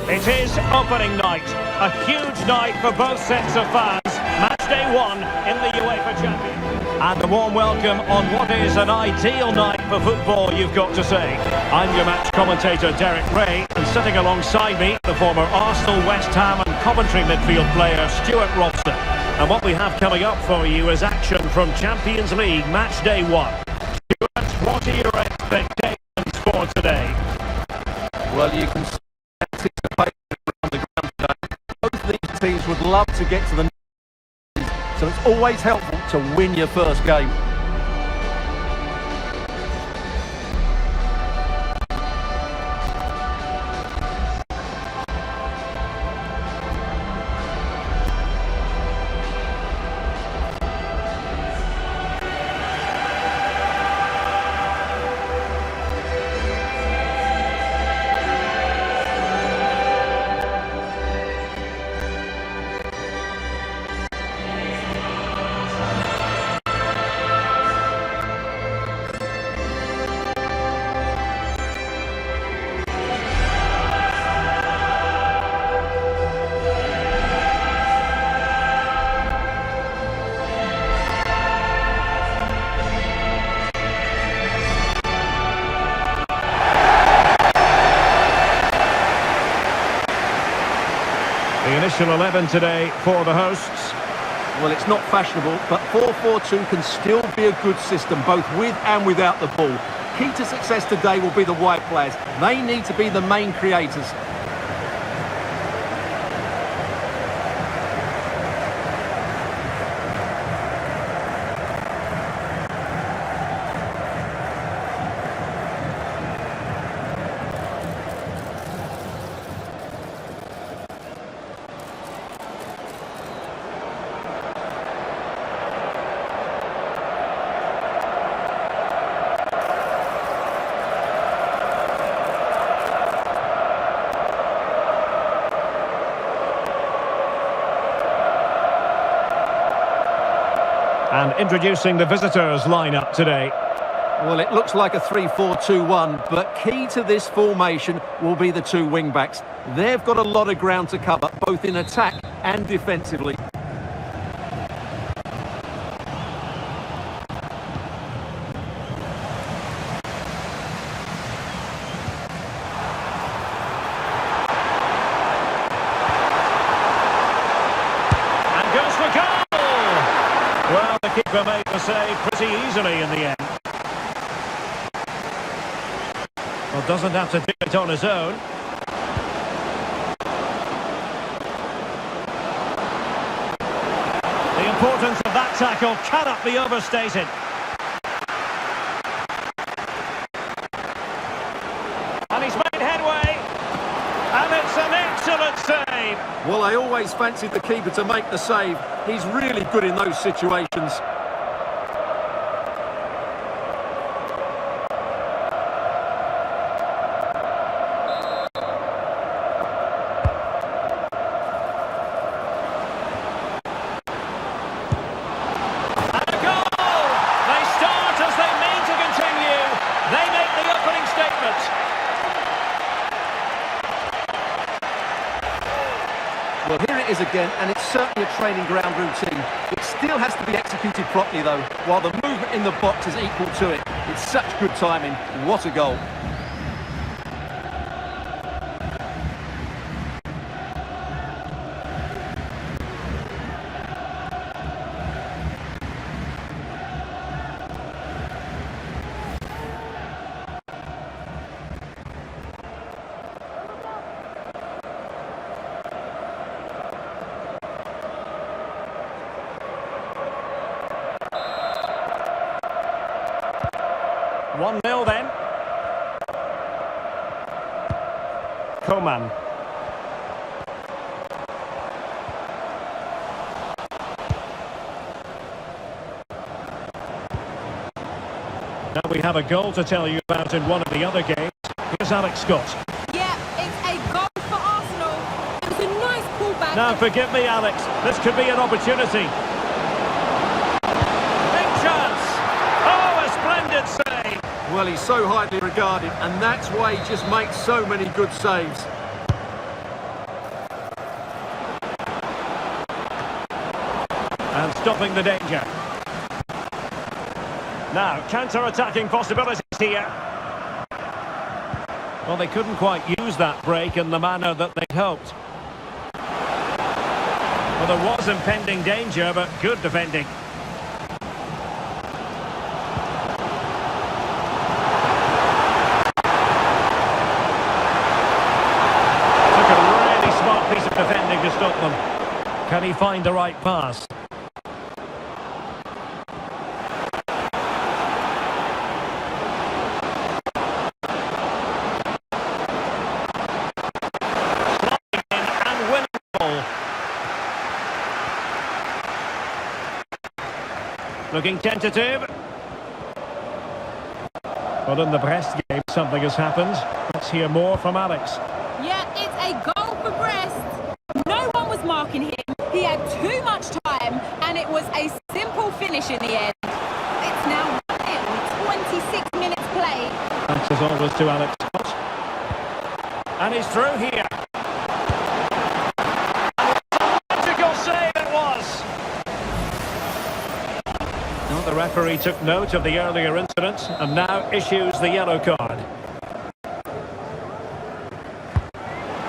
It is opening night, a huge night for both sets of fans. Match day one in the UEFA Champions. And a warm welcome on what is an ideal night for football, you've got to say. I'm your match commentator, Derek Ray, and sitting alongside me, the former Arsenal, West Ham and Coventry midfield player, Stuart Robson. And what we have coming up for you is action from Champions League Match Day 1. Stuart, what are your expectations for today? Well, you can anticipate around the ground today. Both these teams would love to get to the so it's always helpful to win your first game. The initial 11 today for the hosts. Well, it's not fashionable, but 4-4-2 can still be a good system, both with and without the ball. Key to success today will be the wide players. They need to be the main creators. And introducing the visitors lineup today. Well, it looks like a 3-4-2-1, but key to this formation will be the two wing-backs. They've got a lot of ground to cover, both in attack and defensively. And goes for goal! Well, the keeper made the save pretty easily in the end. Well, doesn't have to do it on his own. The importance of that tackle cannot be overstated. And he's made headway. And it's an excellent save. Well, I always fancied the keeper to make the save. He's really good in those situations. And a goal! They start as they mean to continue. They make the opening statement. Well, here it is again, and it's certainly a training ground routine. It still has to be executed properly, though, while the movement in the box is equal to it. It's such good timing. What a goal. One 0 then. Coman. Now we have a goal to tell you about in one of the other games. Here's Alex Scott. Yeah, it's a goal for Arsenal. It was a nice pullback. Now forgive me, Alex. This could be an opportunity. Big chance. Oh, a splendid save. Well, he's so highly regarded, and that's why he just makes so many good saves. stopping the danger. Now, counter-attacking possibilities here. Well, they couldn't quite use that break in the manner that they'd hoped. Well, there was impending danger, but good defending. Took a really smart piece of defending to stop them. Can he find the right pass? Looking tentative. Well, in the Brest game, something has happened. Let's hear more from Alex. Yeah, it's a goal for Brest. No one was marking him. He had too much time, and it was a simple finish in the end. It's now 1-0 with 26 minutes played. Thanks as always to Alex. And he's through here. Magical save it was. Well, the referee took note of the earlier incident and now issues the yellow card.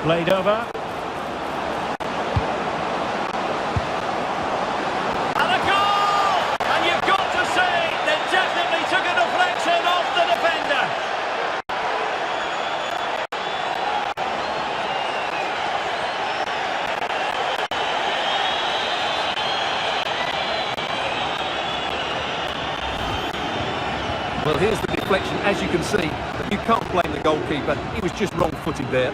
Played over. And a goal! And you've got to say, they definitely took a deflection off the defender. Well, here's the deflection, as you can see, but you can't blame the goalkeeper. He was just wrong-footed there.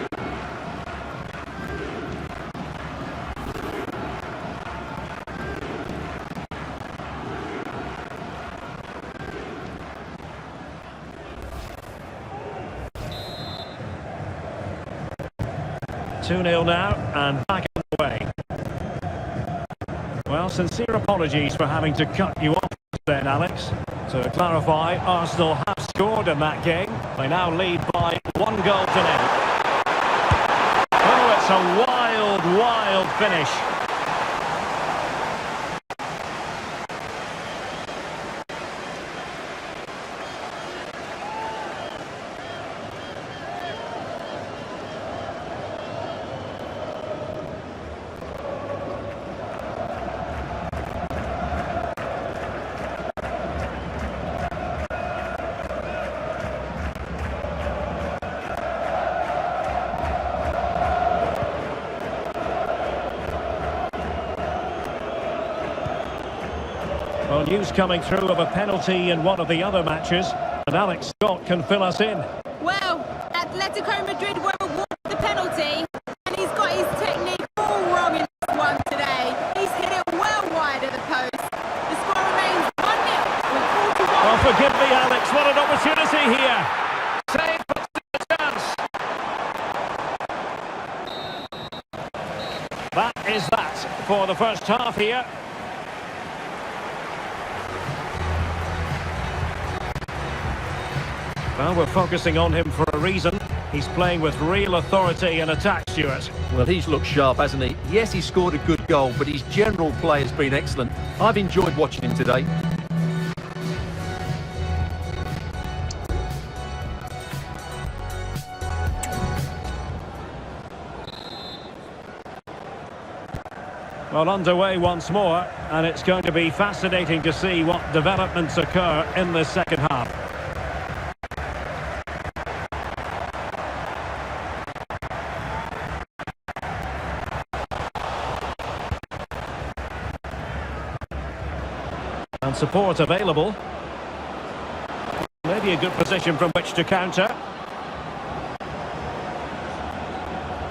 Two-nil now, and back away. Well, sincere apologies for having to cut you off then, Alex. To clarify, Arsenal have scored in that game. They now lead by 1 goal to nil. Oh, it's a wild, wild finish. Well, news coming through of a penalty in one of the other matches, and Alex Scott can fill us in. Well, Atletico Madrid were awarded the penalty, and he's got his technique all wrong in this one today. He's hit it well wide of the post. The score remains 1-0 with 41. Oh, forgive me, Alex, what an opportunity here. Save puts the chance. That is that for the first half here. Well, we're focusing on him for a reason. He's playing with real authority in attack, Stuart. Well, he's looked sharp, hasn't he? Yes, he scored a good goal, but his general play has been excellent. I've enjoyed watching him today. Well, underway once more, and it's going to be fascinating to see what developments occur in the second half. And support available. Maybe a good position from which to counter.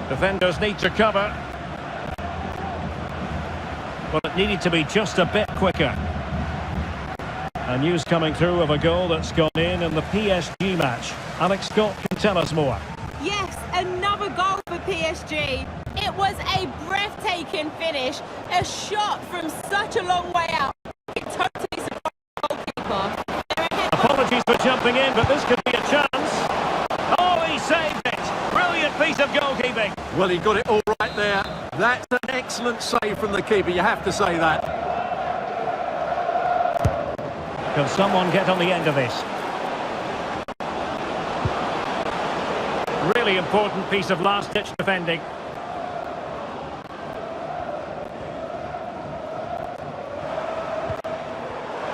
Defenders need to cover. But it needed to be just a bit quicker. And news coming through of a goal that's gone in the PSG match. Alex Scott can tell us more. Yes, another goal for PSG. It was a breathtaking finish. A shot from such a long way out. It totally surprised the goalkeeper. Apologies for jumping in, but this could be a chance. Oh, he saved it. Brilliant piece of goalkeeping. Well, he got it all right there. That's an excellent save from the keeper, you have to say that. Can someone get on the end of this? Really important piece of last-ditch defending.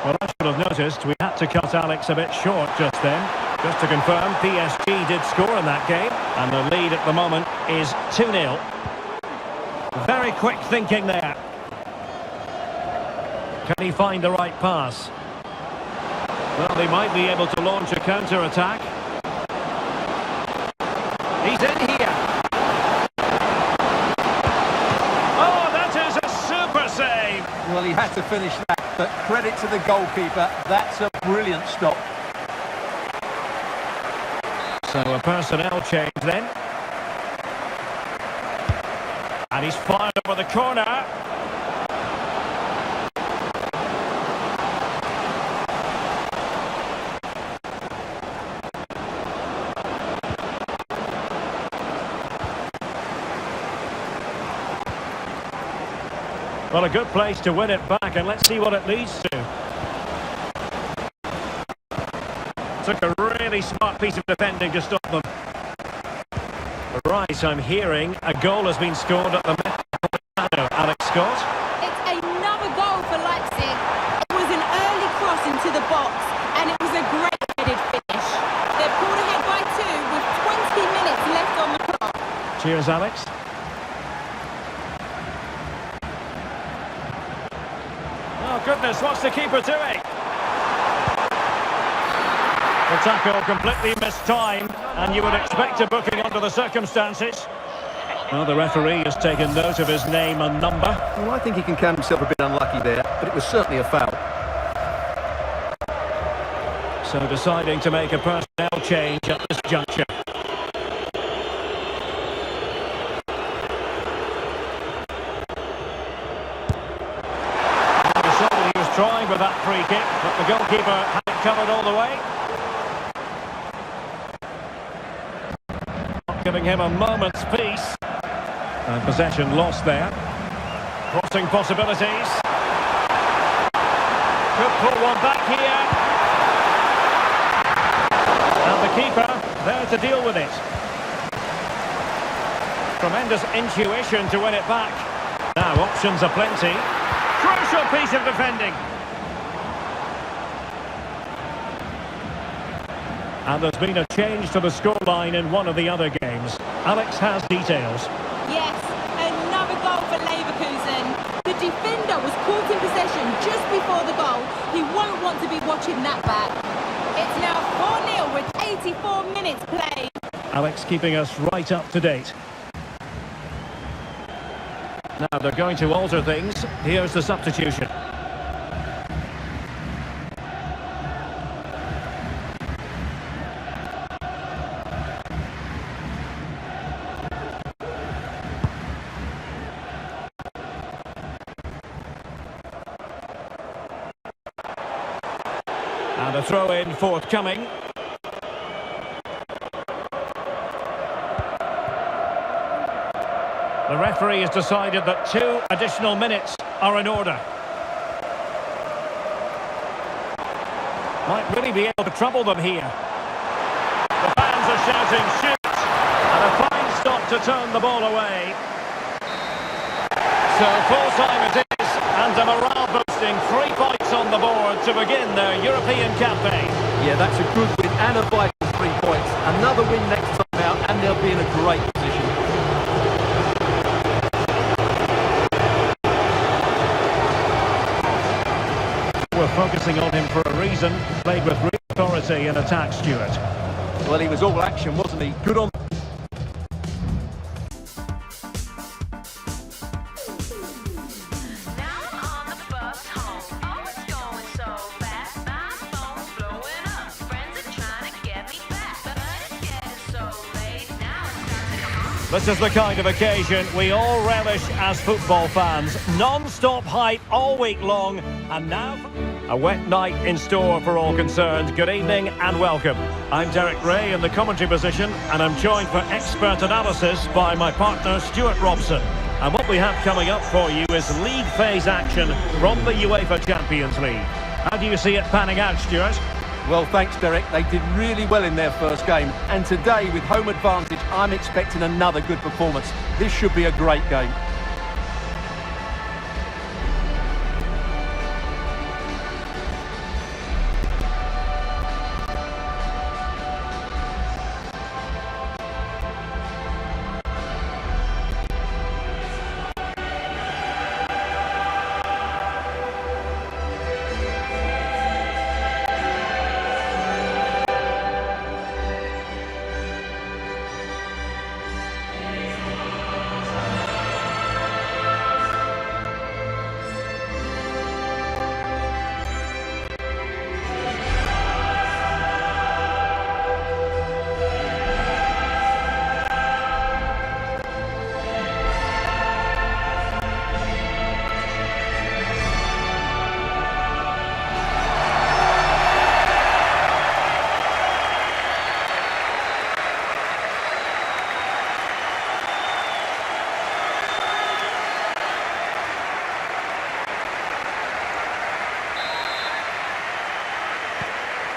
Well, I should have noticed we had to cut Alex a bit short just then. Just to confirm, PSG did score in that game, and the lead at the moment is 2-0. Very quick thinking there. Can he find the right pass? Well, they might be able to launch a counter-attack. He's in here. Oh, that is a super save. Well, he had to finish that, but credit to the goalkeeper. That's a brilliant stop. So a personnel change then. And he's fired over the corner. Well, a good place to win it back, and let's see what it leads to. Took a really smart piece of defending to stop them. Right, I'm hearing a goal has been scored at the Metropolitano. Alex Scott. It's another goal for Leipzig. It was an early cross into the box, and it was a great headed finish. They're pulled ahead by 2 with 20 minutes left on the clock. Cheers, Alex. Oh, goodness, what's the keeper doing? The tackle completely missed time, and you would expect a booking under the circumstances. Well, the referee has taken note of his name and number. Well, I think he can count himself a bit unlucky there, but it was certainly a foul. So deciding to make a personnel change at this juncture. He was trying with that free kick, but the goalkeeper had it covered all the way. Giving him a moment's peace. And possession lost there. Crossing possibilities. Could pull one back here. And the keeper there to deal with it. Tremendous intuition to win it back. Now options are plenty. Crucial piece of defending. And there's been a change to the scoreline in one of the other games. Alex has details. Yes, another goal for Leverkusen. The defender was caught in possession just before the goal. He won't want to be watching that back. It's now 4-0 with 84 minutes played. Alex keeping us right up to date. Now they're going to alter things. Here's the substitution. And a throw-in forthcoming. The referee has decided that 2 additional minutes are in order. Might really be able to trouble them here. The fans are shouting, shoot! And a fine stop to turn the ball away. So full-time it is, and a morale-boosting 3 points on the board to begin their European campaign. Yeah, that's a good win and a vital 3 points. Another win next time out, and they'll be in a great position. We're focusing on him for a reason. Played with real authority in attack, Stuart. Well, he was all action, wasn't he? Good on. This is the kind of occasion we all relish as football fans. Non-stop hype all week long, and now a wet night in store for all concerned. Good evening and welcome. I'm Derek Ray in the commentary position, and I'm joined for expert analysis by my partner Stuart Robson. And what we have coming up for you is league phase action from the UEFA Champions League. How do you see it panning out, Stuart? Well, thanks, Derek. They did really well in their first game. And today, with home advantage, I'm expecting another good performance. This should be a great game.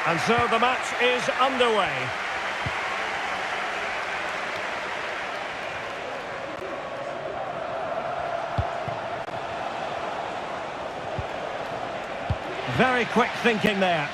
And so the match is underway. Very quick thinking there.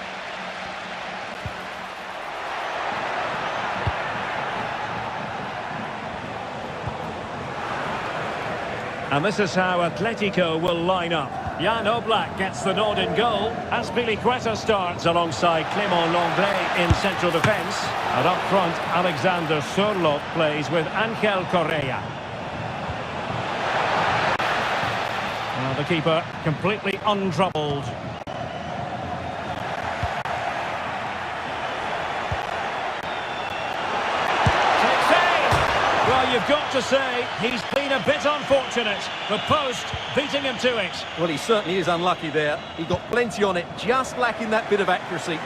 And this is how Atletico will line up. Jan Oblak gets the nod in goal. Azpilicueta starts alongside Clément Lenglet in central defence. And up front, Alexander Sørloth plays with Ángel Correa. Well, the keeper completely untroubled. Well, you've got to say, he's been a bit unfortunate. The post beating him to it. Well, he certainly is unlucky there. He got plenty on it, just lacking that bit of accuracy.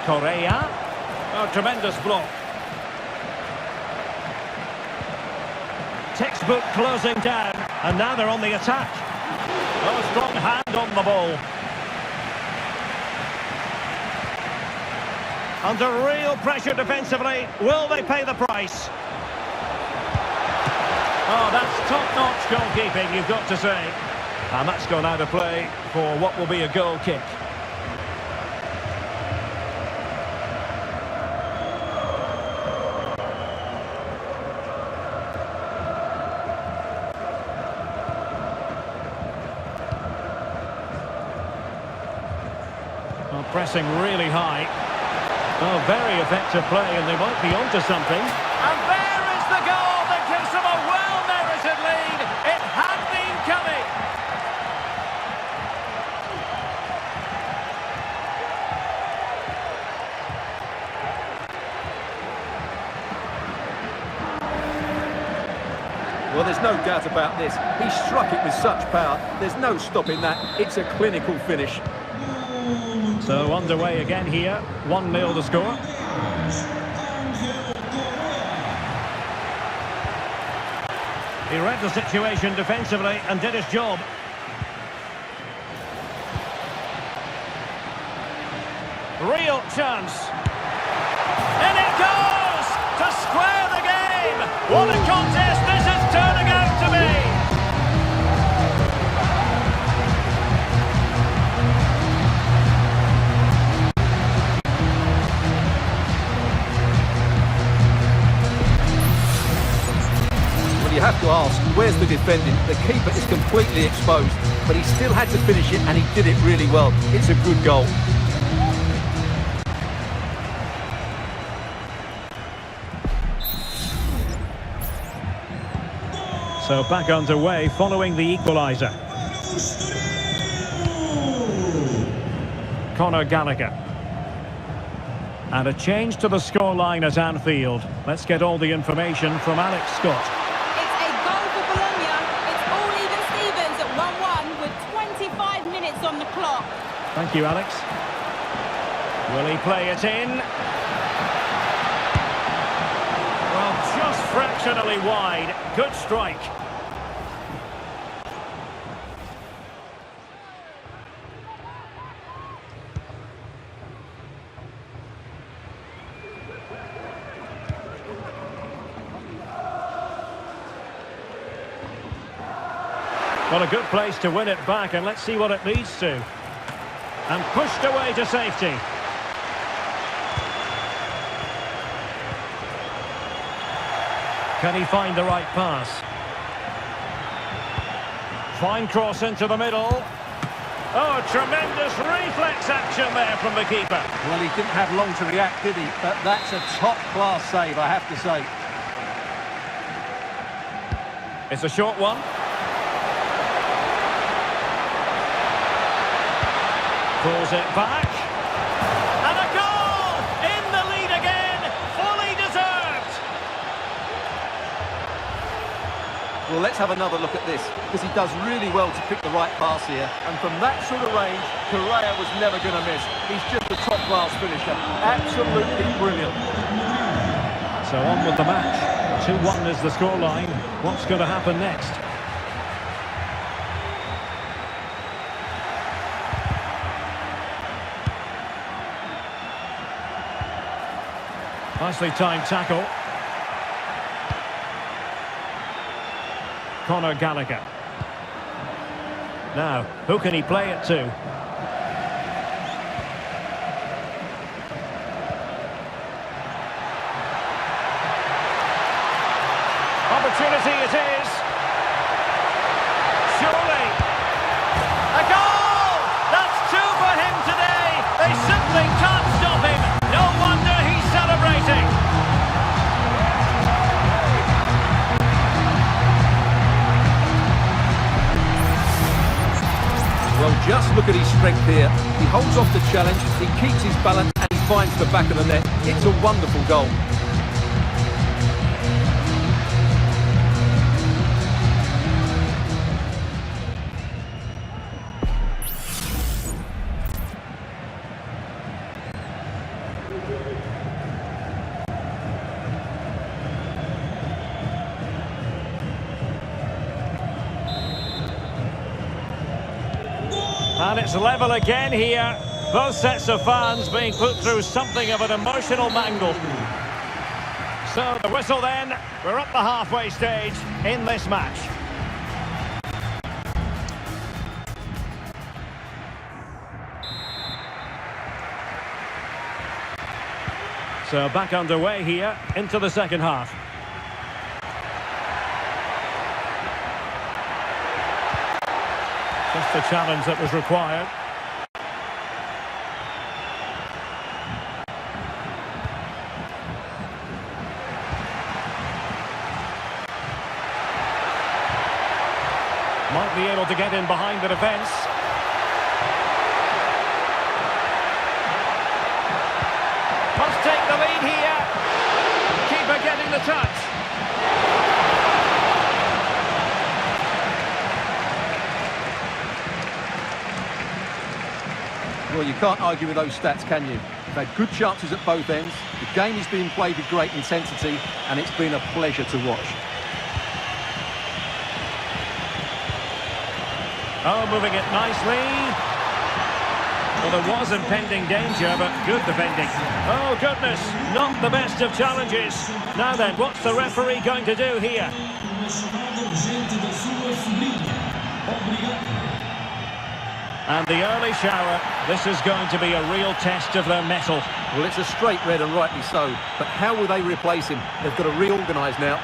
Correa. Oh, tremendous block. Textbook closing down. And now they're on the attack. Oh, strong hand on the ball. Under real pressure defensively, will they pay the price? Oh, that's top-notch goalkeeping, you've got to say. And that's gone out of play for what will be a goal kick. Well, pressing really high. Oh, very effective play, and they might be onto something. And there is the goal that gives them a well-merited lead. It had been coming. Well, there's no doubt about this. He struck it with such power. There's no stopping that. It's a clinical finish. So underway again here, 1-0 the score. He read the situation defensively and did his job. Real chance. And it goes to square the game. What a contest this is turning out to be. You have to ask, where's the defending? The keeper is completely exposed, but he still had to finish it, and he did it really well. It's a good goal. So back underway following the equaliser. Conor Gallagher. And a change to the scoreline at Anfield. Let's get all the information from Alex Scott. On the clock. Thank you, Alex. Will he play it in? Well, just fractionally wide. Good strike. Well, a good place to win it back, and let's see what it leads to. And pushed away to safety. Can he find the right pass? Fine cross into the middle. Oh, tremendous reflex action there from the keeper. Well, he didn't have long to react, did he? But that's a top-class save, I have to say. It's a short one. Pulls it back. And a goal! In the lead again! Fully deserved! Well, let's have another look at this, because he does really well to pick the right pass here. And from that sort of range, Praia was never going to miss. He's just a top-class finisher. Absolutely brilliant. So on with the match. 2-1 is the scoreline. What's going to happen next? Nicely timed tackle. Conor Gallagher. Now, who can he play it to? Opportunity it is. Surely. A goal! That's two for him today. They simply can't stop him. No wonder he's celebrating. Well, just look at his strength here. He holds off the challenge, he keeps his balance, and he finds the back of the net. It's a wonderful goal. And it's level again here. Both sets of fans being put through something of an emotional mangle. So the whistle then. We're at the halfway stage in this match. So back underway here into the second half. Just the challenge that was required. Might be able to get in behind the defence. Must take the lead here. Keeper getting the touch. Well, you can't argue with those stats, can you? They've had good chances at both ends. The game is being played with great intensity, and it's been a pleasure to watch. Oh, moving it nicely. Well, there was impending danger, but good defending. Oh, goodness, not the best of challenges. Now then, what's the referee going to do here? And the early shower, this is going to be a real test of their mettle. Well, it's a straight red, and rightly so. But how will they replace him? They've got to reorganise now.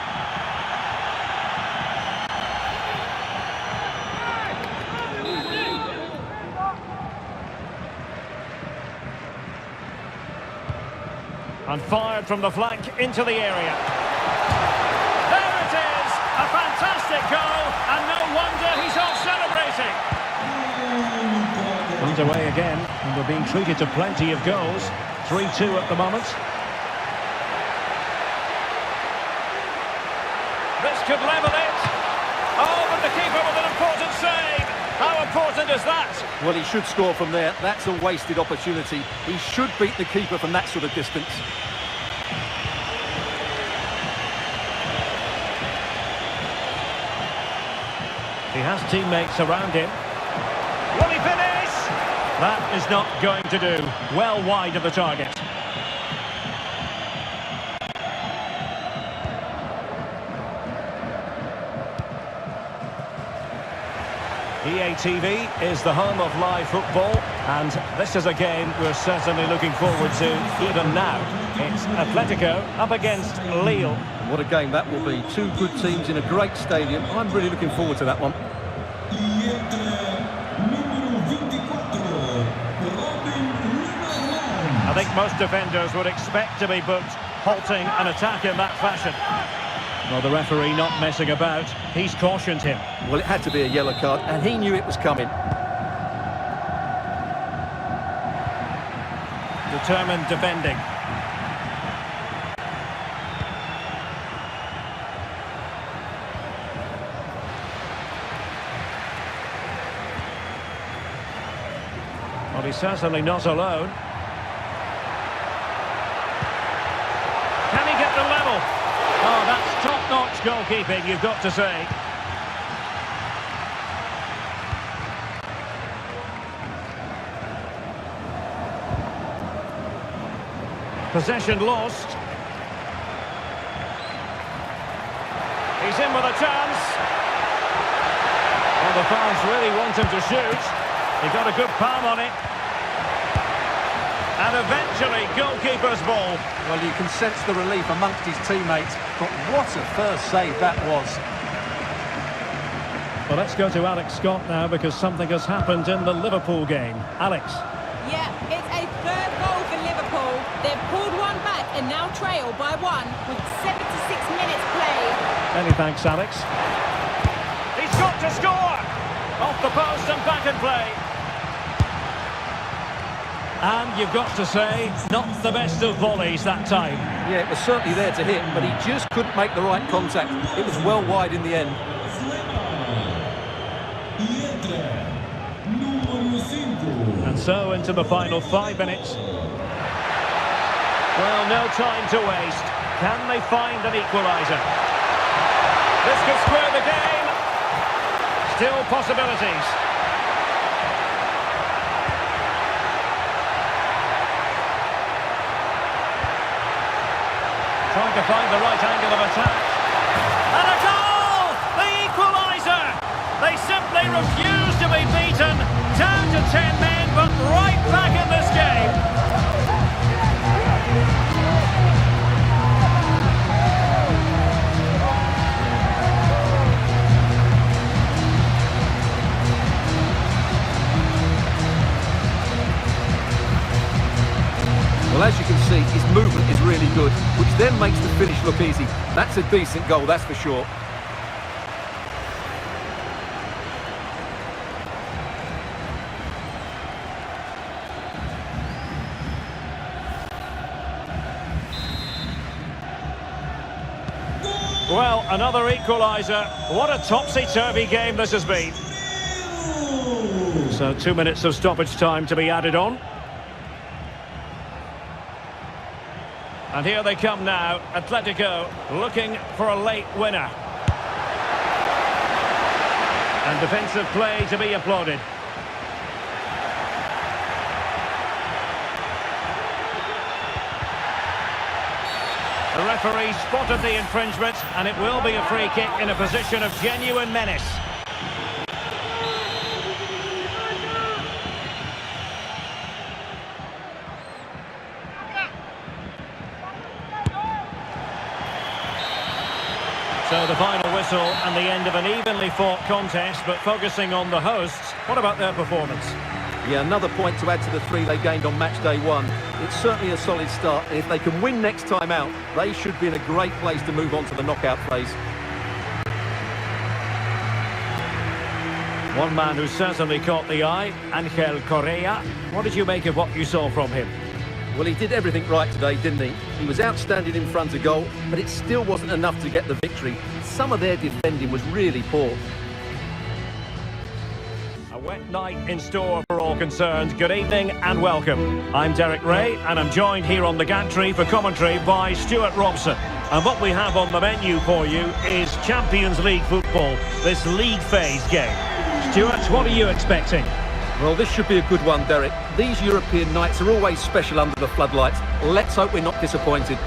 And fired from the flank into the area. There it is! A fantastic goal, and no wonder he's off celebrating. Underway again, and we're being treated to plenty of goals. 3-2 at the moment. This could level it. Oh, but the keeper with an important save. How important is that? Well, he should score from there. That's a wasted opportunity. He should beat the keeper from that sort of distance. He has teammates around him. Will he finish? That is not going to do. Well wide of the target. EA TV is the home of live football, and this is a game we're certainly looking forward to even now. It's Atletico up against Lille. What a game that will be. Two good teams in a great stadium. I'm really looking forward to that one. I think most defenders would expect to be booked halting an attack in that fashion. Well, the referee not messing about. He's cautioned him. Well, it had to be a yellow card, and he knew it was coming. Determined defending. Well, he's certainly not alone. Can he get the level? Oh, that's top-notch goalkeeping, you've got to say. Possession lost. He's in with a chance. Well, the fans really want him to shoot. He got a good palm on it. And eventually, goalkeeper's ball. Well, you can sense the relief amongst his teammates, but what a first save that was. Well, let's go to Alex Scott now, because something has happened in the Liverpool game. Alex. Yeah, it's a third goal for Liverpool. They've pulled one back and now trail by one with 76 minutes played. Many thanks, Alex. He's got to score! Off the post and back in play. And you've got to say, not the best of volleys that time. Yeah, it was certainly there to hit, but he just couldn't make the right contact. It was well wide in the end. And so into the final 5 minutes. Well, no time to waste. Can they find an equaliser? This could square the game. Still possibilities. Trying to find the right angle of attack. And a goal! The equaliser! They simply refuse to be beaten. Down to 10 men, but right back in this game. Well, as you can see, his movement is really good, which then makes the finish look easy. That's a decent goal, that's for sure. Well, another equaliser. What a topsy-turvy game this has been. So 2 minutes of stoppage time to be added on. And here they come now, Atletico looking for a late winner. And defensive play to be applauded. The referee spotted the infringement, and it will be a free kick in a position of genuine menace. So the final whistle and the end of an evenly fought contest, but focusing on the hosts, what about their performance? Yeah, another point to add to the 3 they gained on match day 1. It's certainly a solid start, and if they can win next time out, they should be in a great place to move on to the knockout phase. One man who certainly caught the eye, Angel Correa. What did you make of what you saw from him? Well, he did everything right today, didn't he? He was outstanding in front of goal, but it still wasn't enough to get the victory. Some of their defending was really poor. A wet night in store for all concerned. Good evening and welcome. I'm Derek Ray, and I'm joined here on the gantry for commentary by Stuart Robson. And what we have on the menu for you is Champions League football, this league phase game. Stuart, what are you expecting? Well, this should be a good one, Derek. These European nights are always special under the floodlights. Let's hope we're not disappointed.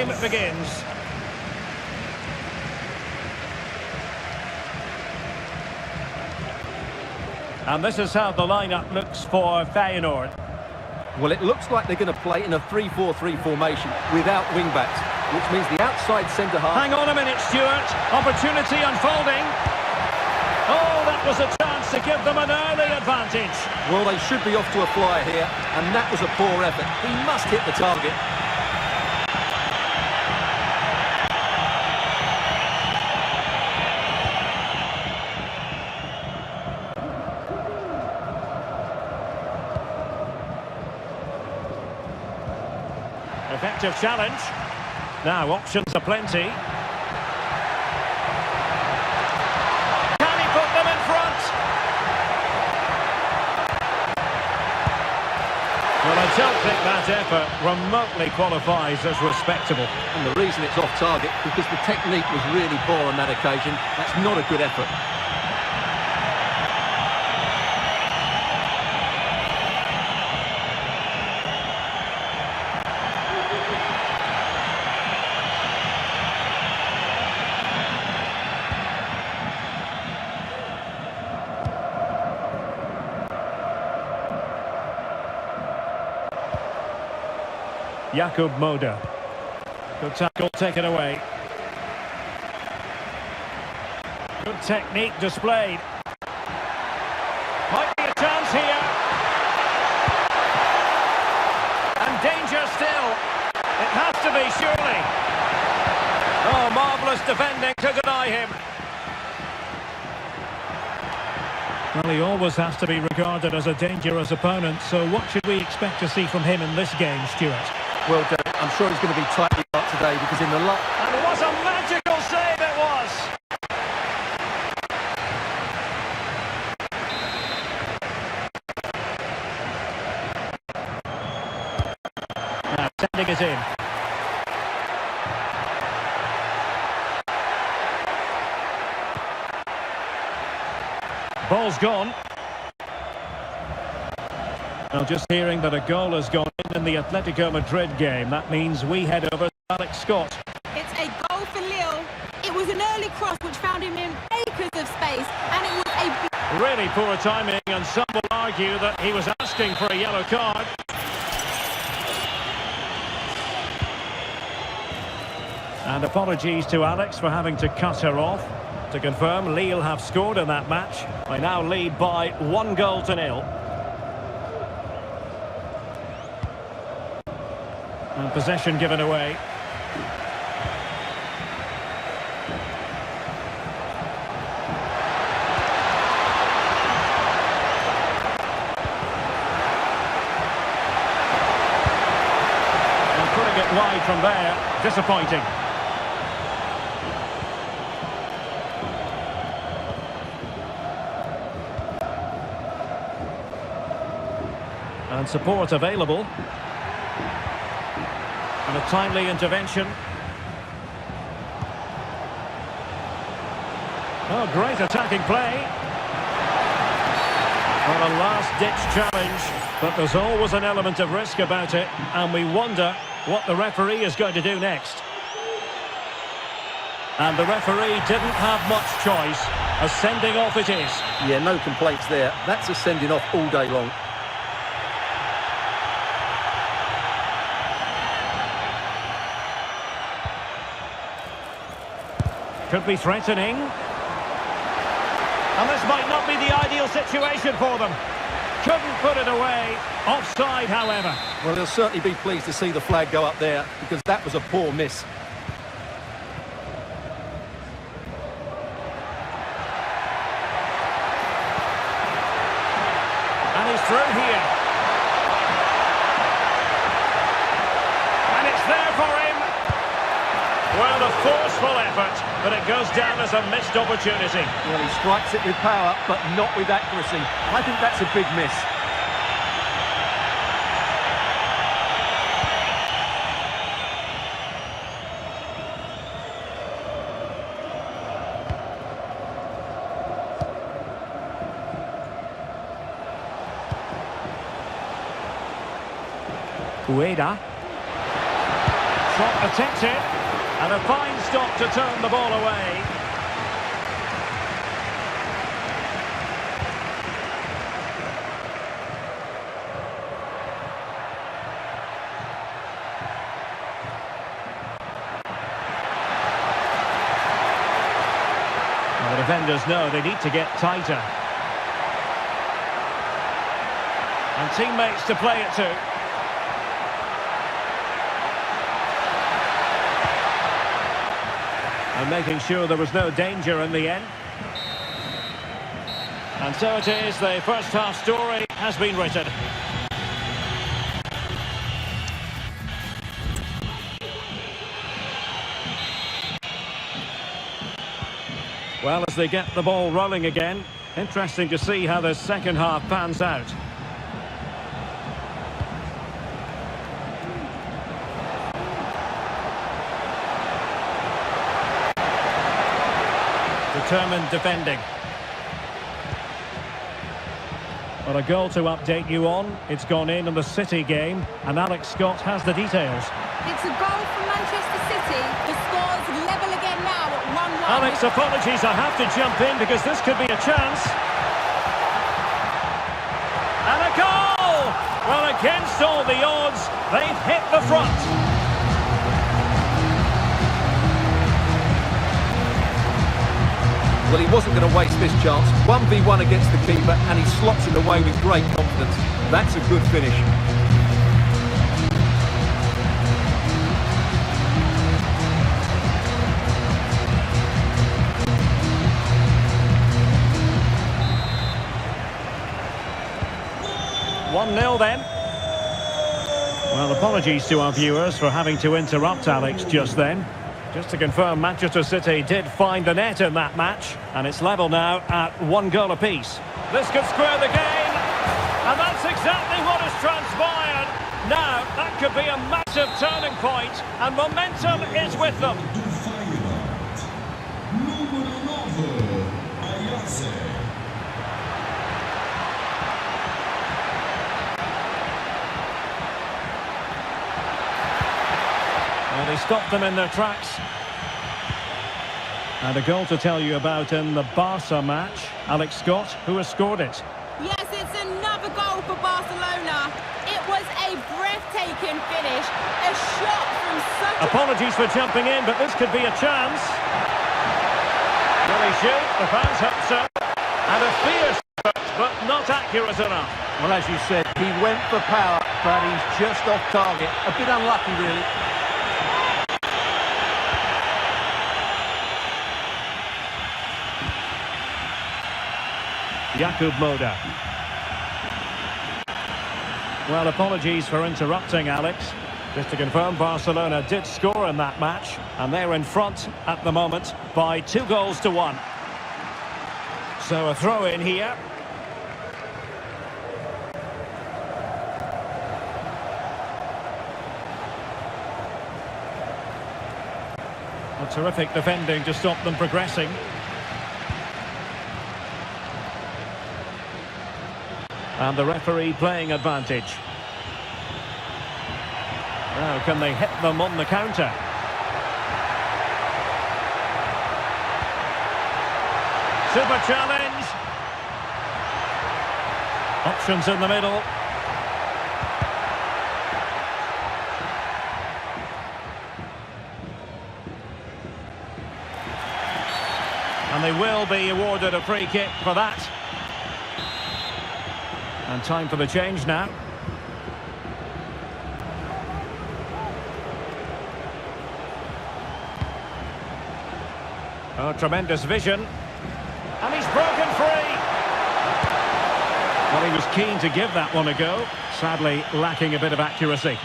game begins. And this is how the lineup looks for Feyenoord. Well, it looks like they're going to play in a 3-4-3 formation without wing-backs, which means the outside centre-half... Hang on a minute, Stuart. Opportunity unfolding. Oh, that was a chance to give them an early advantage. Well, they should be off to a flyer here, and that was a poor effort. He must hit the target. Effective challenge. Now options are plenty. Can he put them in front? Well, I don't think that effort remotely qualifies as respectable. And the reason it's off target, because the technique was really poor on that occasion. That's not a good effort. Jakub Moder. Good tackle taken away. Good technique displayed. Might be a chance here. And danger still. It has to be, surely. Oh, marvellous defending to deny him. Well, he always has to be regarded as a dangerous opponent, so what should we expect to see from him in this game, Stuart? Well, Derek, I'm sure he's going to be tightly marked today because in the lot... And it was a magical save, it was! Now, sending it in. Ball's gone. Now, just hearing that a goal has gone in the Atletico Madrid game, that means we head over to Alex Scott. It's a goal for Lille. It was an early cross which found him in acres of space, and it was a... Really poor timing, and some will argue that he was asking for a yellow card. And apologies to Alex for having to cut her off. To confirm, Lille have scored in that match. They now lead by 1-0. And possession given away. And putting it wide from there, disappointing. And support available. And a timely intervention. Oh, great attacking play. Well, a last-ditch challenge, but there's always an element of risk about it, and we wonder what the referee is going to do next. And the referee didn't have much choice. A sending off it is. Yeah, no complaints there. That's a sending off all day long. Could be threatening. And this might not be the ideal situation for them. Couldn't put it away. Offside, however. Well, they'll certainly be pleased to see the flag go up there, because that was a poor miss. And he's through here. And it's there for him. Well, a forceful effort, but it goes down as a missed opportunity. Well, he strikes it with power, but not with accuracy. I think that's a big miss. Ueda. Shot attempted, and a fine stop to turn the ball away. The defenders know they need to get tighter. And teammates to play it to. And making sure there was no danger in the end. And so it is, the first half story has been written. Well, as they get the ball rolling again, interesting to see how the second half pans out. Determined defending. Well, a goal to update you on. It's gone in the City game, and Alex Scott has the details. It's a goal for Manchester City. The score's level again now at 1-1. Alex, apologies, I have to jump in because this could be a chance. And a goal! Well, against all the odds, they've hit the front. Well, he wasn't going to waste this chance. 1v1 against the keeper, and he slots it away with great confidence. That's a good finish. One-nil then. Well, apologies to our viewers for having to interrupt Alex just then. Just to confirm, Manchester City did find the net in that match, and it's level now at 1 goal apiece. This could square the game, and that's exactly what has transpired. Now, that could be a massive turning point, and momentum is with them. Well, they stopped them in their tracks. And a goal to tell you about in the Barca match. Alex Scott, who has scored it. Yes, it's another goal for Barcelona. It was a breathtaking finish. A shot from such a... Apologies for jumping in, but this could be a chance. Will he shoot? The fans hope so. And a fierce shot, but not accurate enough. Well, as you said, he went for power, but he's just off target. A bit unlucky, really. Jakub Moda. Well, apologies for interrupting, Alex. Just to confirm, Barcelona did score in that match, and they're in front at the moment by 2-1. So a throw in here. A terrific defending to stop them progressing. And the referee playing advantage. Now, can they hit them on the counter? Super challenge. Options in the middle. And they will be awarded a free kick for that. And time for the change now. Oh, tremendous vision. And he's broken free. Well, he was keen to give that one a go. Sadly, lacking a bit of accuracy.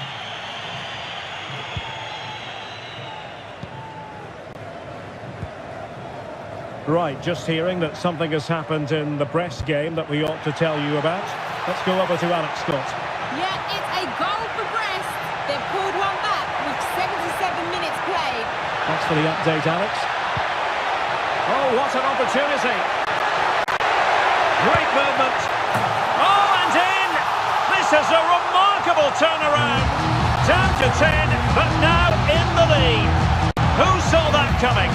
Right, just hearing that something has happened in the Brest game that we ought to tell you about. Let's go over to Alex Scott. Yeah, it's a goal for Brest. They've pulled one back with 77 minutes played. Thanks for the update, Alex. Oh, what an opportunity. Great movement. Oh, and in! This is a remarkable turnaround. Down to 10, but now in the lead. Who saw that coming?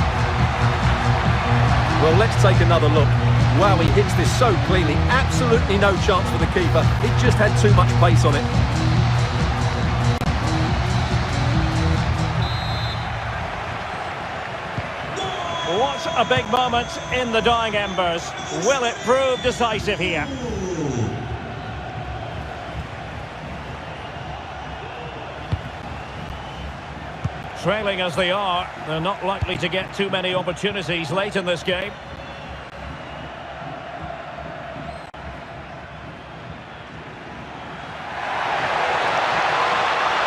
Well, let's take another look. Wow, he hits this so cleanly. Absolutely no chance for the keeper. It just had too much pace on it. What a big moment in the dying embers. Will it prove decisive here? Trailing as they are, they're not likely to get too many opportunities late in this game.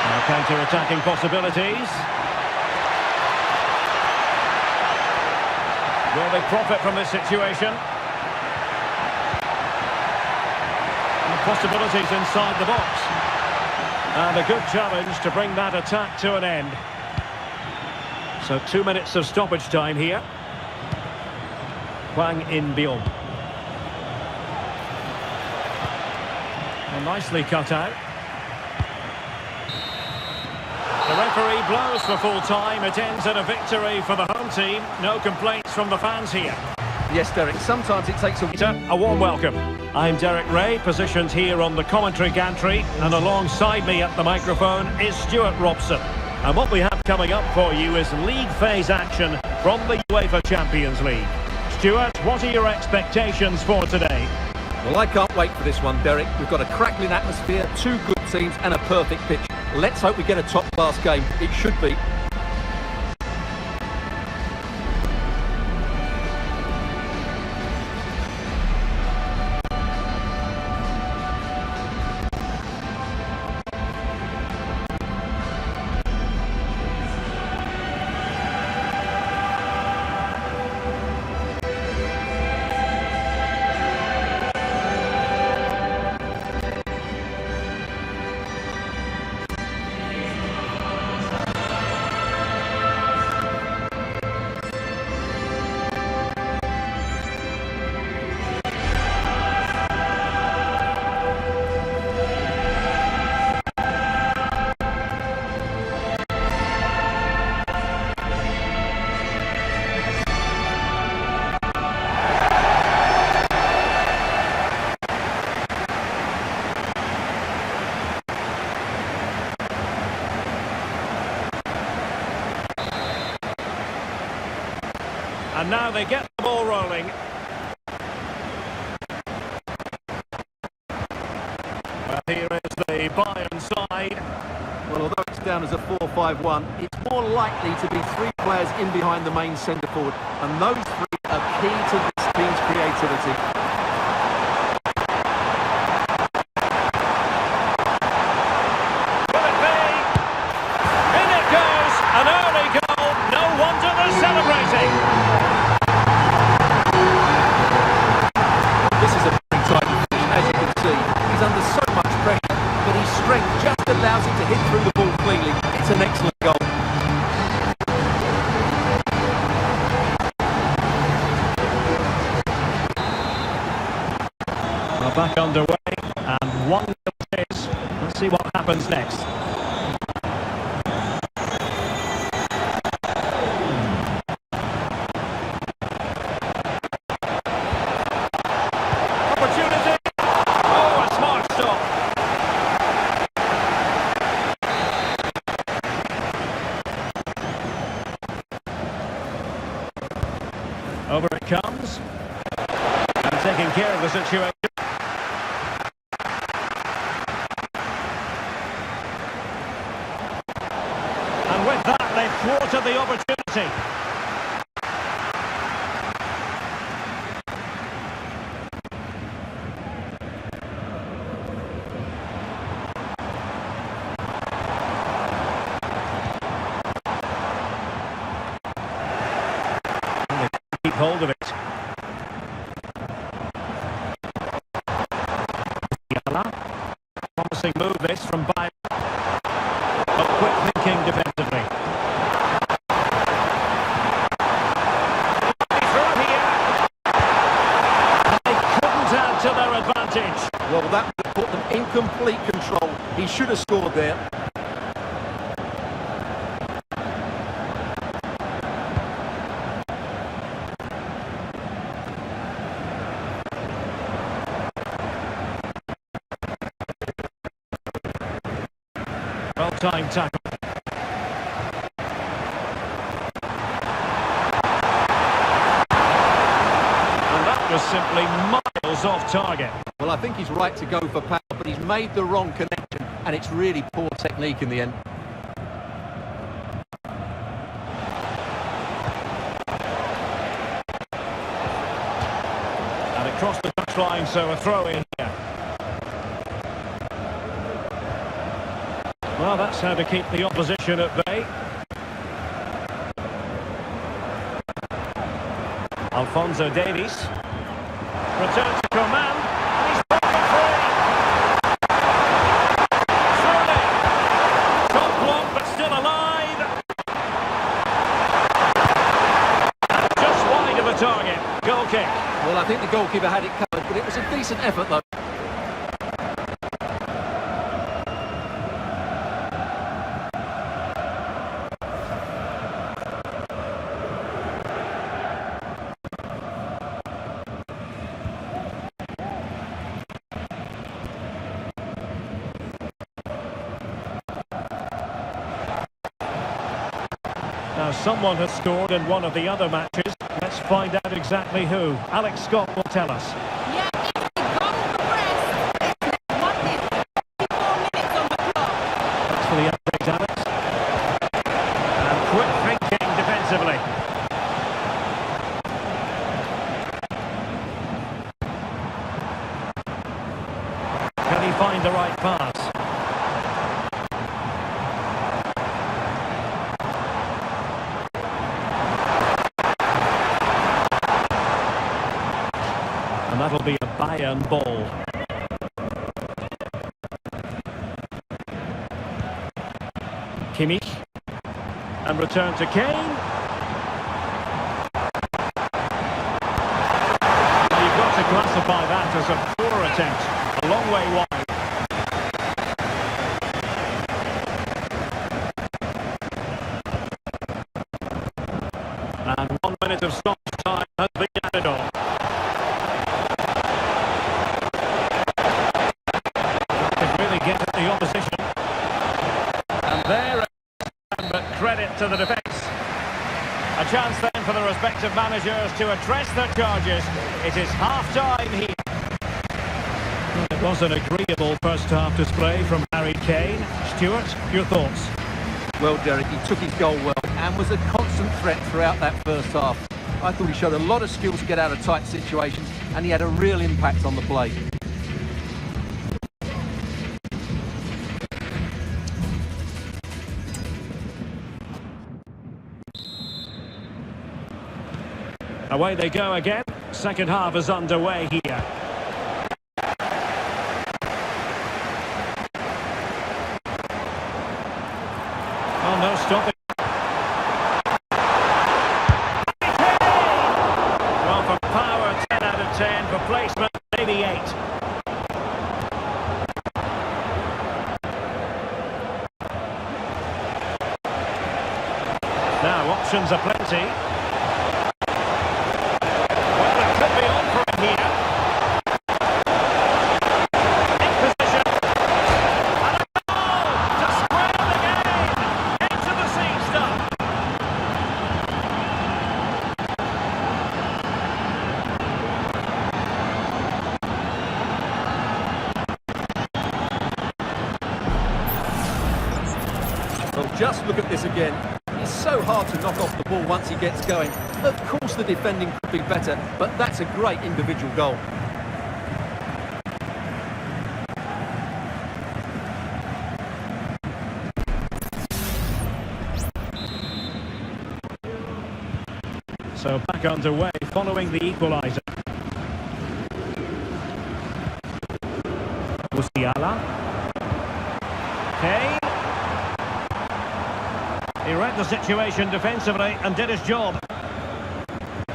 Now counter-attacking possibilities. Will they profit from this situation? And possibilities inside the box. And a good challenge to bring that attack to an end. So 2 minutes of stoppage time here. Hwang In-beom. Well, nicely cut out. The referee blows for full time. It ends in a victory for the home team. No complaints from the fans here. Yes, Derek, sometimes it takes A warm welcome. I'm Derek Ray, positioned here on the commentary gantry, and alongside me at the microphone is Stuart Robson. And what we have coming up for you is league phase action from the UEFA Champions League. Stuart, what are your expectations for today? Well, I can't wait for this one, Derek. We've got a crackling atmosphere, two good teams and a perfect pitch. Let's hope we get a top-class game. It should be. And now they get the ball rolling. Well, here is the Bayern side. Well, although it's down as a 4-5-1, it's more likely to be three players in behind the main centre-forward. And those three are key to this team's creativity. Will it be? In it goes! An early goal. No wonder they're celebrating. This is a very tight finish, as you can see. He's under so much pressure, but his strength just allows him to hit through the ball cleanly. It's an excellent goal. Well, back underway, and 1-0 it is. Let's see what happens next. Opportunity! Oh, a smart stop. Over it comes. And taking care of the situation. And with that, they've thwarted the opportunity. And they keep hold of it. Promising move this from Bayern. But quick thinking defensively. Through here. They couldn't add to their advantage. Well, that would put them in complete control. He should have scored there. time tackle. And that was simply miles off target. Well, I think he's right to go for power, but he's made the wrong connection, and it's really poor technique in the end. And it crossed the touchline, so a throw in here. Well, that's how to keep the opposition at bay. Alphonso Davies. Return to command. And he's broken free. Surely. Top block, but still alive. And just wide of the target. Goal kick. Well, I think the goalkeeper had it covered, but it was a decent effort, though. Now, someone has scored in one of the other matches. Let's find out exactly who. Alex Scott will tell us. Yeah, it's a goal for Brest. It's now 1-0, 54 minutes on the clock. Thanks for the update, Alex. And quick thinking defensively. Can he find the right pass? And that'll be a Bayern ball. Kimmich. And return to Kane. Well, you've got to classify that as a poor attempt. A long way wide. And 1 minute of stoppage time has been added on. Get at the opposition, and there, but credit to the defence. A chance then for the respective managers to address their charges. It is half-time here. It was an agreeable first-half display from Harry Kane. Stuart, your thoughts? Well, Derek, he took his goal well and was a constant threat throughout that first half. I thought he showed a lot of skill to get out of tight situations, and he had a real impact on the play. Away they go again. Second half is underway here. Oh, no stopping. Well, for power, 10 out of 10. For placement, maybe 8. Now, options are plenty. Well, just look at this again. It's so hard to knock off the ball once he gets going. Of course the defending could be better, but that's a great individual goal. So back underway following the equaliser. Musiala. Kane. He read the situation defensively and did his job.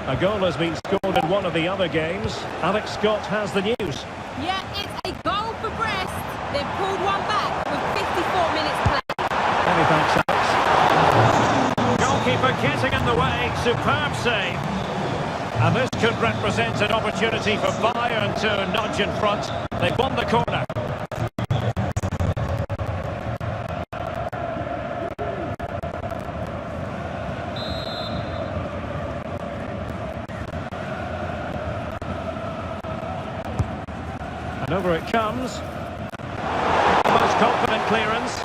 A goal has been scored in one of the other games. Alex Scott has the news. Yeah, it's a goal for Brest. They've pulled one back with 54 minutes played. Many thanks, Alex. Goalkeeper getting in the way. Superb save. And this could represent an opportunity for Bayern to nudge in front. They've won the corner. Over it comes. Most confident clearance.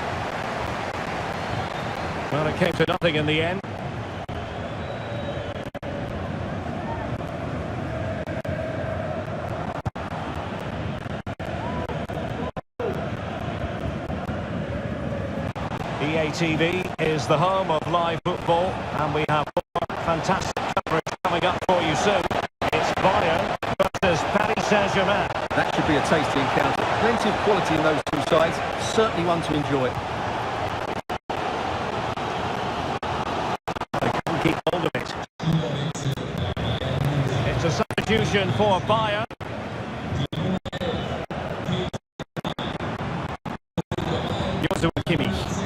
Well, it came to nothing in the end. EA TV is the home of live football, and we have more fantastic coverage coming up for you soon. It's Bayern versus Paris Saint-Germain. That should be a tasty encounter. Plenty of quality in those two sides. Certainly one to enjoy. They can keep hold of it. It's a substitution for Bayern. Joshua Kimmich.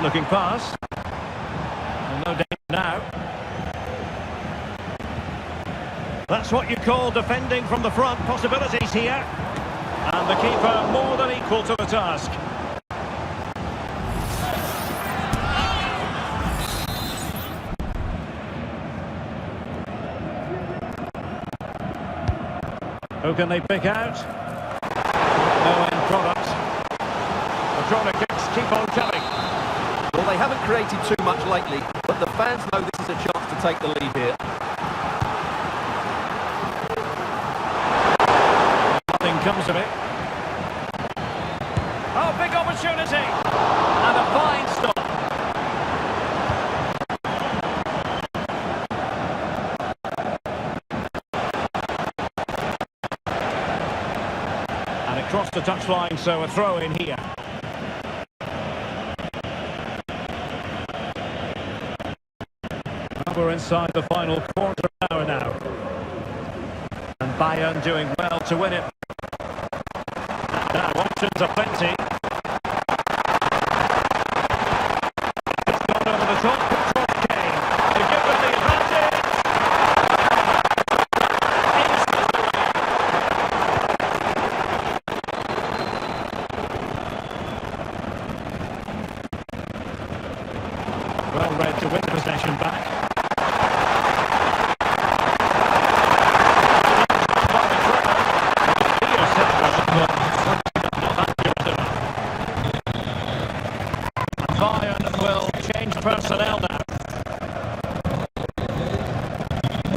Looking pass. Well, no danger now. That's what you call defending from the front. Possibilities here. And the keeper more than equal to the task. Who can they pick out? No end product. The corner kicks keep on coming. Well, they haven't created too much lately, but the fans know this is a chance to take the lead here. Nothing comes of it. Oh, big opportunity! And a fine stop. And it crossed the touchline, so a throw in here. We're inside the final quarter hour now. And Bayern doing well to win it. Now options are plenty. It's gone over the top. Control Kane to give them the advantage. Well read to win possession back. Personnel now.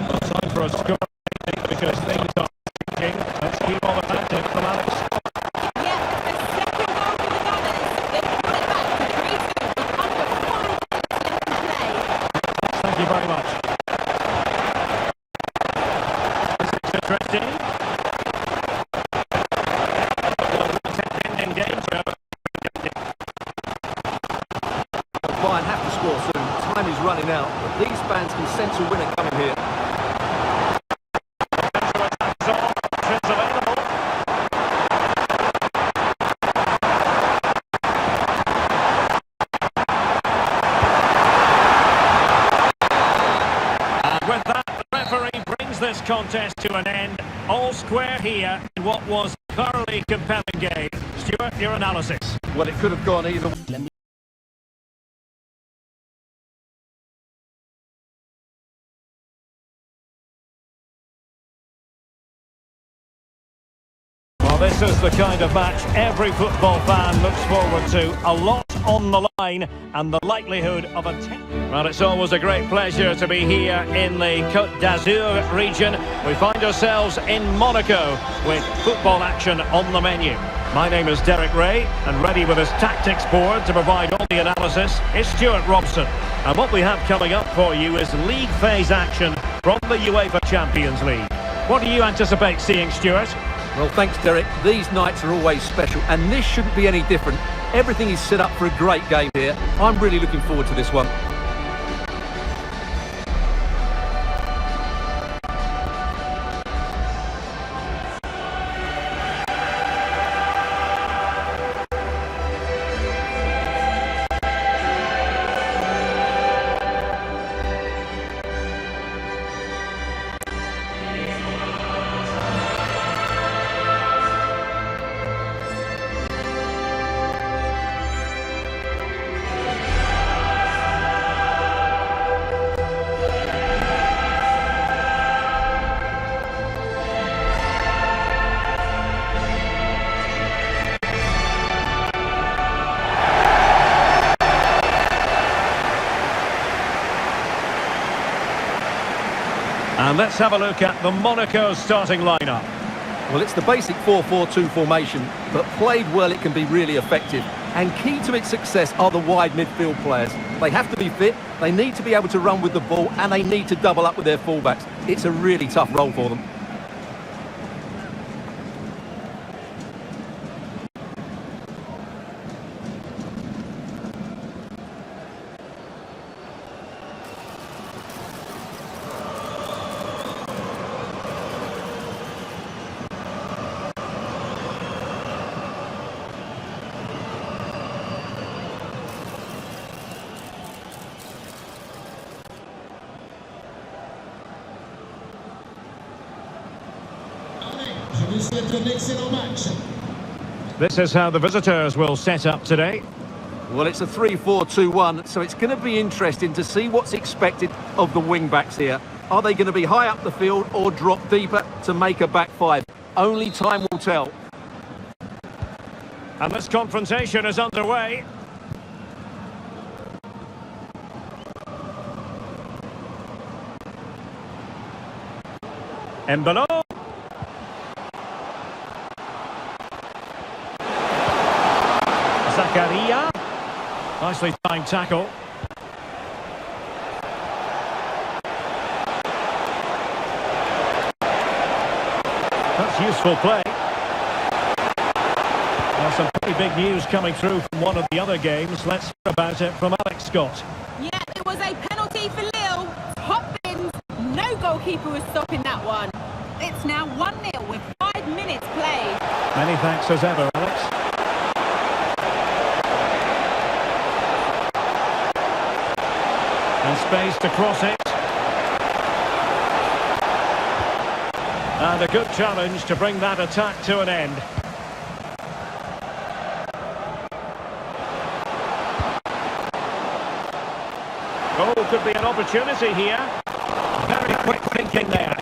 Well, time for a score because things are changing. Let's keep on the tactic from Alex. Yeah, a second goal for the Gunners. They've put it back to 3-2 with under 5 minutes left to play. Thank you very much. This is interesting. In danger. Bayern have to score soon. Time is running out, but these fans can sense a winner coming here. And with that, the referee brings this contest to an end. All square here in what was a thoroughly compelling game. Stuart, your analysis. Well, it could have gone either way. This is the kind of match every football fan looks forward to. A lot on the line and the likelihood of a... Well, it's always a great pleasure to be here in the Côte d'Azur region. We find ourselves in Monaco with football action on the menu. My name is Derek Ray, and ready with his tactics board to provide all the analysis is Stuart Robson. And what we have coming up for you is league phase action from the UEFA Champions League. What do you anticipate seeing, Stuart? Well, thanks, Derek. These nights are always special, and this shouldn't be any different. Everything is set up for a great game here. I'm really looking forward to this one. And let's have a look at the Monaco starting lineup. Well, it's the basic 4-4-2 formation, but played well it can be really effective. And key to its success are the wide midfield players. They have to be fit, they need to be able to run with the ball, and they need to double up with their fullbacks. It's a really tough role for them. This is how the visitors will set up today. Well, it's a 3-4-2-1, so it's going to be interesting to see what's expected of the wing-backs here. Are they going to be high up the field or drop deeper to make a back five? Only time will tell. And this confrontation is underway. Embolo. Zakaria. Nicely timed tackle. That's useful play. Well, some pretty big news coming through from one of the other games. Let's hear about it from Alex Scott. Yeah, it was a penalty for Lille. Top bins. No goalkeeper was stopping that one. It's now 1-0 with 5 minutes played. Many thanks as ever, Alex. And space to cross it. And a good challenge to bring that attack to an end. Oh, could be an opportunity here. Very quick thinking there.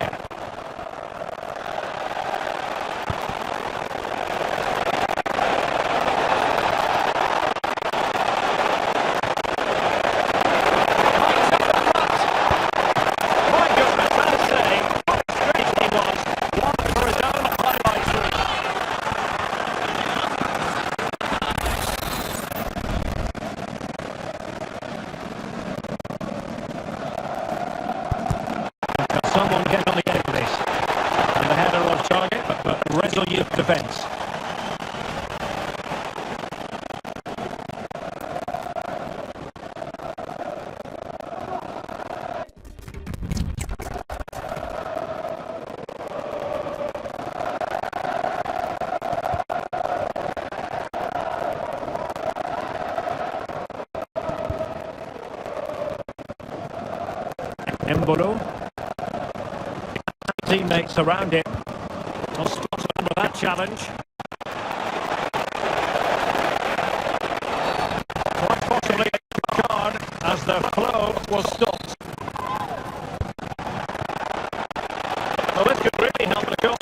Someone get on the end of this. And the header off target, but resolute defence. Embolo. Teammates around it. Well, spot on with that challenge. Quite possibly a card as the flow was stopped. Well, this could really help the cause.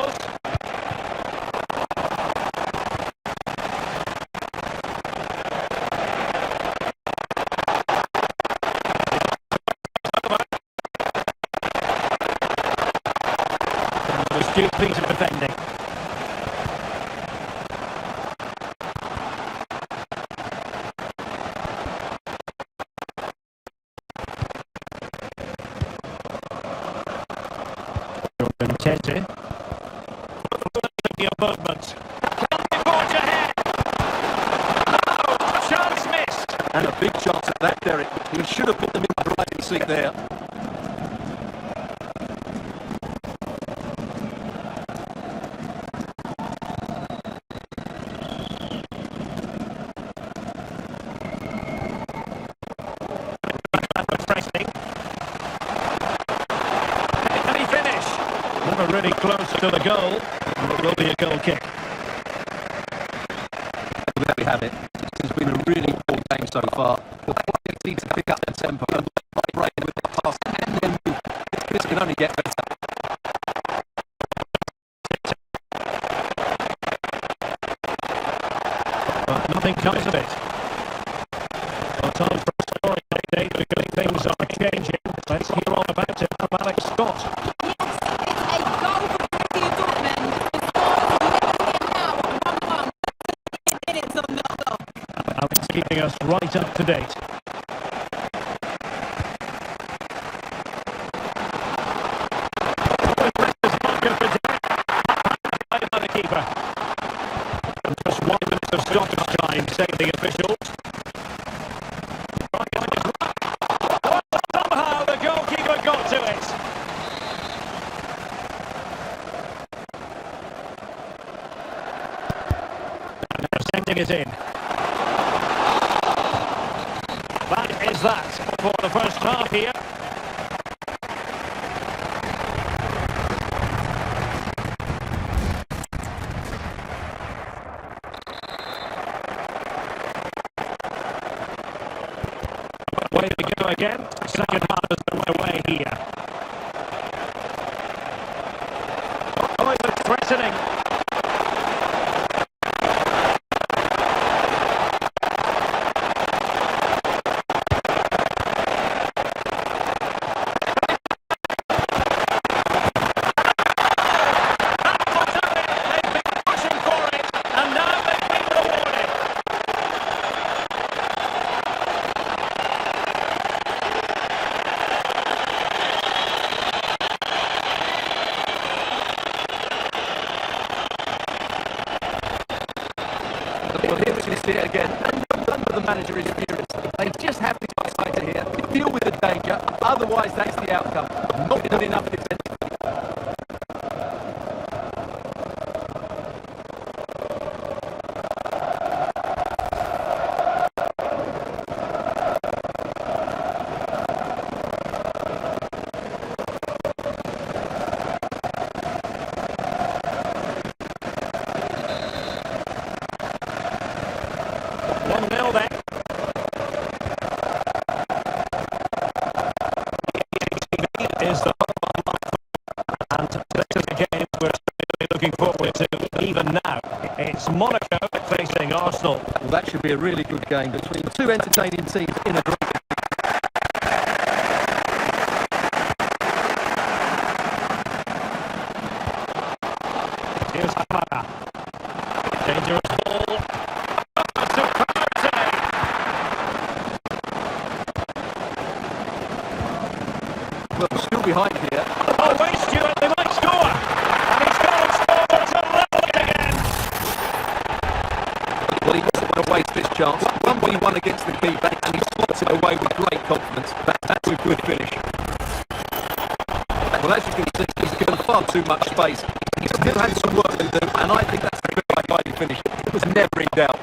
Astute piece of defending. Intensity. The movement. Can they forge ahead? No! Chance missed! And a big chance at that, Derek. He should have put them in the driving seat there. Never really close to the goal. It will be a goal kick. There we have it. This has been a really poor game so far. The players need to pick up their tempo and vibrate with the pass and then move. This can only get better. But nothing comes of it. Well, time for a story update because things are changing. Let's hear all about it from Alex Scott. right up to date. By the keeper. And just 1 minute of stoppage time, say the officials. Somehow the goalkeeper got to it. And they're sending it in. That is that for the first half here. Way to go again. Second half is underway here. Oh, it looks threatening. They've been pushing for it, and now they've been rewarded. Well, here we can see it again. Under the manager is furious. They just have to decide here, deal with the danger. Otherwise, that's the outcome. Not done enough defence. Then. Is the and this is a game we're looking forward to even now. It's Monaco facing Arsenal. Well, that should be a really good game between two entertaining teams in a group. Here's Hamada. Dangerous ball. Well, still behind here. Oh, wait, Stuart, they might score. And he's going to score. It's a level again. Well, he doesn't want to waste this chance. 1v1 against the keeper, and he slots it away with great confidence. That's a good finish. Well, as you can see, he's given far too much space. He still had some work to do, and I think that's the great way to finish. It was never in doubt.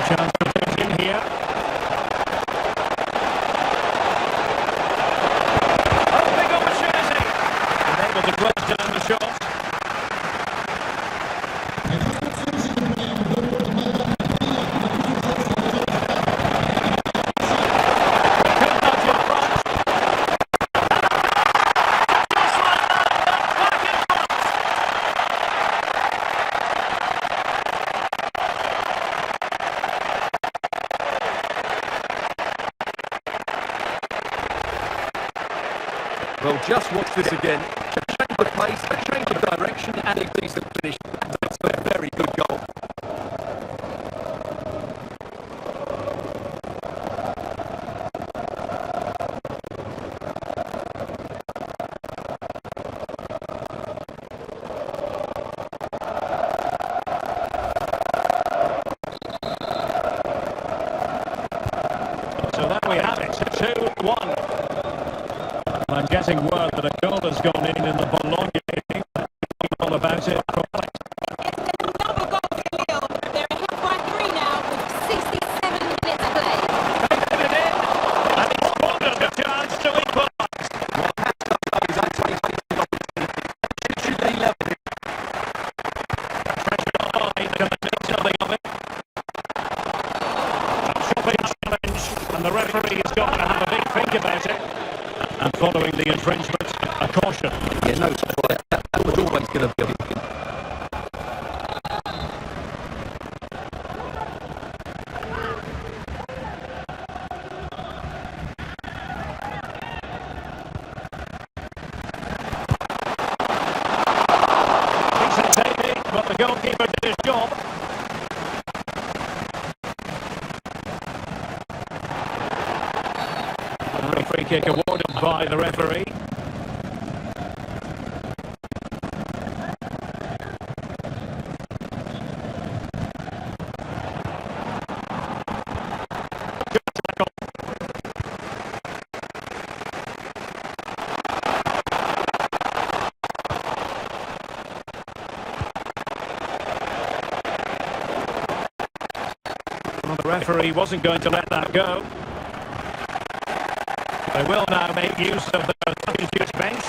Chance to put in here. Oh, big opportunity. And able to close down the shot. Well, just watch this again. A change of pace, a change of direction, and a decent finish. That's a very good goal. So there we have it, 2-1. I'm getting word that a goal has gone in the Bologna game. All about it. It's another goal for Lille. They're ahead by 3 now with 67 minutes played. They put it in, and he squandered the chance to equalise. He's actually taken the opportunity. Should they level it? Pressure on, can they make something of it? A chopping challenge, and the referee is going to have a big think about it. And following the infringement, a caution. Yeah, no, that was always going to be a big thing. kick awarded by the referee. Well, the referee wasn't going to let that go. They will now make use of the substitute bench.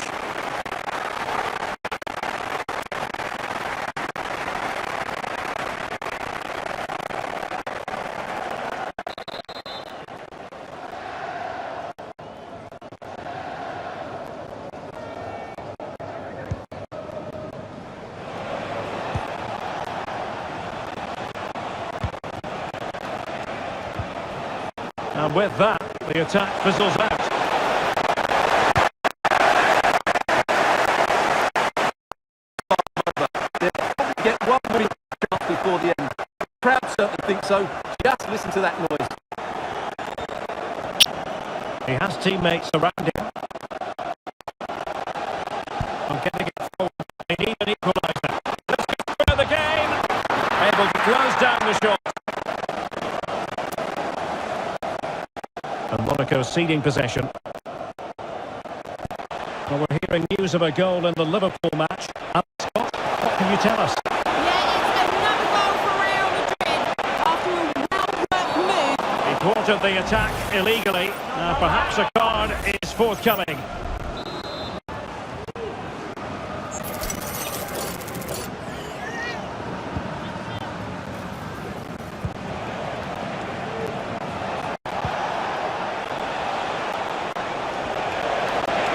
And with that, the attack fizzles out. Get one more before the end. The crowd certainly think so. Just listen to that noise. He has teammates around him. I'm getting it forward. They need an equaliser. Let's get through the game. Able to close down the shot. And Monaco ceding possession. Well, we're hearing news of a goal in the Liverpool match. Scott, what can you tell us? Yeah, it's another goal for Real Madrid after a well-worked move. He thwarted the attack illegally. Perhaps a card is forthcoming.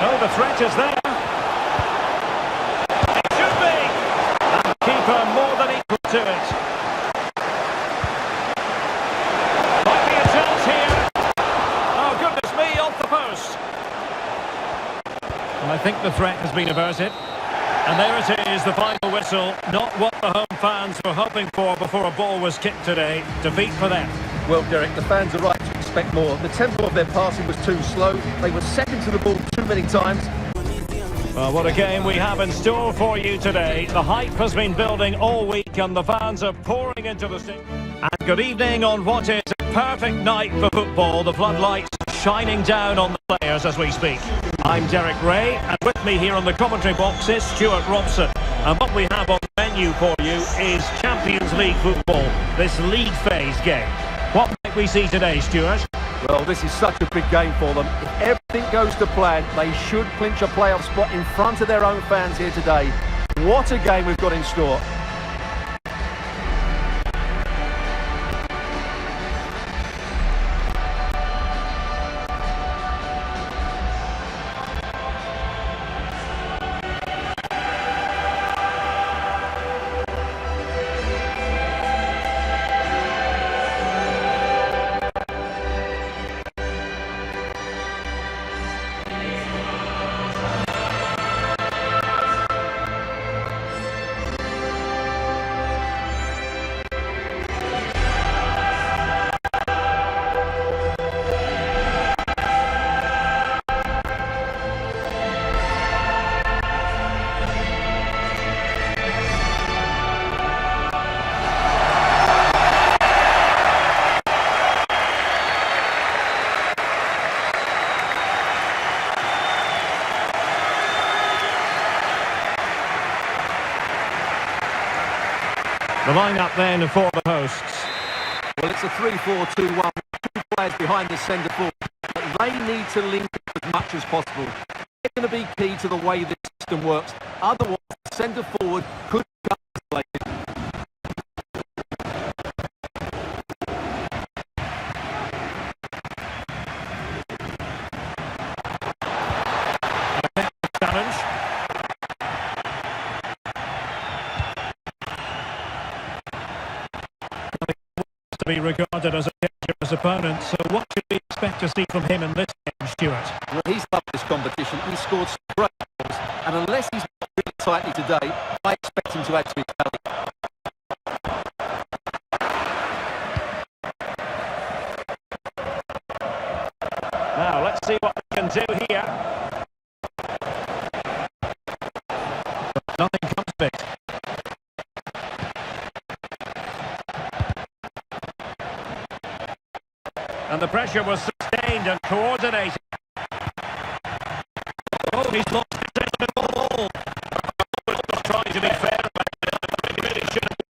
Oh, the threat is there. It should be. And the keeper more than equal to it. Might be a chance here. Oh, goodness me, off the post. Well, I think the threat has been averted. And there it is, the final whistle. Not what the home fans were hoping for before a ball was kicked today. Defeat for them. Well, Derek, the fans are right to expect more. The tempo of their passing was too slow. They were second to the ball too many times. Well, what a game we have in store for you today. The hype has been building all week and the fans are pouring into the stadium. And good evening on what is a perfect night for football. The floodlights shining down on the players as we speak. I'm Derek Ray, and with me here on the commentary box is Stuart Robson. And what we have on the menu for you is Champions League football, this league phase game. What might we see today, Stuart? Well, this is such a big game for them. If everything goes to plan, they should clinch a playoff spot in front of their own fans here today. What a game we've got in store. The line-up then for the hosts. Well, it's a 3-4-2-1. Two players behind the centre forward. But they need to link up as much as possible. It's going to be key to the way this system works. Otherwise, the centre forward could be isolated. Challenge. To be regarded as a dangerous opponent, so what should we expect to see from him in this game, Stuart? Well, he's loved this competition. He scored some great goals, and unless he's really tightly today, I expect him to add to his tally. Now, let's see what we can can do here. But nothing comes of it. And the pressure was sustained and coordinated. Oh, he's lost possession of the ball. Just trying to be fair about it. Really shouldn't.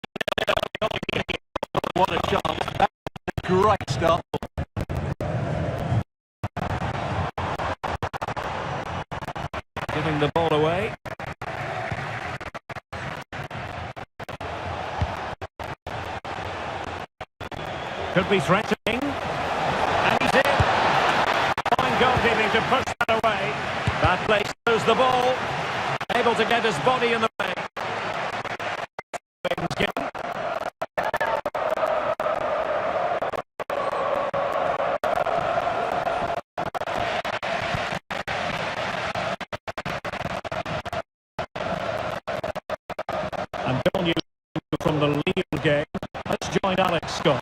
What a chance. That's a great start. Giving the ball away. Could be threatening. And he's in. Fine goalkeeping to push that away. That place throws the ball. Able to get his body in the way. And John, you from the Lille game. Let's join Alex Scott.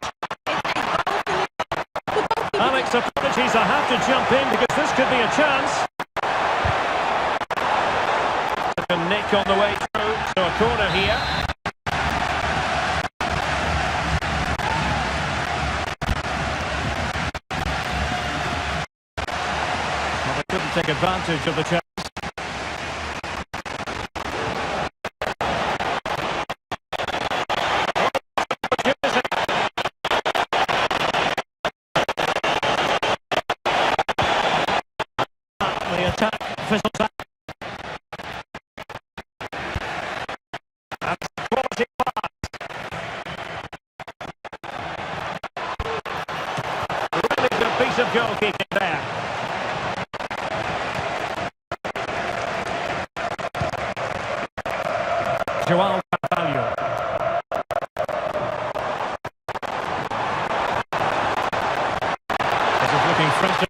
Alex, apologies, I have to jump in because this could be a chance. A nick on the way through, so a corner here. Well, they couldn't take advantage of the chance. The attack fizzles out. That's a quality pass. Really good piece of goalkeeping there. João Carvalho. This is looking threatening.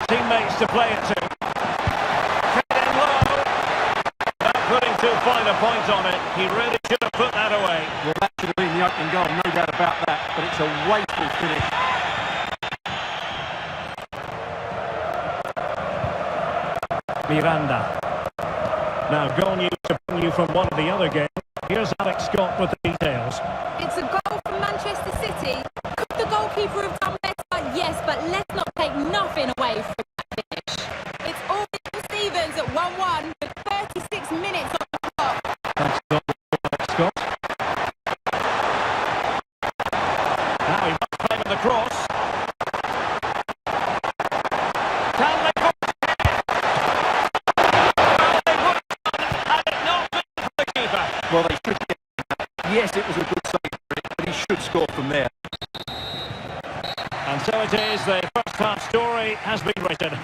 Teammates to play it to. Head in low. Not putting too fine a point on it. He really should have put that away. Well, that should have been the opening goal, no doubt about that. But it's a wasteful finish. Miranda. Now, goal news to bring you from one of the other games. Here's Alex Scott with the details. It's a goal from Manchester City. Could the goalkeeper have done better? Yes, but let's not take nothing away from that finish. It's all Stevens at 1-1 with 36 minutes on the clock. Thanks, Scott. Now he must play with the cross. Can they put had it not been for the keeper? Well, they should get that. Yes, it was a good save, but he should score from there. And so it is, the first half story has been written.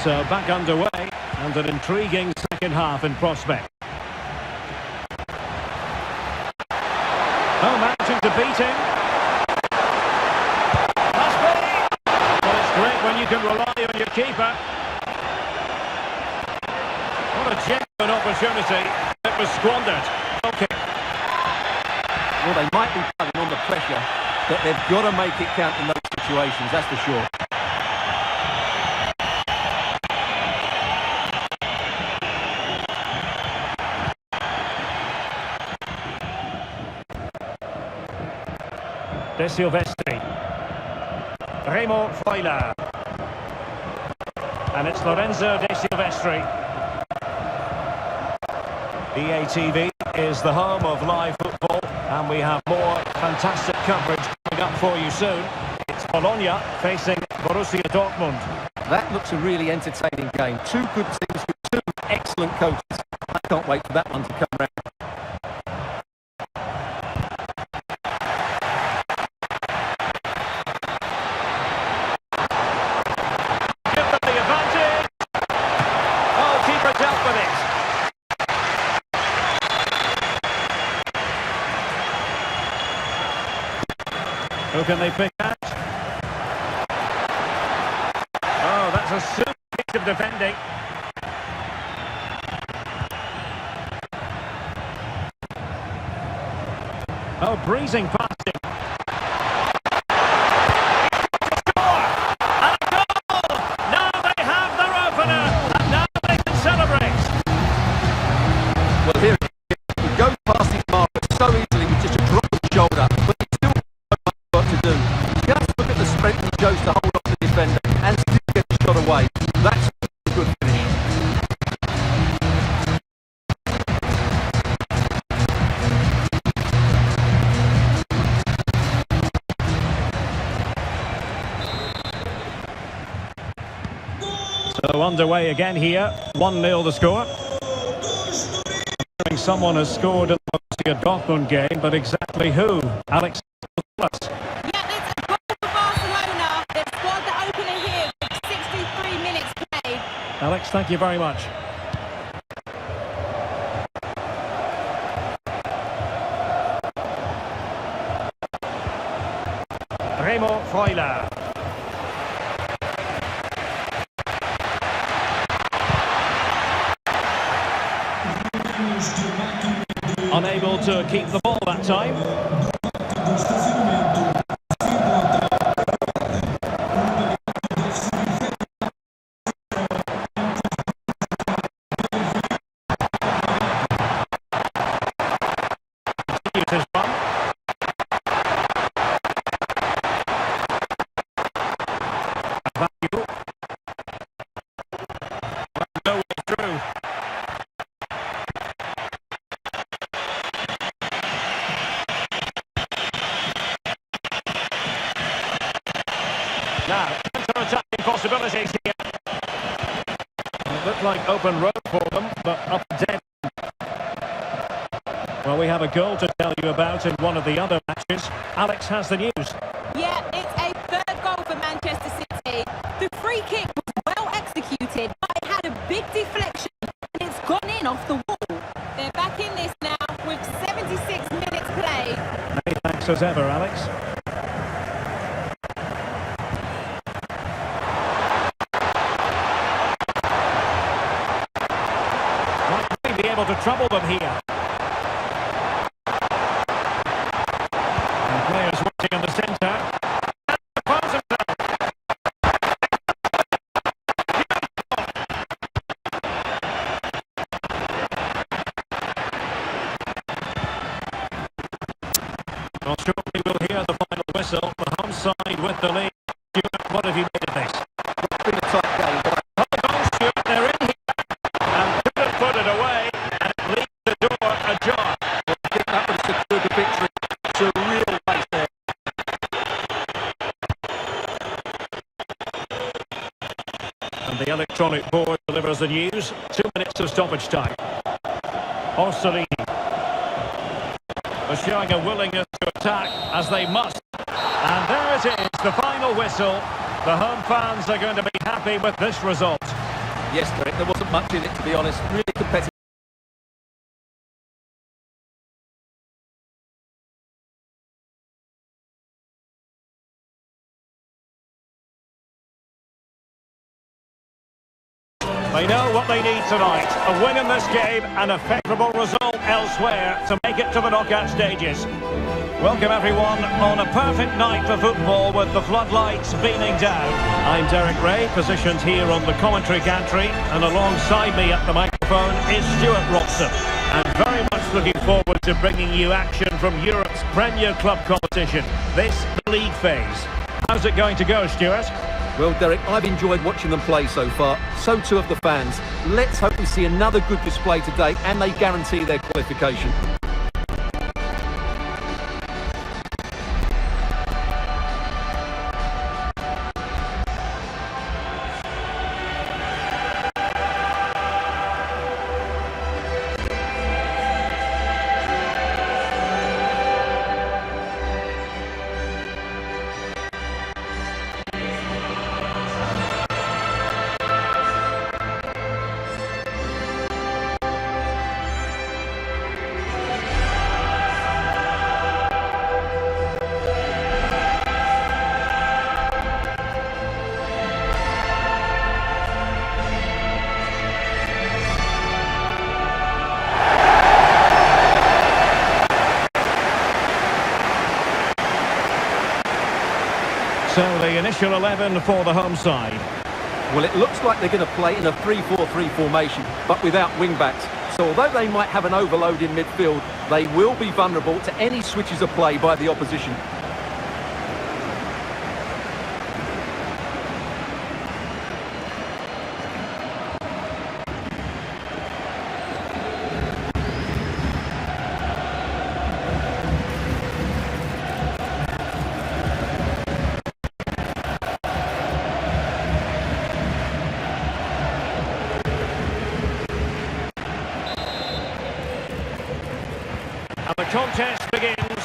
So back underway and an intriguing second half in prospect. Oh, managing to beat him. Must be. Well, it's great when you can rely on your keeper. What a genuine opportunity. It was squandered. Okay. Well, they might be putting on the pressure, but they've got to make it count in those situations, that's for sure. De Silvestri. Remo Freuler. And it's Lorenzo De Silvestri. EA TV is the home of live football, and we have more fantastic coverage coming up for you soon. It's Bologna facing Borussia Dortmund. That looks a really entertaining game. Two good teams with two excellent coaches. I can't wait for that one to come round. Who can they pick out? Oh, that's a super piece of defending. Oh, breezing past him. Score! And a goal! Now they have their opener, and now they can celebrate. Well, here he goes past his marker so easily with just a drop of the shoulder, but he's still got so much work to do. Just look at the strength he shows to hold off the defender and still get the shot away. That's a good finish. So underway again here, 1-0 the score. Someone has scored in the Borussia Dortmund game, but exactly who? Alex? Yeah, it's a goal for Barcelona. They've scored the opener here with 63 minutes played. Alex, thank you very much. Remo Freuler. Unable to keep the ball that time. Continues his run. Value. No way through. Now, counter-attacking possibilities here. It looked like open road for them, but up dead. Well, we have a goal to tell you about in one of the other matches. Alex has the news. Yeah, it's a third goal for Manchester City. The free kick was well executed, but it had a big deflection and it's gone in off the wall. They're back in this now with 76 minutes played. Many thanks as ever, Alex. Be able to trouble them here. And players waiting in the centre. And finds himself. Well, shortly we'll hear the final whistle. The home side with the lead. Stuart, what have you made of this? It's been a tight game, but Hold on, Stuart, they're in here. And couldn't put it away. And it leaves the door ajar. I think that would have secured the victory. It's a real race there. And the electronic board delivers the news. 2 minutes of stoppage time. Estoril are showing a willingness to attack, as they must. And there it is, the final whistle. The home fans are going to be happy with this result. Yes, Derek, there wasn't much in it, to be honest. Really competitive. They know what they need tonight. A win in this game and a favourable result elsewhere to make it to the knockout stages. Welcome everyone on a perfect night for football with the floodlights beaming down. I'm Derek Ray, positioned here on the commentary gantry, and alongside me at the microphone is Stuart Robson. And very much looking forward to bringing you action from Europe's Premier Club competition, this league phase. How's it going to go, Stuart? Well, Derek, I've enjoyed watching them play so far. So too have the fans. Let's hope we see another good display today and they guarantee their qualification. the initial 11 for the home side. Well, it looks like they're going to play in a 3-4-3 formation, but without wing-backs. So although they might have an overload in midfield, they will be vulnerable to any switches of play by the opposition. And the contest begins.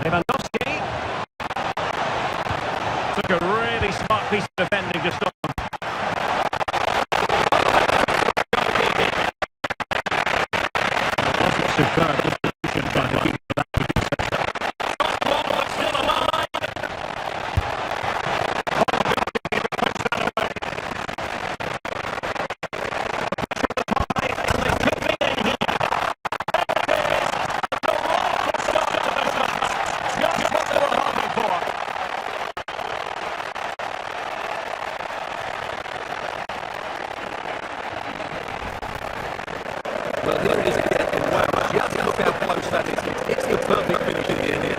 Lewandowski took a really smart piece of defending to stop him. Superb distribution by the keeper. Well, here it is again. Wow, just look how close that is. It's the perfect finish in the end here.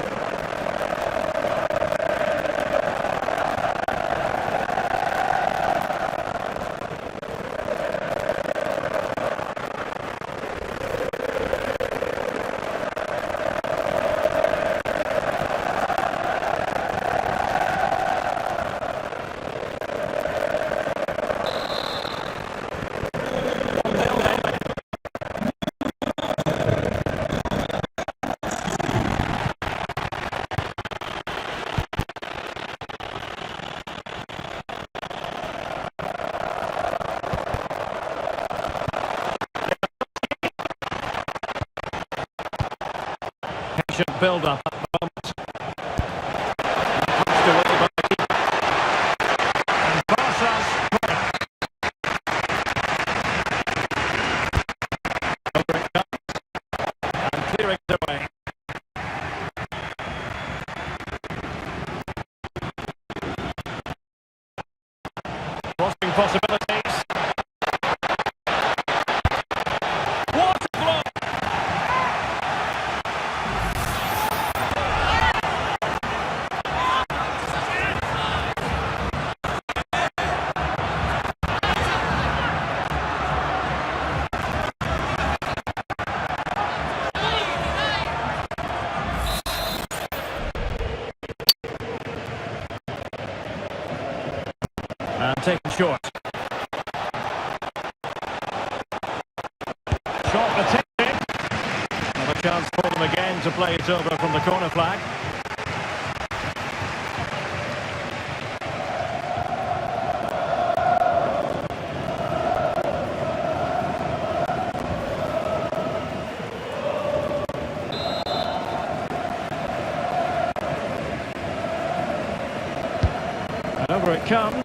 Patient build-up at the moment. Punched away by the keeper. And Barca's corner. Over it comes. And clearing it away. Crossing possibilities. What a blow! And taken short. Shot attempted. Another chance for them again to play it over from the corner flag. And over it comes.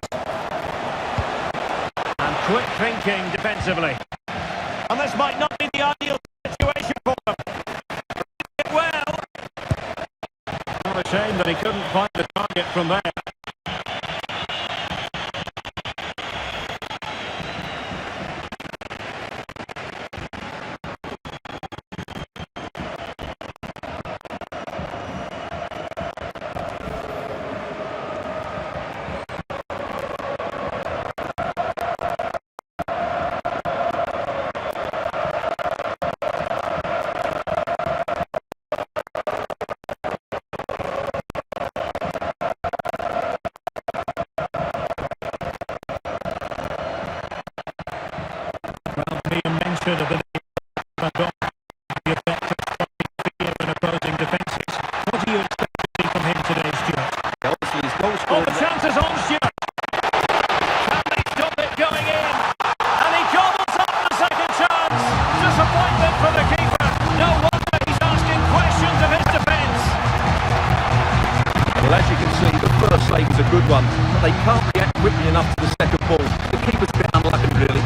Quick thinking defensively. And this might not be the ideal situation for them. Well, what a shame that he couldn't find the target from there. Well, being mentioned of the effect of fear and opposing defences. What do you expect to see from him today, Stuart? Obviously, his goal Oh, scoring. the chances on, Stuart. Can they stop it going in? And he gobbles up the second chance. Disappointment for the keeper. No wonder he's asking questions of his defence. Well, as you can see, the first save is a good one, but they can't react quickly enough to the second ball. The keeper's a bit unlucky, really.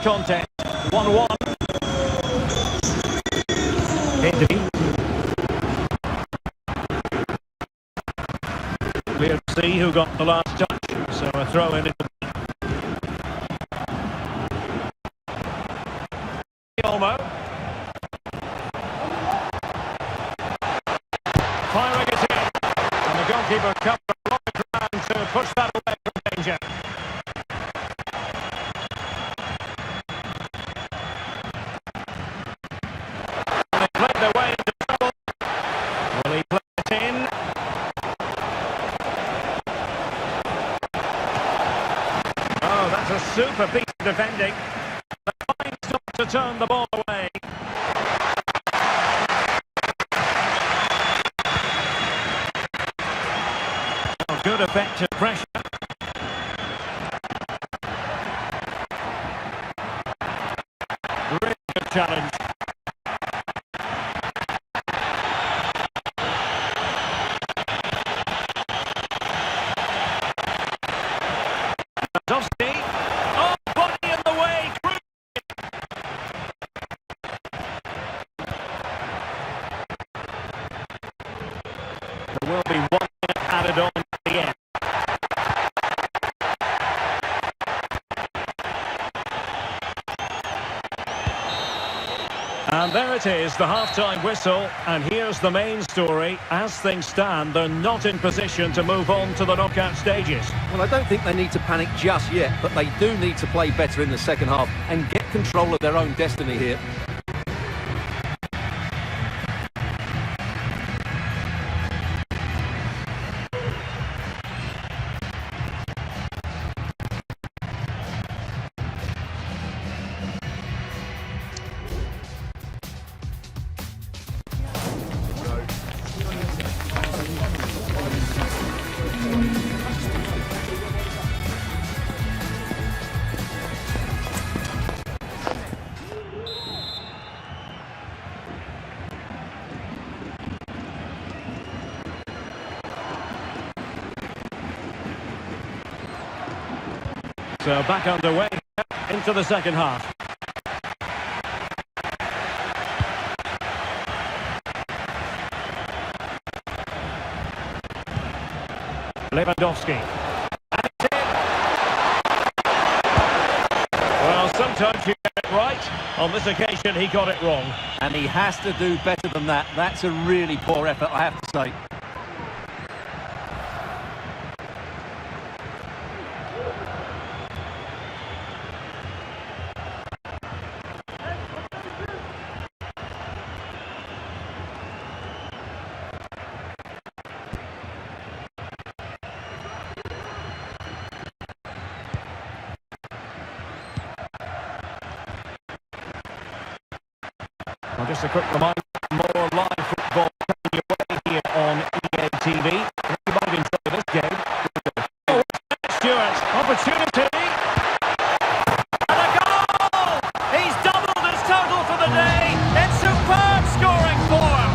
contest. 1-1. Henry. Clear to see who got the last touch, so a throw in. Olmo. Firing it in. And the goalkeeper covered a lot of ground to push that away from danger. And they played their way into trouble. Will he play it in? Oh, that's a super piece of defending. The fine stop to turn the ball away. Oh, good effective pressure. Really good challenge. Oh, body in the way. There will be 1 minute added on at the end. And there it is, the half-time whistle, and here's the main story. As things stand, they're not in position to move on to the knockout stages. Well, I don't think they need to panic just yet, but they do need to play better in the second half and get control of their own destiny here. So back underway into the second half. Lewandowski. And it's in. Well, sometimes you get it right. On this occasion, he got it wrong. And he has to do better than that. That's a really poor effort, I have to say. Well, just a quick reminder, more live football coming your way here on EA TV. You might enjoy this game. Oh, Stewart, opportunity. And a goal! He's doubled his total for the day. It's superb scoring for him.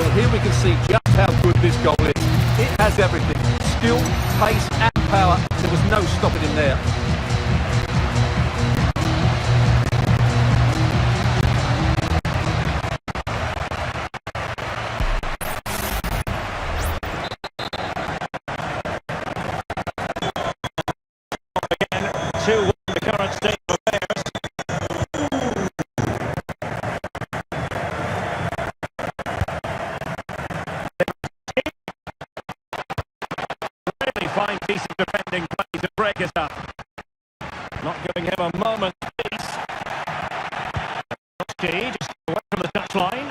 Well, here we can see just how good this goal is. It has everything. Skill, pace and power. There was no stopping him there. Again, 2-1 the current state of affairs. Really fine piece of defending play to break it up. Not giving him a moment's peace. Just away from the touchline.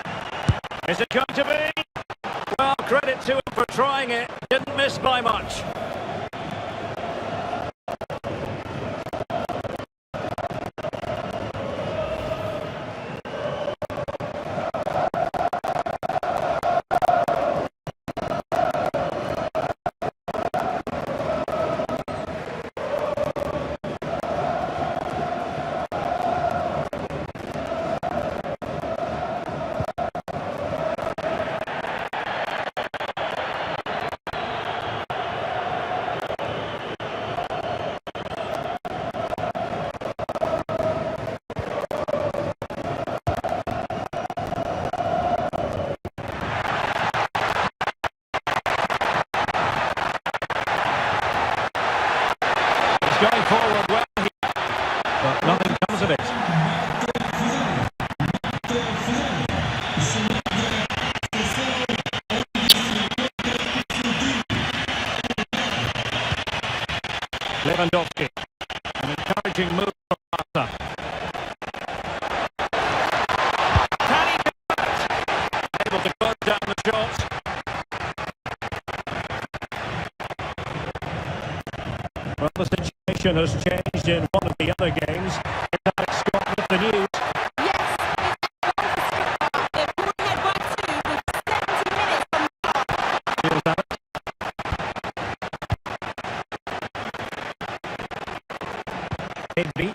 Is it going to be? Well, credit to him for trying it. Didn't miss by much. going forward well here, but nothing comes of it. Lewandowski, an encouraging move from Barca. Can he convert? Able to close down the shots. Well, the situation has changed in one of the other games. It's Alex Scott with the news. Yes, they're pulled ahead by 2 with 70 minutes on the clock. Here's Alex. Higby.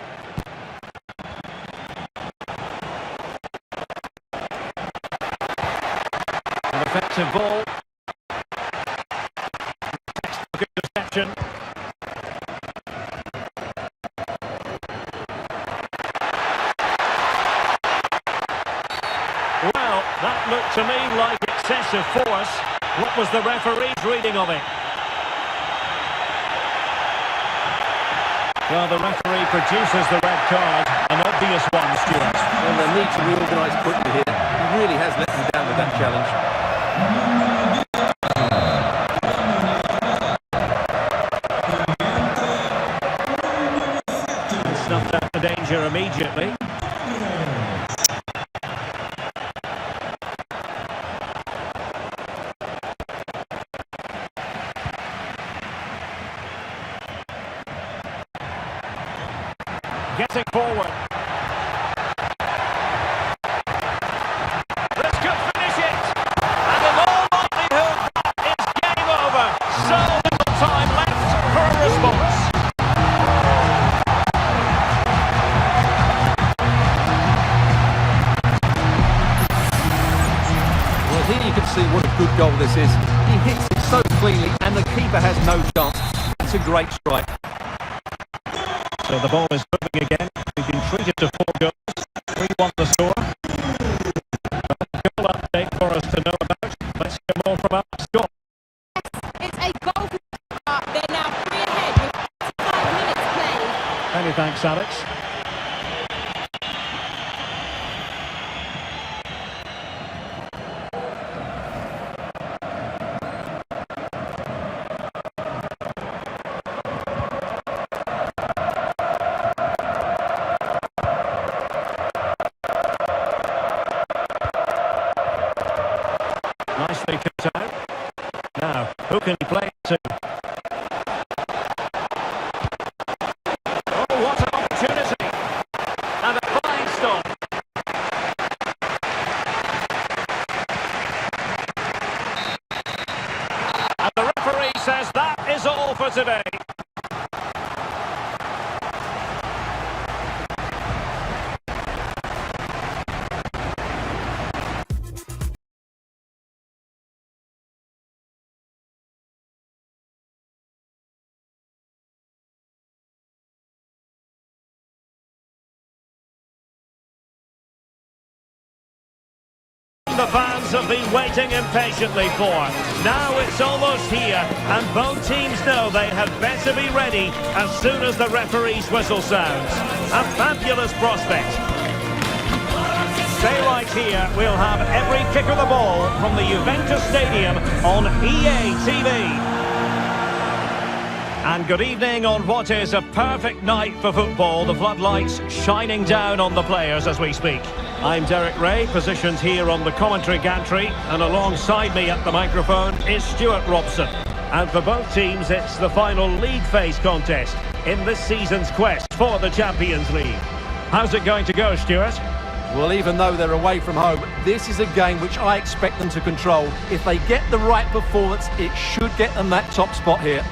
An offensive ball. Good reception. Well, that looked to me like excessive force. What was the referee's reading of it? Well, the referee produces the red card, an obvious one, Stuart. Well, they need to reorganise quickly here. He really has let them down with that challenge. Snuffed out the danger immediately. Getting forward. This could finish it. And in all likelihood, it's game over. So little time left for a response. Well, here you can see what a good goal this is. He hits it so cleanly and the keeper has no chance. It's a great strike. So the ball is moving again. We've been treated to 4 goals. 3-1 the score. Goal update for us to know about. Let's hear more from Alex Scott. It's a goal for Barca. They're now 3 ahead with 5 minutes played. Many thanks, Alex. Nicely cut out. Now, who can he play it to? Oh, what an opportunity! And a fine stop. And the referee says that is all for today. The fans have been waiting impatiently for. Now it's almost here, and both teams know they had better be ready as soon as the referee's whistle sounds. A fabulous prospect. Stay right here, we'll have every kick of the ball from the Juventus Stadium on EA TV. And good evening on what is a perfect night for football. The floodlights shining down on the players as we speak. I'm Derek Ray, positioned here on the commentary gantry, and alongside me at the microphone is Stuart Robson. And for both teams, it's the final league phase contest in this season's quest for the Champions League. How's it going to go, Stuart? Well, even though they're away from home, this is a game which I expect them to control. If they get the right performance, it should get them that top spot here.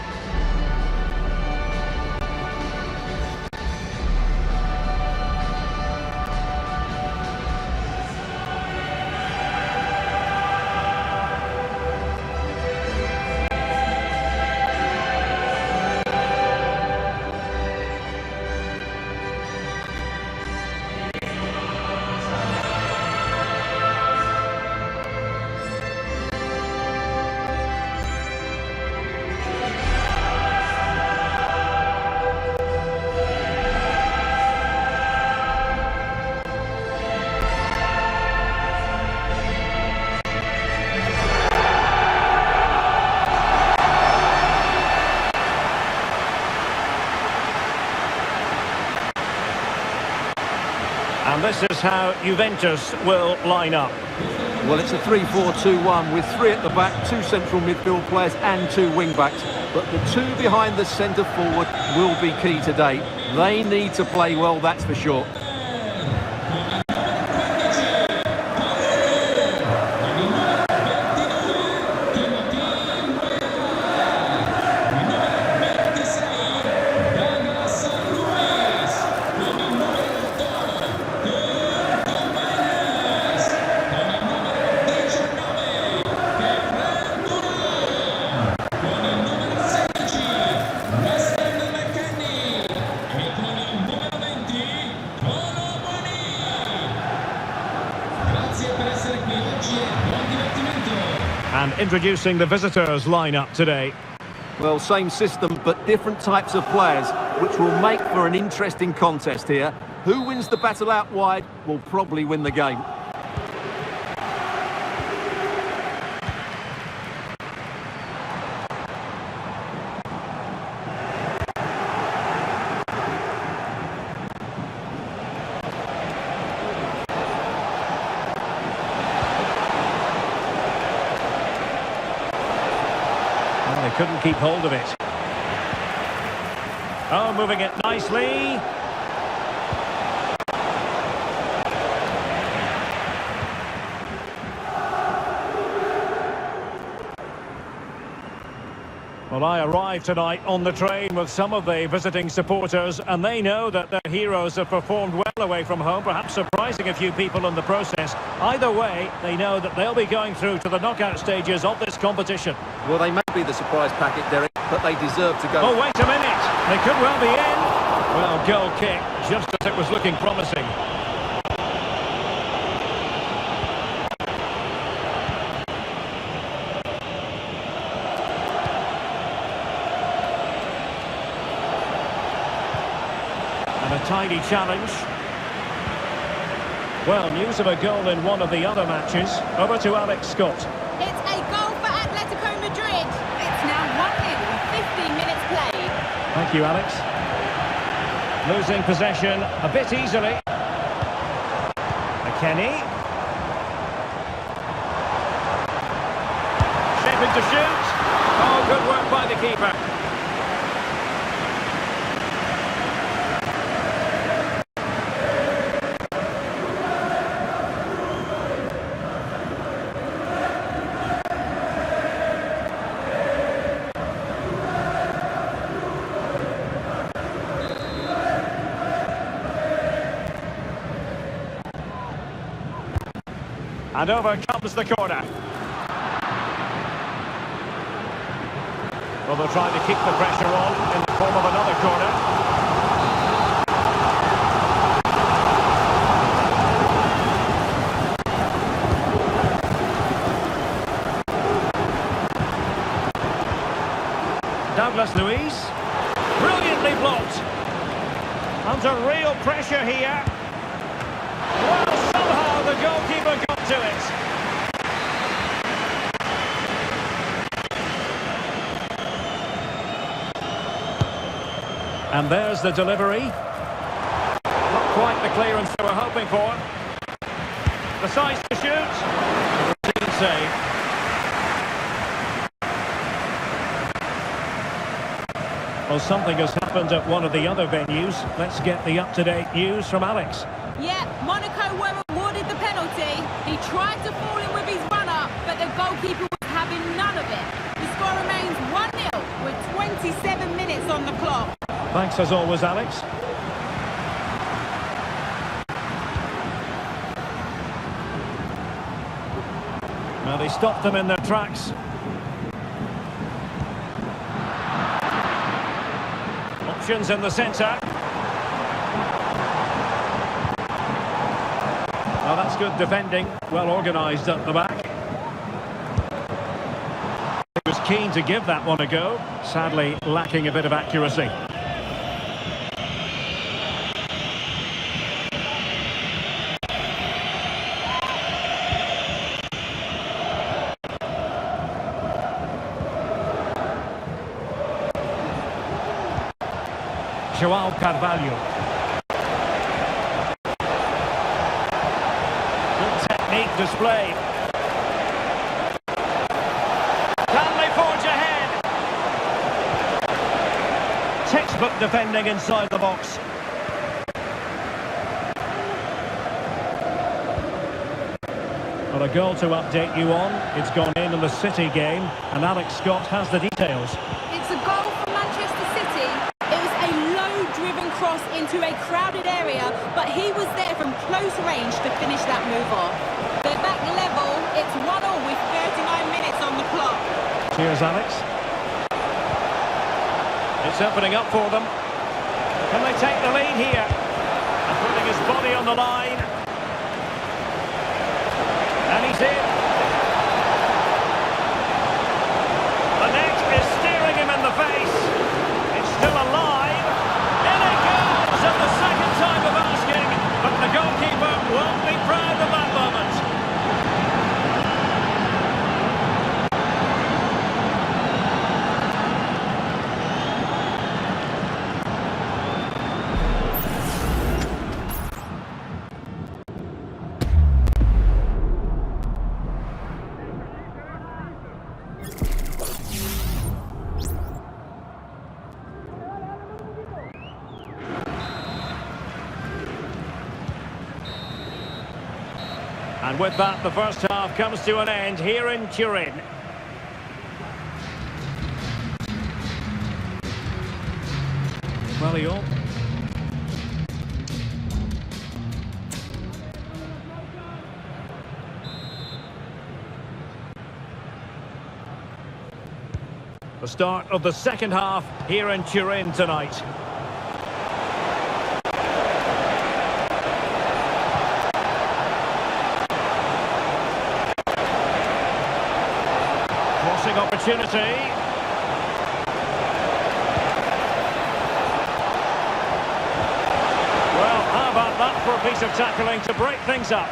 And this is how Juventus will line up. Well, it's a 3-4-2-1 with 3 at the back, 2 central midfield players and 2 wing-backs. But the 2 behind the centre forward will be key today. They need to play well, that's for sure. And introducing the visitors' lineup today. Well, same system, but different types of players, which will make for an interesting contest here. Who wins the battle out wide will probably win the game. They couldn't keep hold of it. Oh, moving it nicely. Well, I arrived tonight on the train with some of the visiting supporters, and they know that their heroes have performed well away from home, perhaps surprising a few people in the process. Either way, they know that they'll be going through to the knockout stages of this competition. Well, they may be the surprise packet, Derek, but they deserve to go. Oh, wait a minute. They could well be in. Well, goal kick, just as it was looking promising. And a tidy challenge. Well, news of a goal in one of the other matches. Over to Alex Scott. It's a goal for Atletico Madrid. It's now 1-0 with 15 minutes played. Thank you, Alex. Losing possession a bit easily. McKennie. Shaping to shoot. Oh, good work by the keeper. And over comes the corner. Well, they'll try to keep the pressure on in the form of another corner. Douglas Luiz. Brilliantly blocked. Under real pressure here. Well, somehow the goalkeeper got to it. And there's the delivery. Not quite the clearance they were hoping for. The size to shoot. Routine save. Well, something has happened at one of the other venues. Let's get the up-to-date news from Alex. Yeah, Monaco were awarded the penalty. He tried to fall in with his runner, but the goalkeeper was having none of it. The score remains 1-0 with 27 minutes on the clock. Thanks as always, Alex. Well, they stopped them in their tracks. Options in the centre. Well, that's good defending, well organised at the back. He was keen to give that one a go, sadly lacking a bit of accuracy. João Carvalho. displayed. Can they forge ahead? Textbook defending inside the box. Well, a goal to update you on. It's gone in the City game, and Alex Scott has the details. It's a goal for Manchester City. It was a low-driven cross into a crowded area, but he was there from close range to finish that move off. They're back level. It's 1-0 with 39 minutes on the clock. Cheers, Alex. It's opening up for them. Can they take the lead here? And putting his body on the line. And he's in. The net is staring him in the face. It's still alive. In it goes, and the second time of asking. But the goalkeeper won't be proud of that moment. And with that, the first half comes to an end here in Turin. Well, the start of the second half here in Turin tonight. Opportunity. Well, how about that for a piece of tackling to break things up?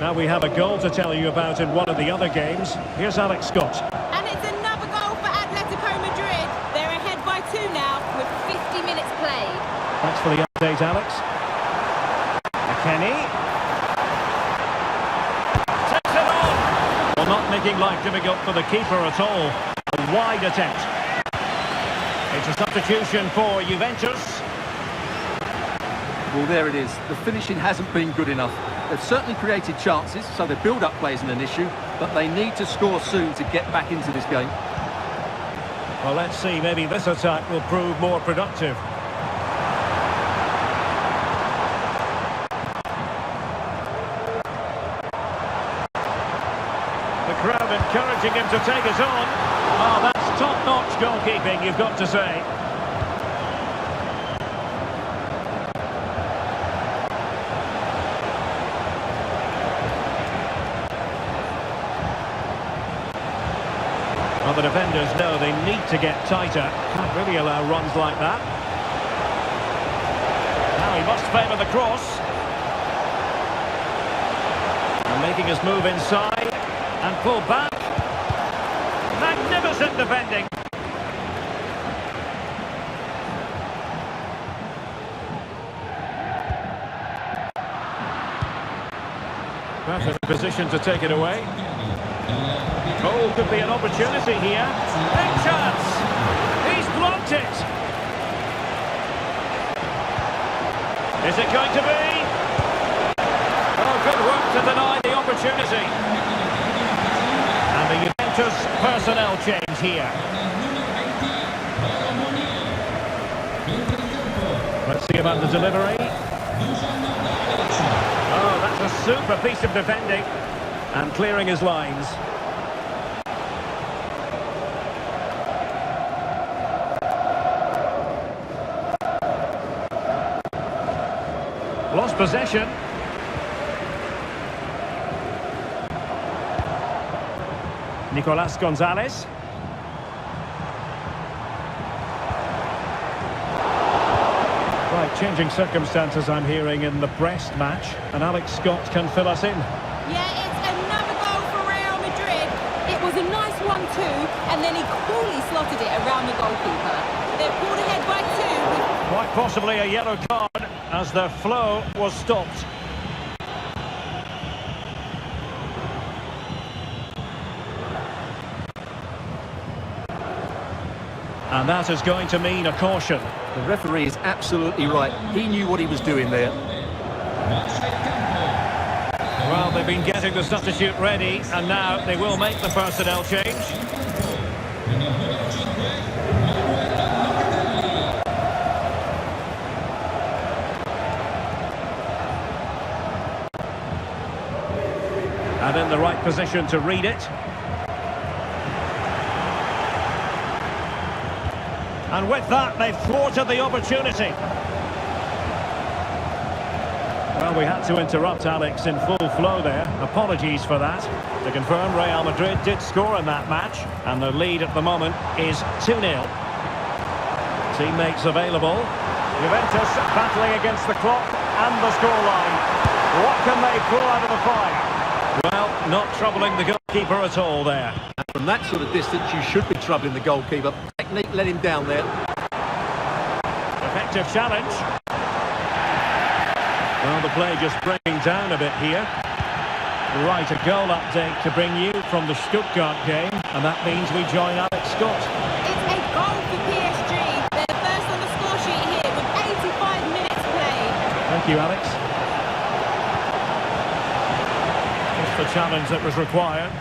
Now we have a goal to tell you about in one of the other games. Here's Alex Scott. And it's another goal for Atletico Madrid. They're ahead by 2 now with 50 minutes played. Thanks for the update, Alex. McKennie. Not making life difficult for the keeper at all. A wide attempt. It's a substitution for Juventus. Well, there it is. The finishing hasn't been good enough. They've certainly created chances, so the build-up play isn't an issue, but they need to score soon to get back into this game. Well, let's see. Maybe this attack will prove more productive. Crowd encouraging him to take it on. Oh, that's top-notch goalkeeping, you've got to say. Well, the defenders know they need to get tighter. Can't really allow runs like that. Now he must favour the cross. And making his move inside. And pull back. Magnificent defending. Perfect position to take it away. Oh, could be an opportunity here. Big chance. He's blocked it. Is it going to be? Oh, good work to deny the opportunity. And the Juventus personnel change here. Let's see about the delivery. Oh, that's a super piece of defending. And clearing his lines. Lost possession. Nicolas Gonzalez. Right, changing circumstances I'm hearing in the Brest match, and Alex Scott can fill us in. Yeah, it's another goal for Real Madrid. It was a nice 1-2, and then he coolly slotted it around the goalkeeper. They're pulled ahead by 2. Quite possibly a yellow card, as their flow was stopped. And that is going to mean a caution. The referee is absolutely right. He knew what he was doing there. Well, they've been getting the substitute ready, and now they will make the personnel change. And in the right position to read it. And with that, they've thwarted the opportunity. Well, we had to interrupt, Alex, in full flow there. Apologies for that. To confirm, Real Madrid did score in that match, and their lead at the moment is 2-0. Teammates available. Juventus battling against the clock and the scoreline. What can they pull out of the fire? Well, not troubling the goalkeeper at all there. And from that sort of distance, you should be troubling the goalkeeper. Technique let him down there. Effective challenge. Well, the play just breaking down a bit here. Right, a goal update to bring you from the Stuttgart game, and that means we join Alex Scott. It's a goal for PSG. They're first on the score sheet here with 85 minutes played. Thank you, Alex. Just the challenge that was required.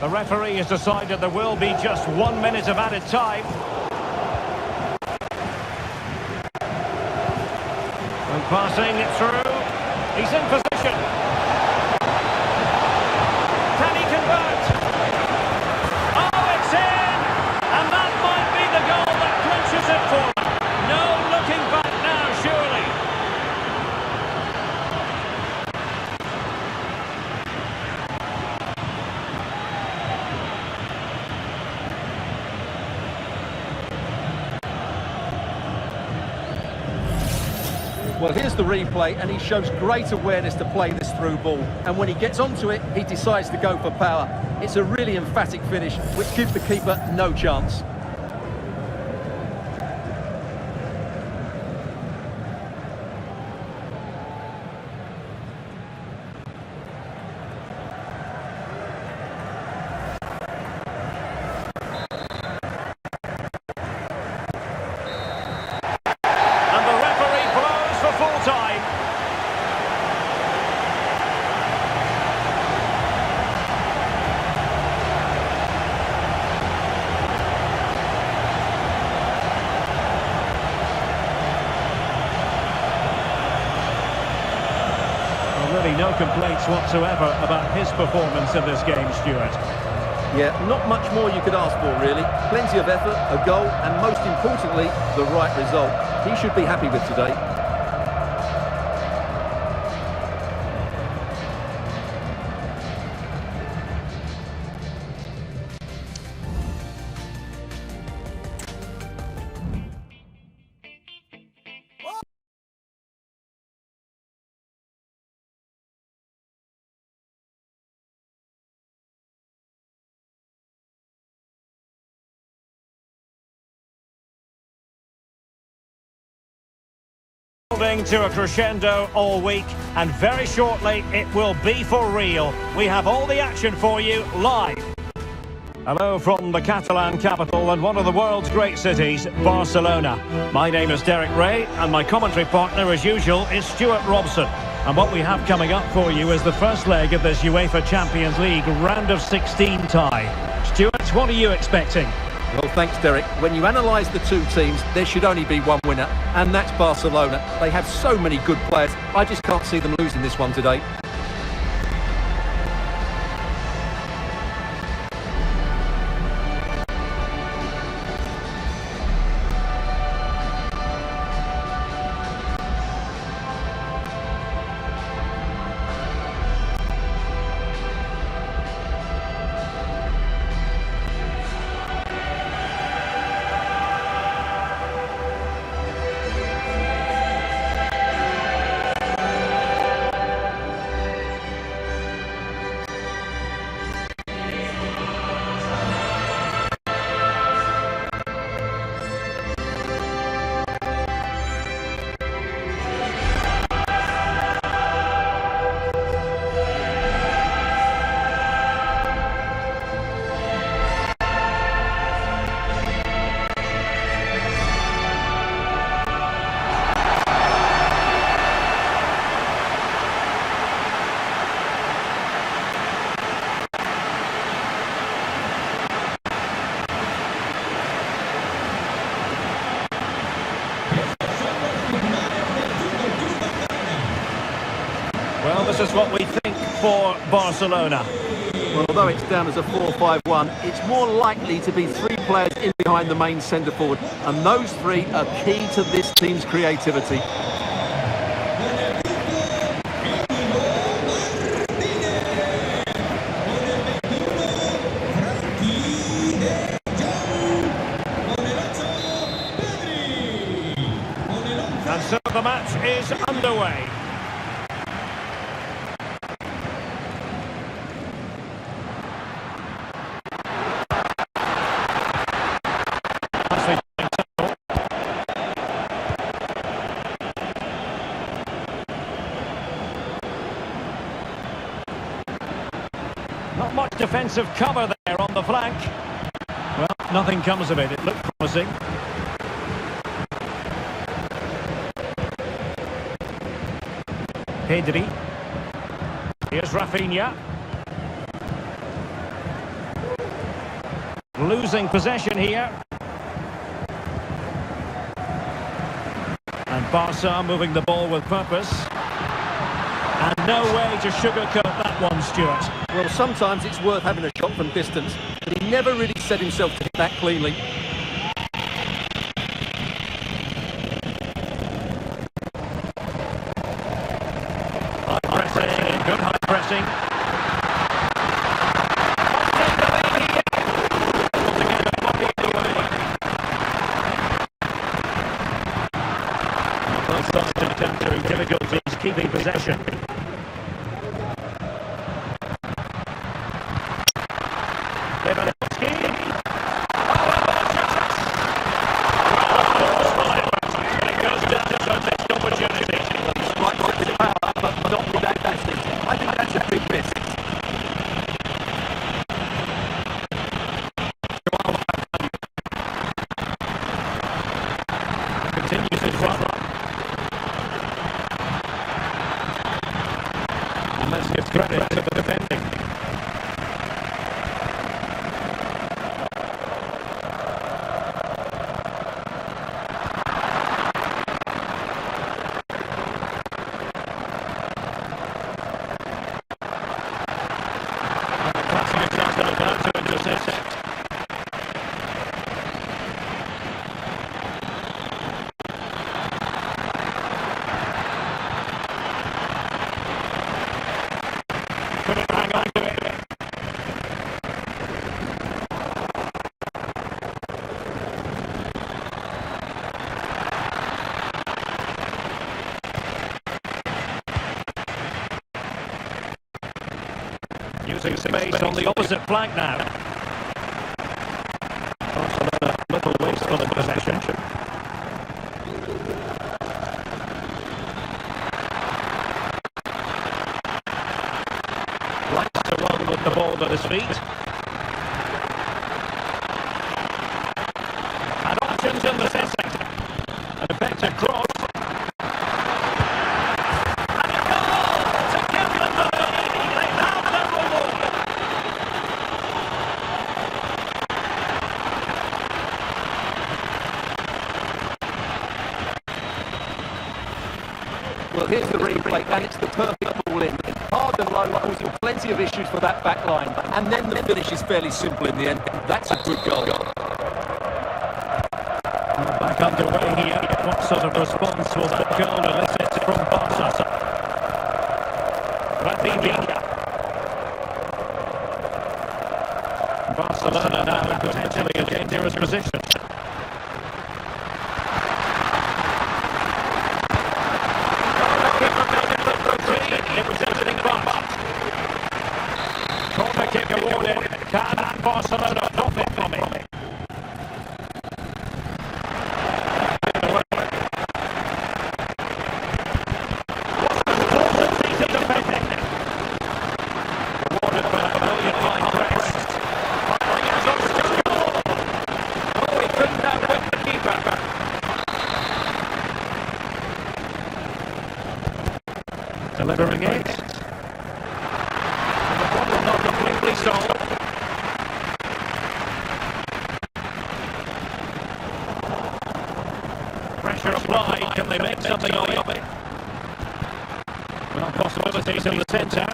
The referee has decided there will be just 1 minute of added time. And passing it through. He's in position. Can he convert? Oh, it's in! And that might be the goal that clinches it for them. No looking back now, surely. Well, here's the replay, and he shows great awareness to play this through ball. And when he gets onto it, he decides to go for power. It's a really emphatic finish, which gives the keeper no chance. Really no complaints whatsoever about his performance in this game, Stuart. Yeah, not much more you could ask for, really. Plenty of effort, a goal, and most importantly, the right result. He should be happy with today. Building to a crescendo all week, and very shortly it will be for real. We have all the action for you live. Hello from the Catalan capital and one of the world's great cities, Barcelona. My name is Derek Ray, and my commentary partner, as usual, is Stuart Robson. And what we have coming up for you is the first leg of this UEFA Champions League round of 16 tie. Stuart, what are you expecting? Well, thanks, Derek. When you analyse the two teams, there should only be one winner, and that's Barcelona. They have so many good players. I just can't see them losing this one today. That's what we think for Barcelona. Well, although it's down as a 4-5-1, it's more likely to be three players in behind the main centre-forward, and those three are key to this team's creativity. And so the match is underway. Not much defensive cover there on the flank. Well, nothing comes of it. It looked promising. Pedri. Here's Rafinha. Losing possession here. And Barca moving the ball with purpose. And no way to sugarcoat that one, Stuart. Well, sometimes it's worth having a shot from distance, but he never really set himself to hit that cleanly. High pressing, good high pressing. Both sides encountering difficulties keeping possession. Continues in front. And let's give credit to the defending. Classic example of how to intercept. Couldn't hang on to it. Using space on the opposite flank now. Barcelona a little wasteful in possession. Likes to run with the ball at his feet. And options in the centre. An effective cross. And a goal to give them the lead. They have their reward. Well, here's the replay, and it's the perfect ball in. Hard and low, causing plenty of issues for that back line. And then the finish is fairly simple in the end. That's a good goal. Back underway here. What sort of response will that goal elicit from Barca? Rafinha. Barcelona now in potentially a dangerous position. It was everything but. Corner kick awarded. Can Barcelona profit from it? Rewarded by a brilliant line press. Oh, he couldn't outwit the keeper. Delivering it. And the problem not completely solved. Pressure applied. Can they make something of it? Well, possibility possibilities in the centre.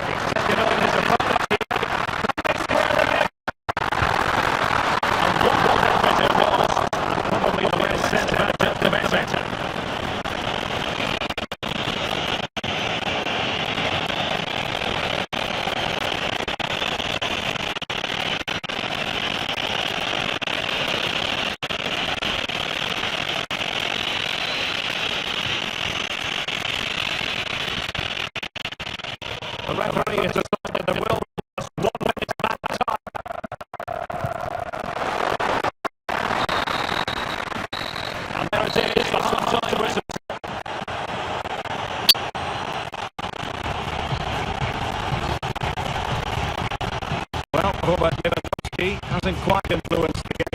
He's taken on his opponent here. And what was it was? Probably the best centre back at the best centre. The referee has decided there will be just 1 minute at a time. And there it is, the half-time whistle. Well, Robert Lewandowski hasn't quite influenced the game.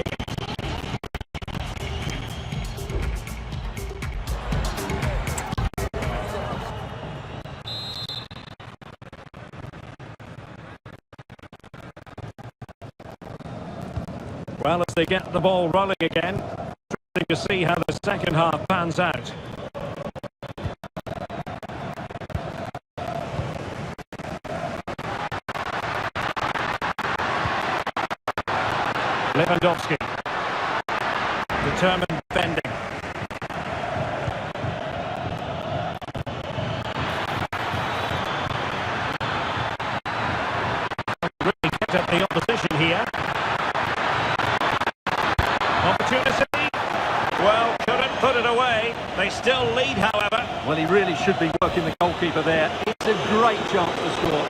Well, as they get the ball rolling again, interesting to see how the second half pans out. Lewandowski, determined defending. Really kept up the opposition here. Opportunity. Well, couldn't put it away. They still lead, however. Well, he really should be working the goalkeeper there. It's a great chance to score.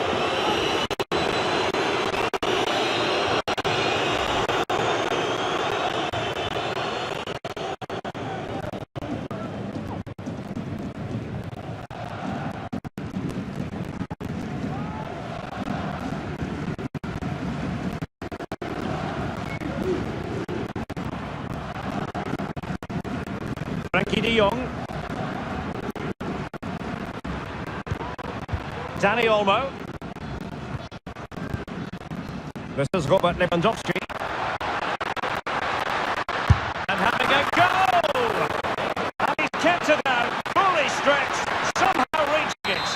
Frankie de Jong. Dani Olmo. This is Robert Lewandowski. And having a goal! And he's kept it out, fully stretched, somehow reaching it.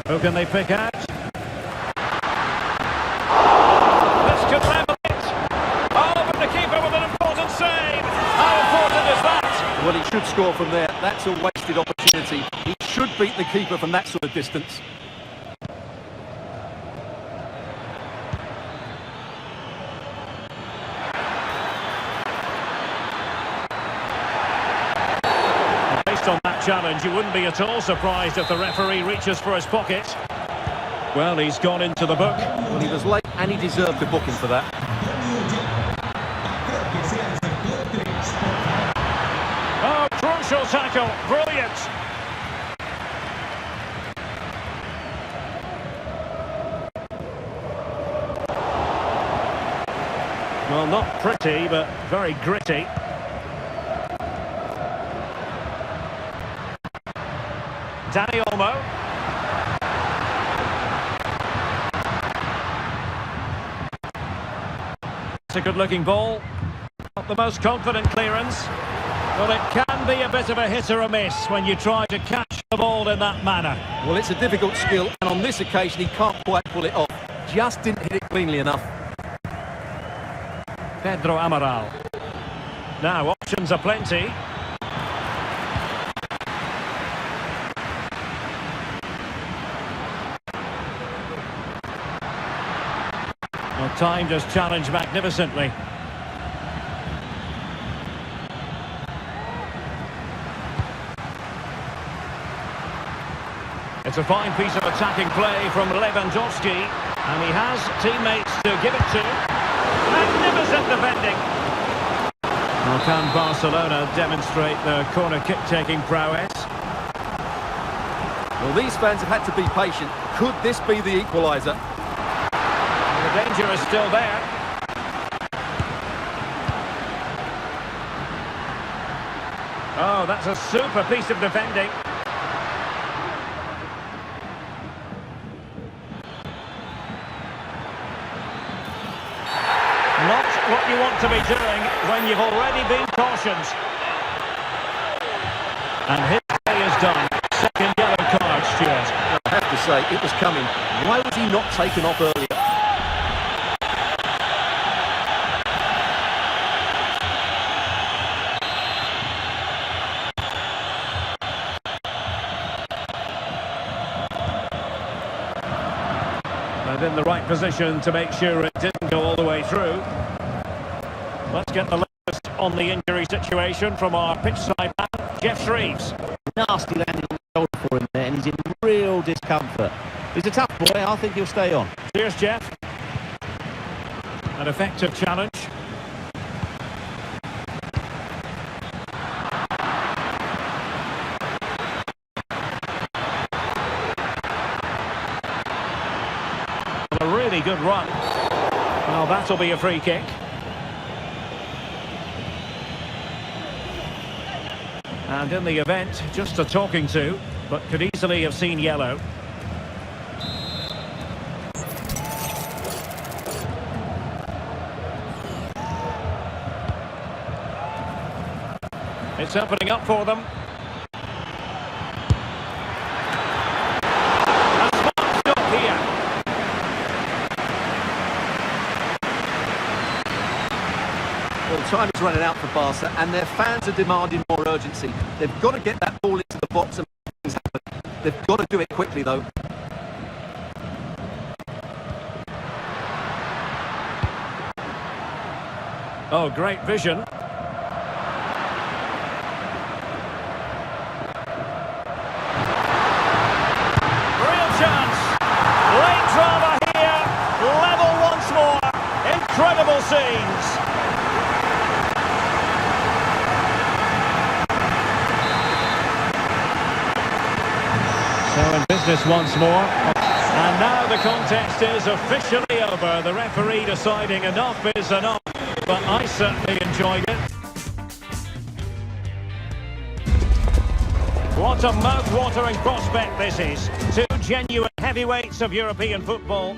Who can they pick out? Could level it. Oh, but the keeper with an important save. How important is that? Well, he should score from there. That's a wasted opportunity. He should beat the keeper from that sort of distance. Based on that challenge, you wouldn't be at all surprised if the referee reaches for his pocket. Well, he's gone into the book. Well, he was late and he deserved a booking for that. Oh, crucial tackle. Brilliant. Well, not pretty, but very gritty. Dani Olmo. It's a good-looking ball. Not the most confident clearance. Well, it can be a bit of a hit or a miss when you try to catch the ball in that manner. Well, it's a difficult skill, and on this occasion he can't quite pull it off. Just didn't hit it cleanly enough. Pedro Amaral. Now, options are plenty. Well, timed his challenge magnificently. It's a fine piece of attacking play from Lewandowski, and he has teammates to give it to. Magnificent defending. Well, can Barcelona demonstrate their corner kick-taking prowess? Well, these fans have had to be patient. Could this be the equaliser? The danger is still there. Oh, that's a super piece of defending. Not when you've already been cautioned. And his day is done. Second yellow card, Stuart. I have to say, it was coming. Why was he not taken off earlier? And in the right position to make sure it didn't go all the way through. Let's get the latest on the injury situation from our pitchside man, Jeff Shreves. Nasty landing on the shoulder for him there, and he's in real discomfort. He's a tough boy. I think he'll stay on. Cheers, Jeff. An effective challenge. A really good run. Well, that'll be a free kick. And in the event, just a talking to, but could easily have seen yellow. It's opening up for them. A smart stop here. Well, time is running out for Barca, and their fans are demanding more urgency. They've got to get that ball into the box and make things happen. They've got to do it quickly, though. Oh, great vision. Incredible scenes. So in business once more. And now the contest is officially over. The referee deciding enough is enough. But I certainly enjoyed it. What a mouth-watering prospect this is. Two genuine heavyweights of European football.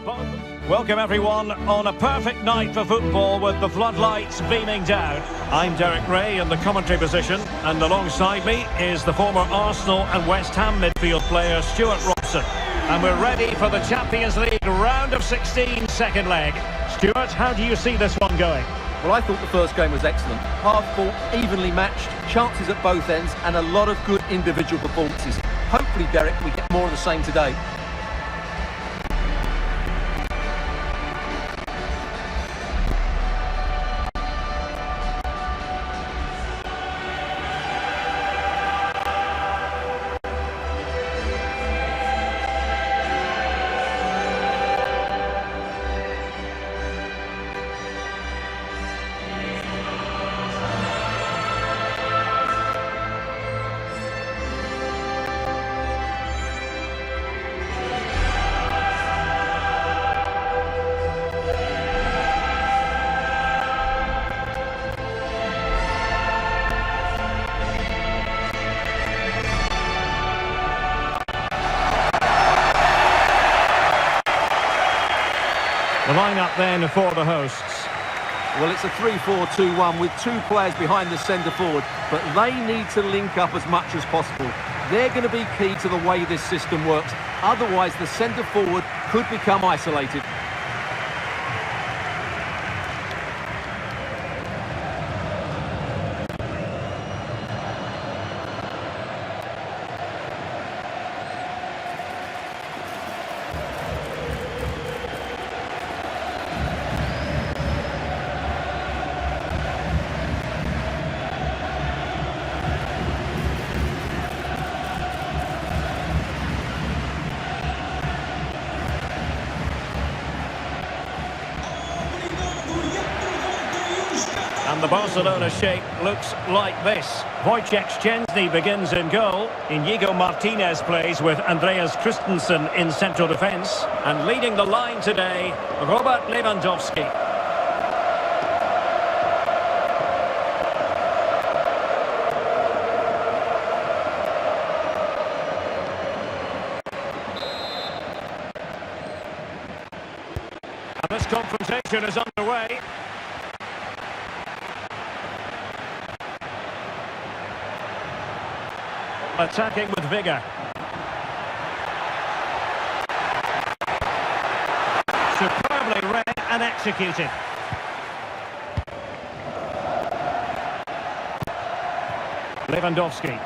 Welcome everyone on a perfect night for football with the floodlights beaming down. I'm Derek Ray in the commentary position, and alongside me is the former Arsenal and West Ham midfield player Stuart Robson. And we're ready for the Champions League round of 16 second leg. Stuart, how do you see this one going? Well, I thought the first game was excellent. Hard fought, evenly matched, chances at both ends, and a lot of good individual performances. Hopefully, Derek, we get more of the same today. The lineup then for the hosts. Well, it's a 3-4-2-1 with two players behind the centre forward, but they need to link up as much as possible. They're going to be key to the way this system works. Otherwise, the centre forward could become isolated. And the Barcelona shape looks like this. Wojciech Szczęsny begins in goal. Inigo Martinez plays with Andreas Christensen in central defence. And leading the line today, Robert Lewandowski. And this confrontation is underway. attacking with vigour. Superbly read and executed. Lewandowski.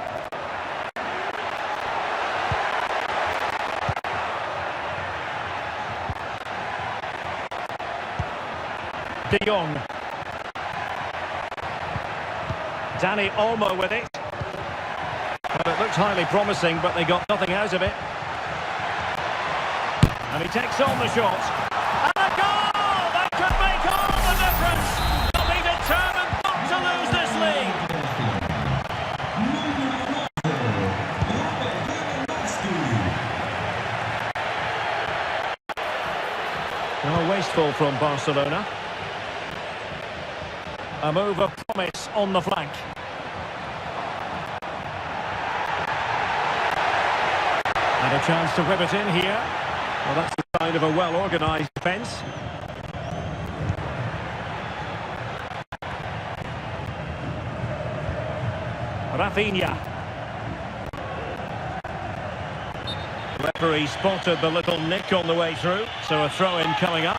De Jong. Danny Olmo with it. Well, it looked highly promising, but they got nothing out of it. And he takes on the shot. And a goal! That could make all the difference! They'll be determined not to lose this league. Well, wasteful from Barcelona. A move of promise on the flank. And a chance to whip it in here. Well, that's the sign of a well-organised defence. Rafinha. Referee spotted the little nick on the way through, so a throw-in coming up.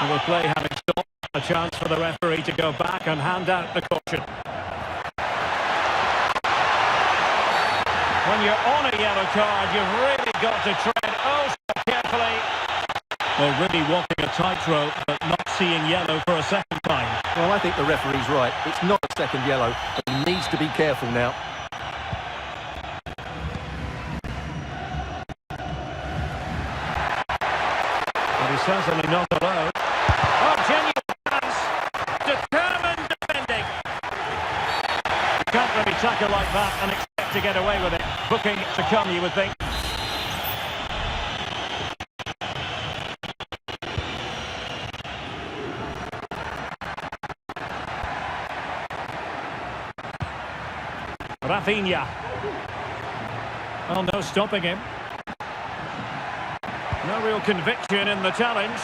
And with play having stopped, a chance for the referee to go back and hand out the caution. When you're on a yellow card, you've really got to tread oh so carefully. Well, really walking a tightrope, but not seeing yellow for a second time. Well, I think the referee's right. It's not a second yellow, but he needs to be careful now. But he's certainly not alone. Oh, genuine chance. Determined defending. You can't really tackle like that and expect to get away with it. Booking to come, you would think. Rafinha. Well, no stopping him. No real conviction in the challenge.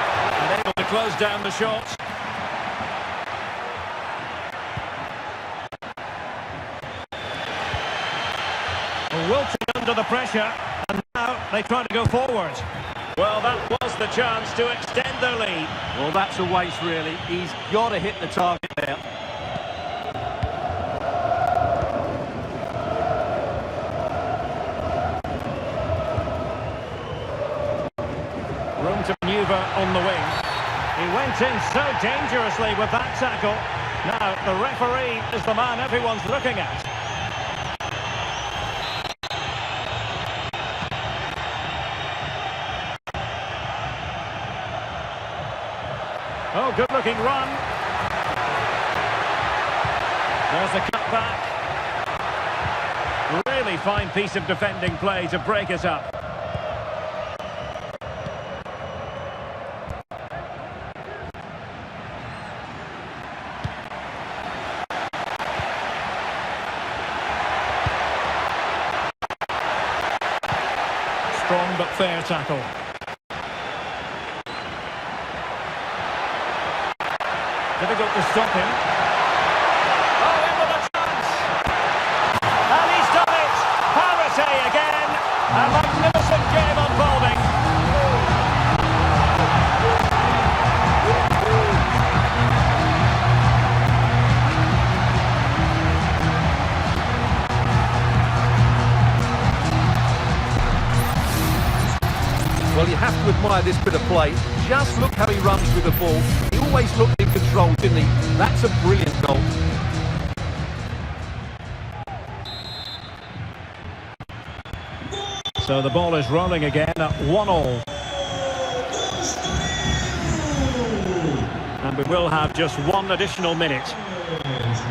And able to close down the shot. Wilting under the pressure, and now they try to go forward. Well, that was the chance to extend their lead. Well, that's a waste, really. He's got to hit the target there. Room to manoeuvre on the wing. He went in so dangerously with that tackle. Now, the referee is the man everyone's looking at. Oh, good-looking run. There's a cutback. Really fine piece of defending play to break it up. Strong but fair tackle. Difficult to stop him. Oh, in with a chance! And he's done it! Parity again! A magnificent game unfolding. Well, you have to admire this bit of play. Just look how he runs with the ball. He always looked in control, didn't he? That's a brilliant goal. So the ball is rolling again at 1-1. And we will have just one additional minute.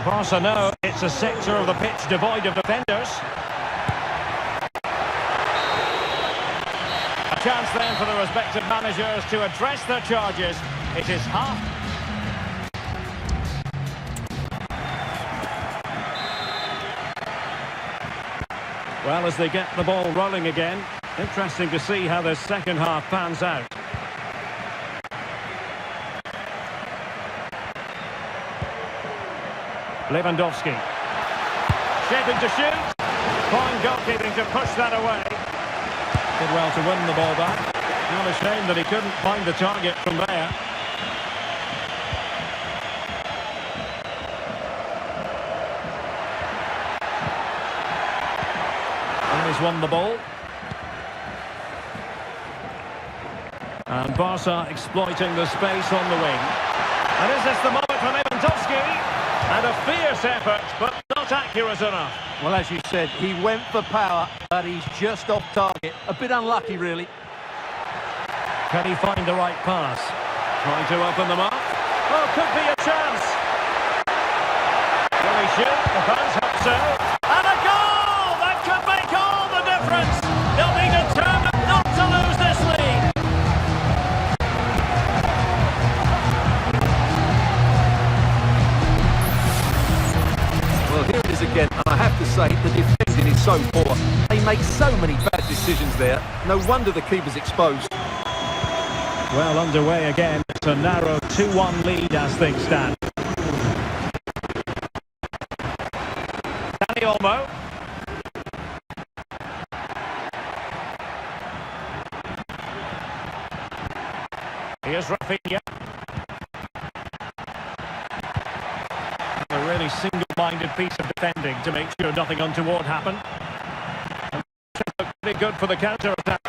Barca know it's a sector of the pitch devoid of defenders. A chance then for the respective managers to address their charges. It is half. Well, as they get the ball rolling again, interesting to see how the second half pans out. Lewandowski. Shaping to shoot. Fine goalkeeping to push that away. Did well to win the ball back. Not a shame that he couldn't find the target from there. And he's won the ball. And Barca exploiting the space on the wing. And is this the moment for Lewandowski? And a fierce effort, but not accurate enough. Well, as you said, he went for power, but he's just off target. A bit unlucky, really. Can he find the right pass? Trying to open them up. Oh, could be a chance. Will he shoot? The fans hope so. And a goal! That could make all the difference. They'll be determined not to lose this lead. Well, here it is again, and I have to say, the defending is so poor. They make so many bad decisions there. No wonder the keeper's exposed. Well, underway again. It's a narrow 2-1 lead as things stand. Dani Olmo. Here's Rafinha. A really single-minded piece of defending to make sure nothing untoward happened. And it looked pretty good for the counter-attack.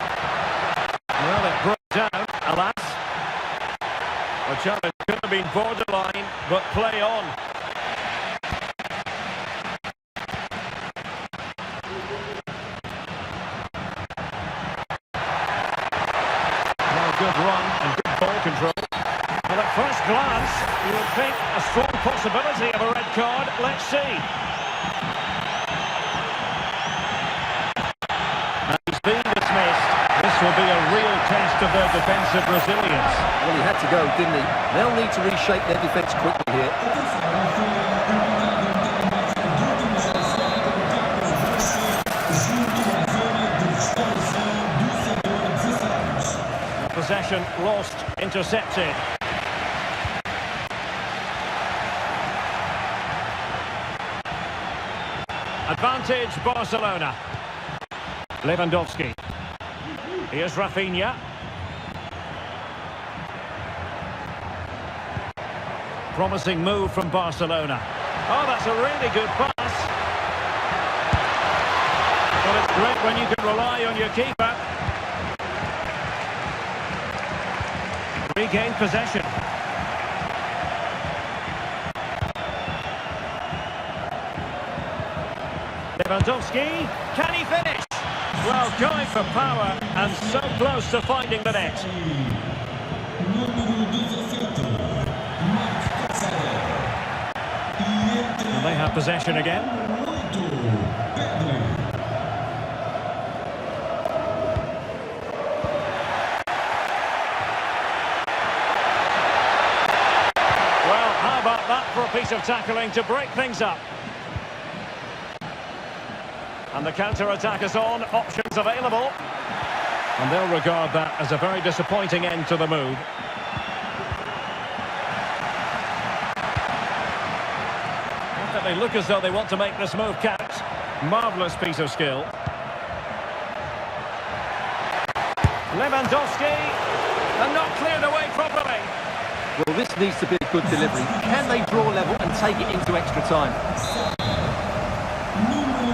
Well, it broke down, alas. The challenge could have been borderline, but play on. Well, good run and good ball control. Well, at first glance, you would think a strong possibility of a red card. Let's see. And he's been dismissed. This will be a real test of their defensive resilience. Well, he had to go, didn't he? They'll need to reshape their defence quickly here. Possession lost, intercepted. Advantage Barcelona. Lewandowski. Here's Rafinha. Promising move from Barcelona. Oh, that's a really good pass. But it's great when you can rely on your keeper. Regained possession. Lewandowski, can he finish? Well, going for power and so close to finding the net. And they have possession again. Well, how about that for a piece of tackling to break things up? And the counter-attack is on, options available. And they'll regard that as a very disappointing end to the move. They look as though they want to make this move count. Marvellous piece of skill. Lewandowski, and not cleared away properly. Well, this needs to be a good delivery. Can they draw level and take it into extra time?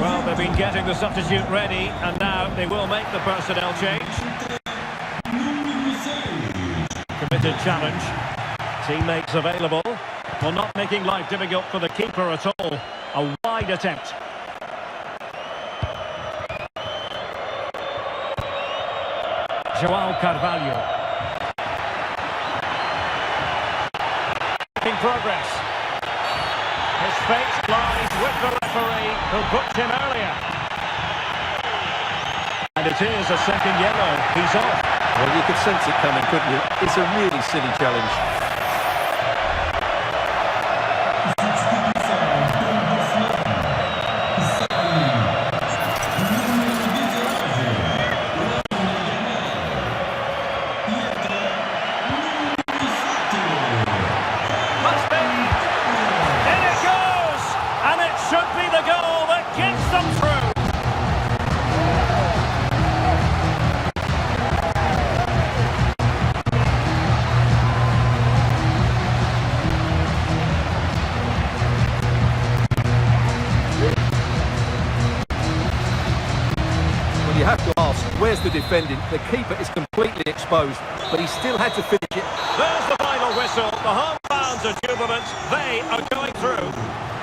Well, they've been getting the substitute ready, and now they will make the personnel change. Committed challenge. Teammates available. Well, not making life difficult for the keeper at all. A wide attempt. João Carvalho. In progress. His fate lies with the referee who booked him earlier. And it is a second yellow. He's off. Well, you could sense it coming, couldn't you? It's a really silly challenge. defending. The keeper is completely exposed, but he still had to finish it. There's the final whistle. The home fans are jubilant. They are going through.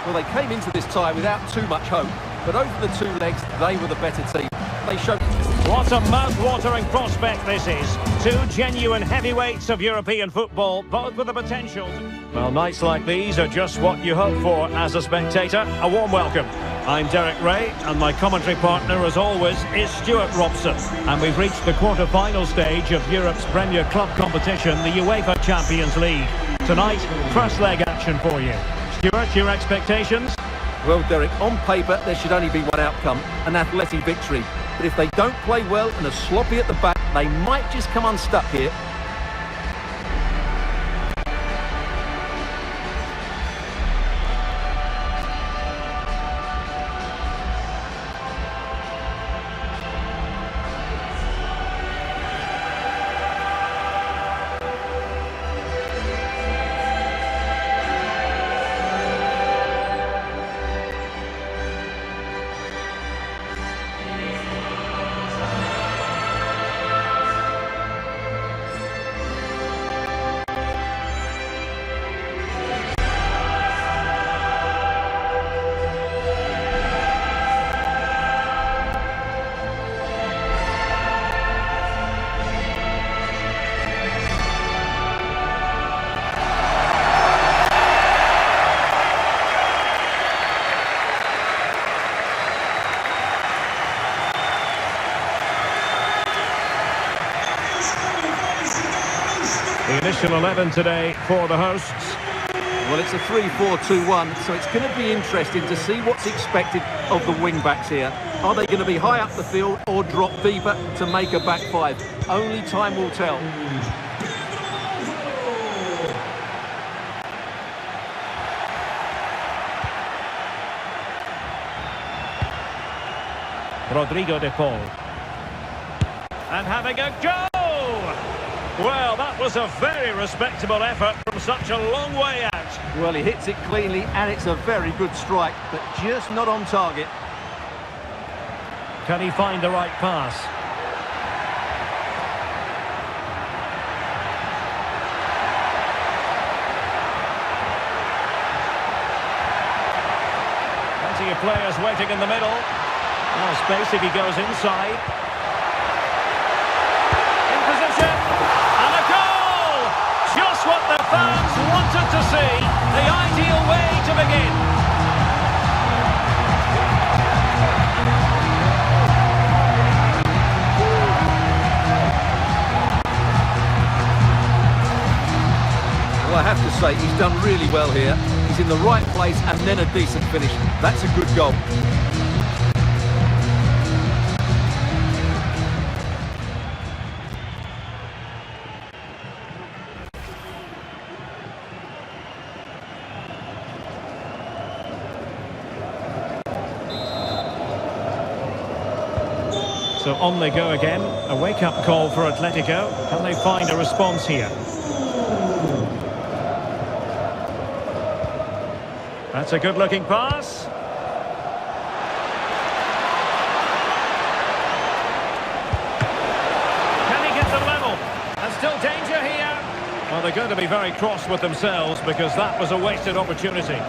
Well, they came into this tie without too much hope, but over the two legs, they were the better team. They showed... What a mouth-watering prospect this is. Two genuine heavyweights of European football, both with the potential. Well, nights like these are just what you hope for as a spectator. A warm welcome. I'm Derek Ray, and my commentary partner, as always, is Stuart Robson. And we've reached the quarter-final stage of Europe's Premier Club competition, the UEFA Champions League. Tonight, first leg action for you. Stuart, your expectations? Well, Derek, on paper, there should only be one outcome, an athletic victory. But if they don't play well and are sloppy at the back, they might just come unstuck here. The initial 11 today for the hosts. Well, it's a 3-4-2-1, so it's going to be interesting to see what's expected of the wing-backs here. Are they going to be high up the field or drop deeper to make a back five? Only time will tell. Rodrigo de Paul. And having a go! Well, that was a very respectable effort from such a long way out. Well, he hits it cleanly, and it's a very good strike, but just not on target. Can he find the right pass? Plenty of players waiting in the middle. Well, space if he goes inside. In position. And a goal! Just what the fans wanted to see. The ideal way to begin. Well, I have to say, he's done really well here. He's in the right place and then a decent finish. That's a good goal. So on they go again. A wake-up call for Atletico. Can they find a response here? That's a good-looking pass. Can he get the level? And still danger here. Well, they're going to be very cross with themselves because that was a wasted opportunity.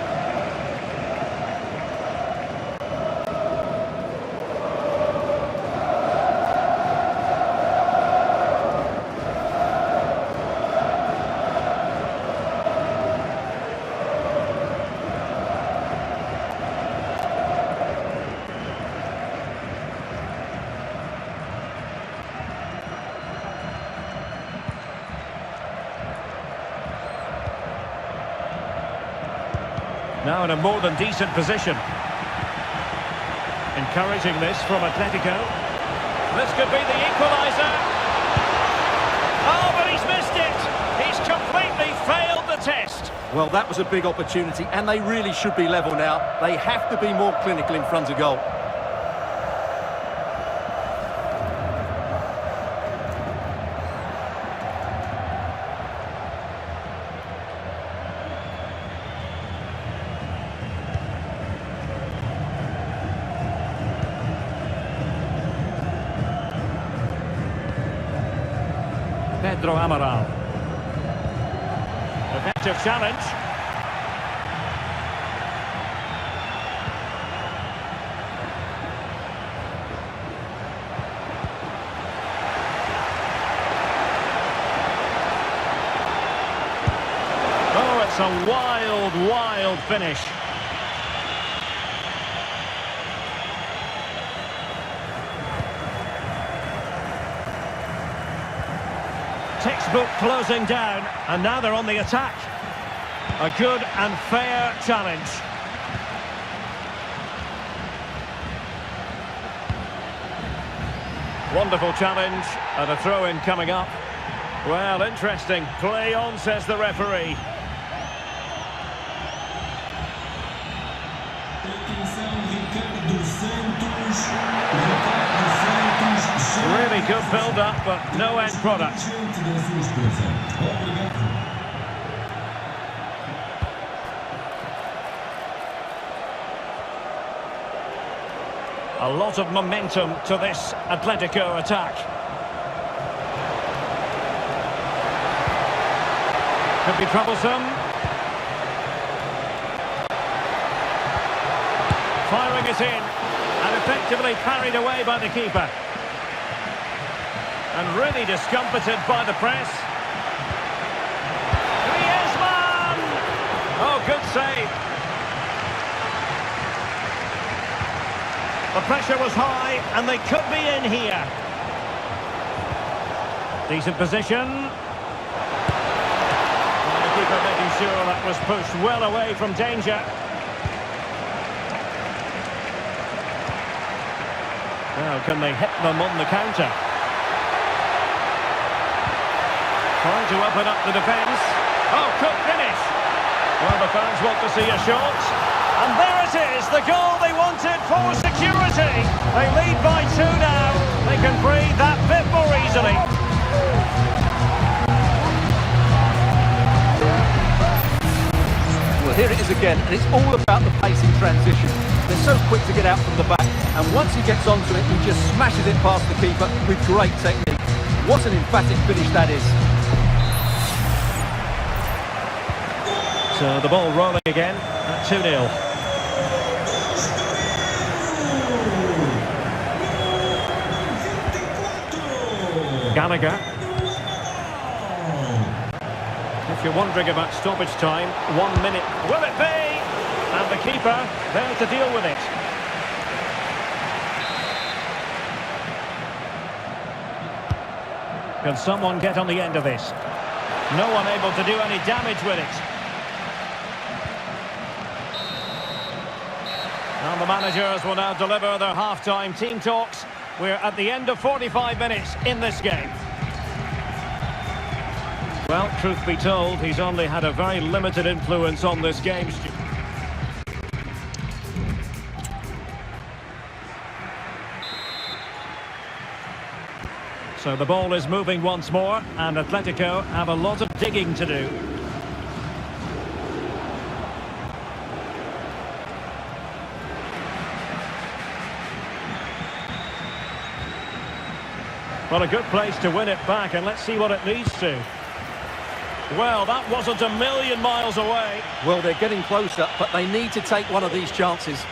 Now in a more than decent position. Encouraging this from Atletico. This could be the equaliser. Oh, but he's missed it. He's completely failed the test. Well, that was a big opportunity, and they really should be level now. They have to be more clinical in front of goal. Pedro Amaral. Effective challenge. Oh, it's a wild, wild finish. Textbook closing down, and now they're on the attack. A good and fair challenge. Wonderful challenge, and a throw-in coming up. Well, interesting. Play on, says the referee. Really good build-up, but no end product. A lot of momentum to this Atletico attack. Could be troublesome. Firing it in, and effectively parried away by the keeper. And really discomfited by the press. Griezmann! Oh, good save. The pressure was high, and they could be in here. Decent position. And the keeper making sure that was pushed well away from danger. Now, can they hit them on the counter? Trying to open up the defence. Oh, good finish. Well, the fans want to see a shot. And there it is, the goal they wanted for security. They lead by 2 now. They can breathe that bit more easily. Well, here it is again, and it's all about the pace in transition. They're so quick to get out from the back, and once he gets onto it, he just smashes it past the keeper with great technique. What an emphatic finish that is. So the ball rolling again at 2-0. Gallagher. If you're wondering about stoppage time, 1 minute. Will it be? And the keeper there to deal with it. Can someone get on the end of this? No one able to do any damage with it. And the managers will now deliver their half-time team talks. We're at the end of 45 minutes in this game. Well, truth be told, he's only had a very limited influence on this game. So the ball is moving once more, and Atletico have a lot of digging to do. Well, a good place to win it back, and let's see what it leads to. Well, that wasn't a million miles away. Well, they're getting closer, but they need to take one of these chances.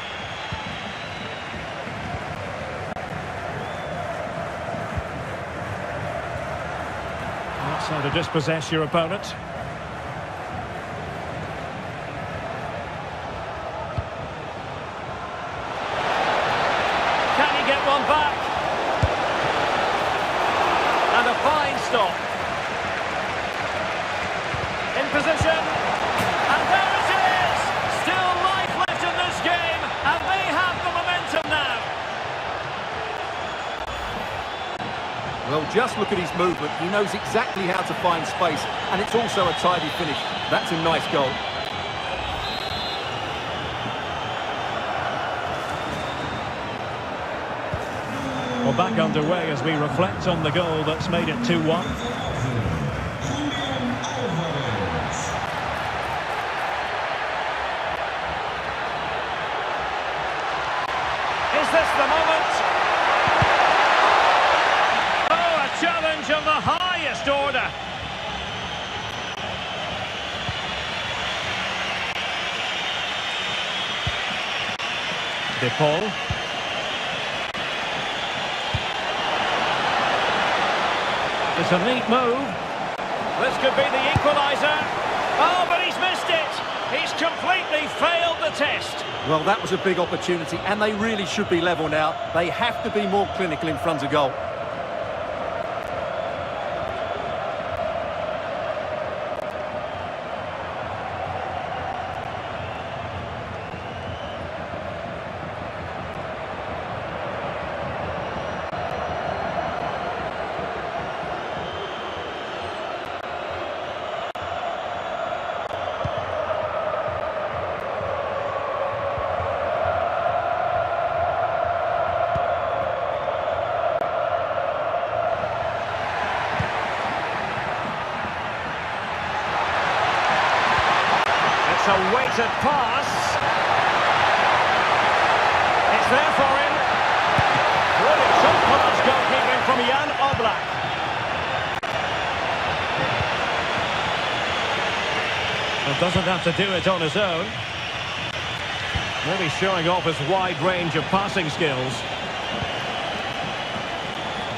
That's how to dispossess your opponent. Can he get one back? And a fine stop. In position. And there it is! Still life left in this game, and they have the momentum now. Well, just look at his movement. He knows exactly how to find space, and it's also a tidy finish. That's a nice goal. Well, back underway as we reflect on the goal that's made it 2-1. Is this the moment? Oh, a challenge of the highest order. De Paul. It's a neat move. This could be the equaliser. Oh, but he's missed it. He's completely failed the test. Well, that was a big opportunity, and they really should be level now. They have to be more clinical in front of goal. It's a weighted pass. It's there for him. Brilliant shot-pass goalkeeping from Jan Oblak. Well, doesn't have to do it on his own. Really showing off his wide range of passing skills.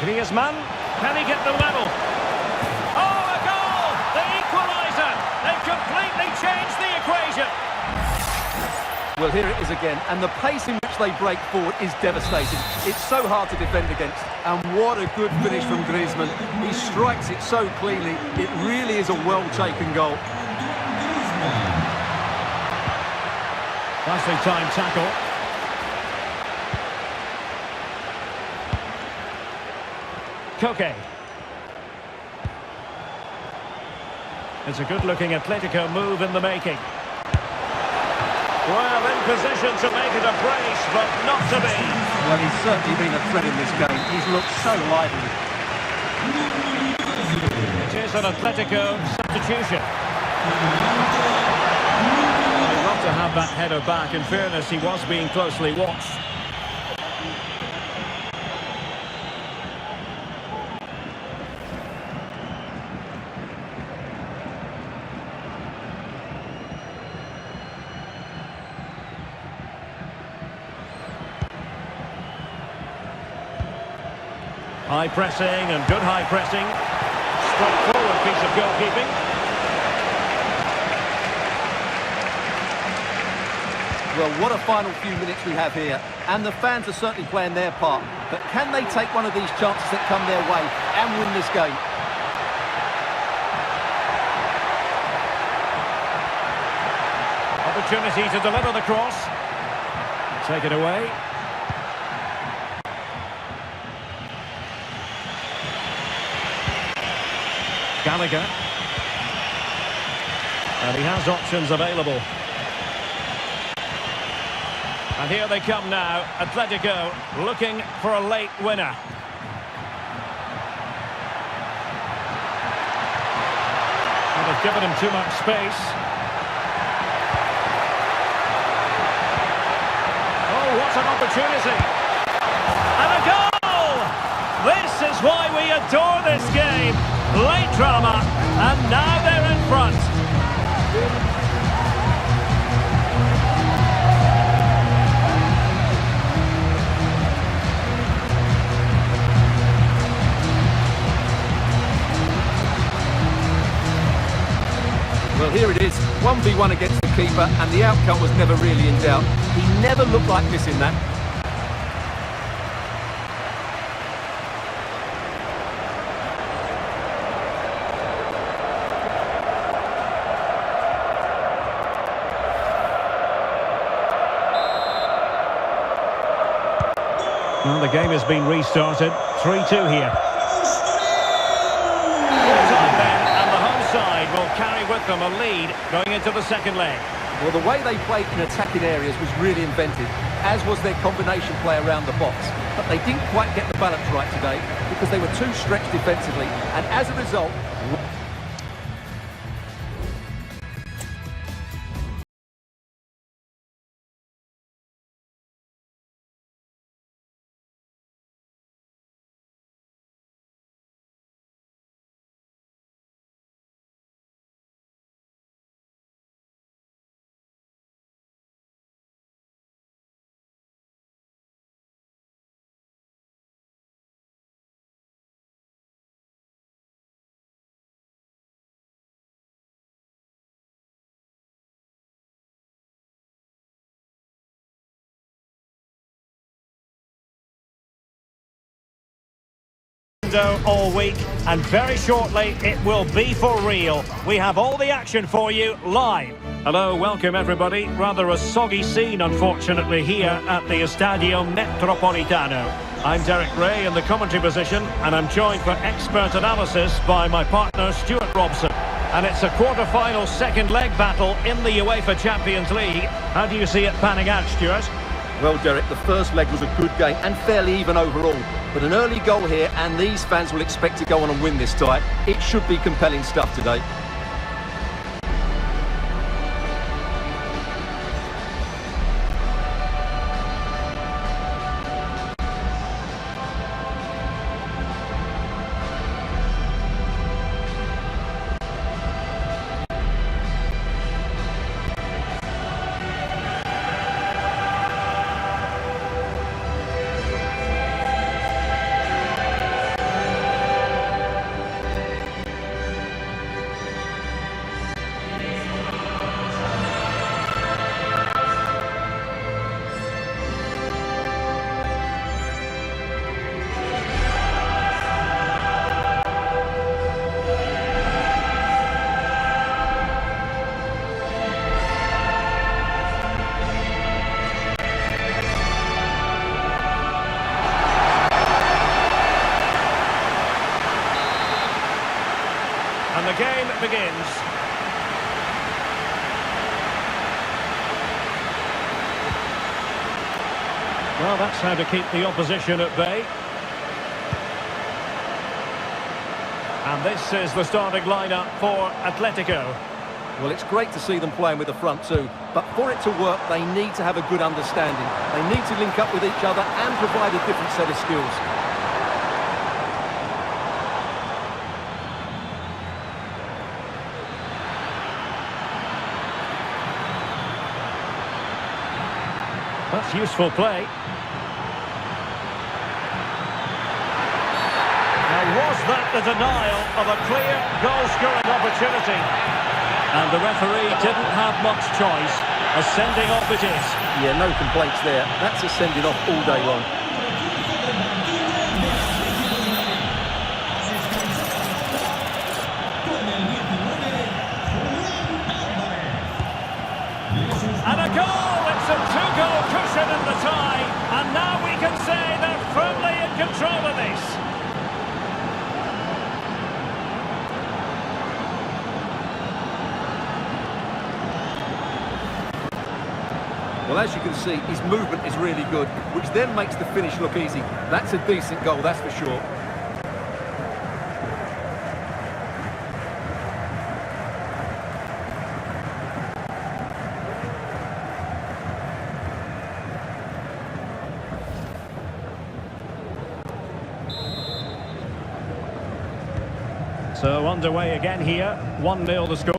Griezmann, can he get the level? Oh, a goal! The equaliser! They've completely changed the equation. Well, here it is again, and the pace in which they break forward is devastating. It's so hard to defend against, and what a good finish from Griezmann. He strikes it so cleanly. It really is a well-taken goal. Nicely timed tackle. Koke. It's a good-looking Atletico move in the making. Well, in position to make it a brace, but not to be. Well, he's certainly been a threat in this game. He's looked so lively. It is an Atletico substitution. They'd love to have that header back. In fairness, he was being closely watched. High pressing and good high pressing. Straightforward piece of goalkeeping. Well, what a final few minutes we have here. And the fans are certainly playing their part. But can they take one of these chances that come their way and win this game? Opportunity to deliver the cross. Take it away. Gallagher. And he has options available. And here they come now, Atletico looking for a late winner. And they've given him too much space. Oh, what an opportunity. And a goal! This is why we adore this game. Late drama, and now they're in front. Well, here it is, 1v1 against the keeper, and the outcome was never really in doubt. He never looked like missing that. Well, the game has been restarted. 3-2 here. Time then, and the home side will carry with them a lead going into the second leg. Well, the way they played in attacking areas was really inventive, as was their combination play around the box. But they didn't quite get the balance right today because they were too stretched defensively, and as a result... window all week, and very shortly it will be for real. We have all the action for you live. Hello, welcome everybody. Rather a soggy scene, unfortunately, here at the Estadio Metropolitano. I'm Derek Ray in the commentary position, and I'm joined for expert analysis by my partner Stuart Robson. And it's a quarter-final second leg battle in the UEFA Champions League. How do you see it panning out, Stuart? Well, Derek, the first leg was a good game and fairly even overall. But an early goal here, and these fans will expect to go on and win this tie. It should be compelling stuff today. And the game begins. Well, that's how to keep the opposition at bay. And this is the starting lineup for Atletico. Well, it's great to see them playing with the front two, but for it to work, they need to have a good understanding. They need to link up with each other and provide a different set of skills. That's useful play. Now, was that the denial of a clear goal-scoring opportunity? And the referee didn't have much choice. A sending off it is. Yeah, no complaints there. That's a sending off all day long. And a goal! It's a two-goal cushion in the tie. And now we can say they're firmly in control of this. Well, as you can see, his movement is really good, which then makes the finish look easy. That's a decent goal, that's for sure. So underway again here, 1-0 the score.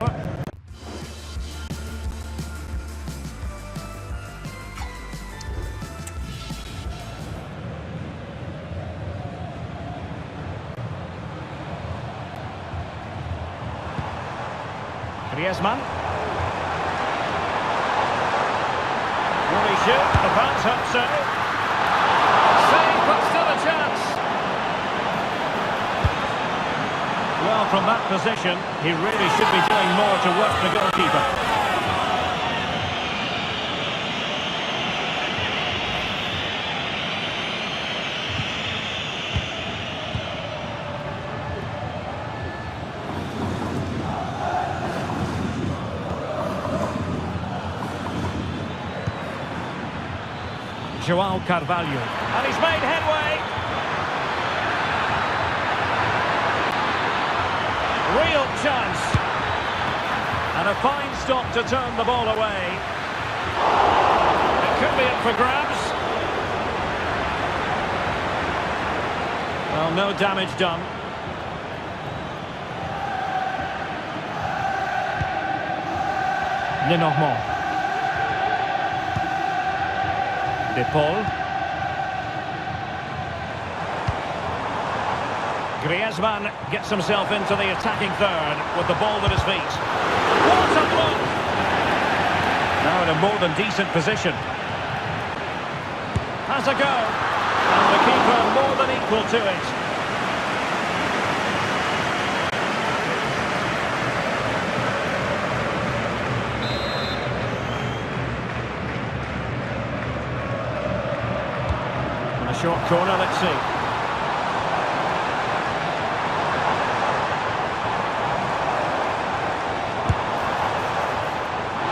Griezmann. Will he shoot? The fans hope so. Save, but still a chance. Well, from that position, he really should be doing more to work the goalkeeper. João Carvalho, and he's made headway. Real chance. And a fine stop to turn the ball away. It could be up for grabs. Well, no damage done. Lenormand. De Paul. Griezmann gets himself into the attacking third with the ball at his feet. What a block! Now in a more than decent position. Has a go. And the keeper more than equal to it. Short corner, let's see.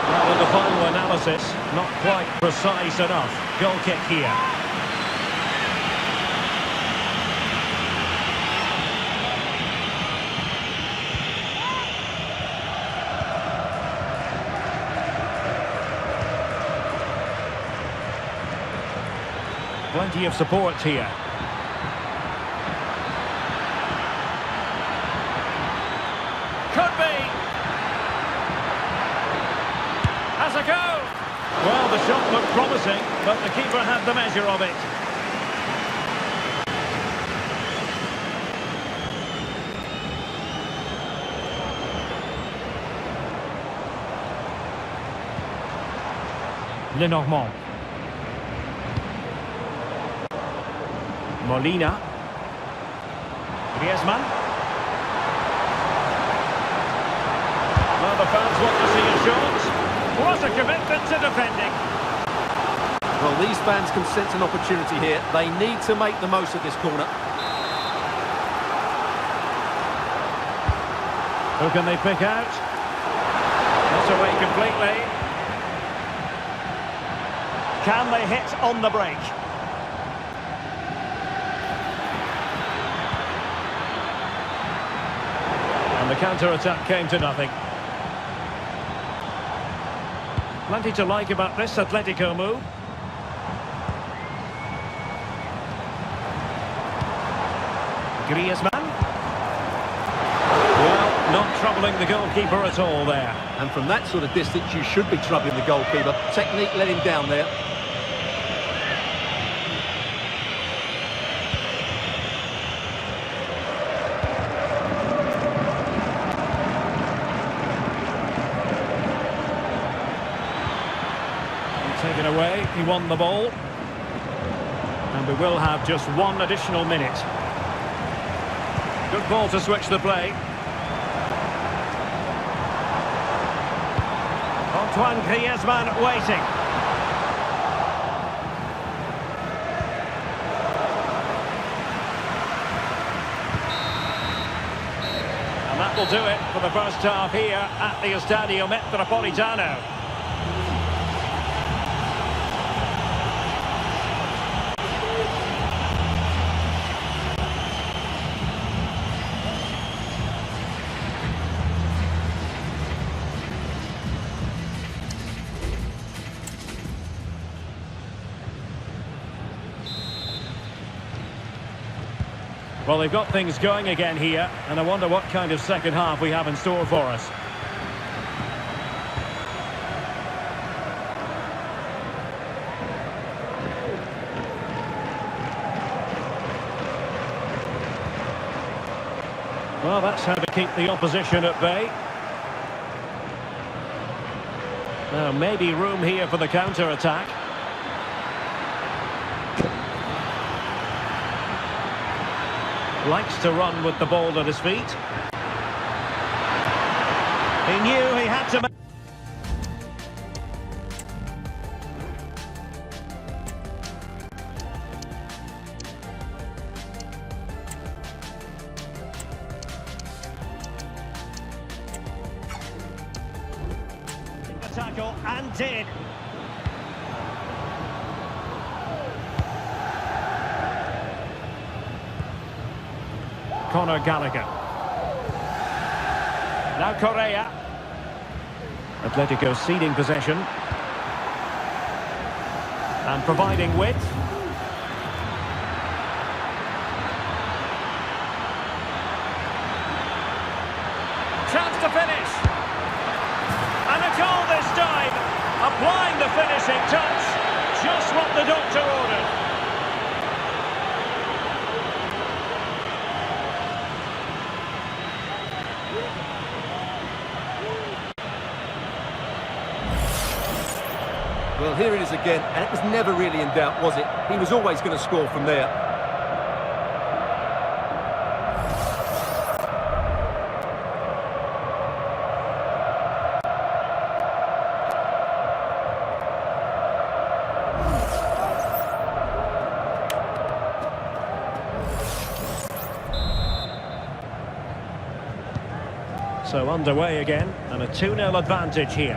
Well, in the final analysis, not quite precise enough. Goal kick here. Plenty of support here. Could be. Has a go. Well, the shot looked promising, but the keeper had the measure of it. Lenormand. Molina. Griezmann. Well, the fans want to see a shot. What a commitment to defending. Well, these fans can sense an opportunity here. They need to make the most of this corner. Who can they pick out? Not away completely. Can they hit on the break? And the counter-attack came to nothing. Plenty to like about this Atletico move. Griezmann. Well, not troubling the goalkeeper at all there. And from that sort of distance, you should be troubling the goalkeeper. Technique let him down there. Taken away, he won the ball. And we will have just one additional minute. Good ball to switch the play. Antoine Griezmann waiting. And that will do it for the first half here at the Estadio Metropolitano. Well, they've got things going again here, and I wonder what kind of second half we have in store for us. Well, that's how to keep the opposition at bay. Now, maybe room here for the counter-attack. Likes to run with the ball at his feet. He knew he had to make... the tackle, and did. Conor Gallagher. Now Correa. Atletico ceding possession. And providing width. Chance to finish. And a goal this time. Applying the finishing touch. Just what the doctor ordered. Well, here it is again, and it was never really in doubt, was it? He was always going to score from there. So underway again, and a 2-0 advantage here.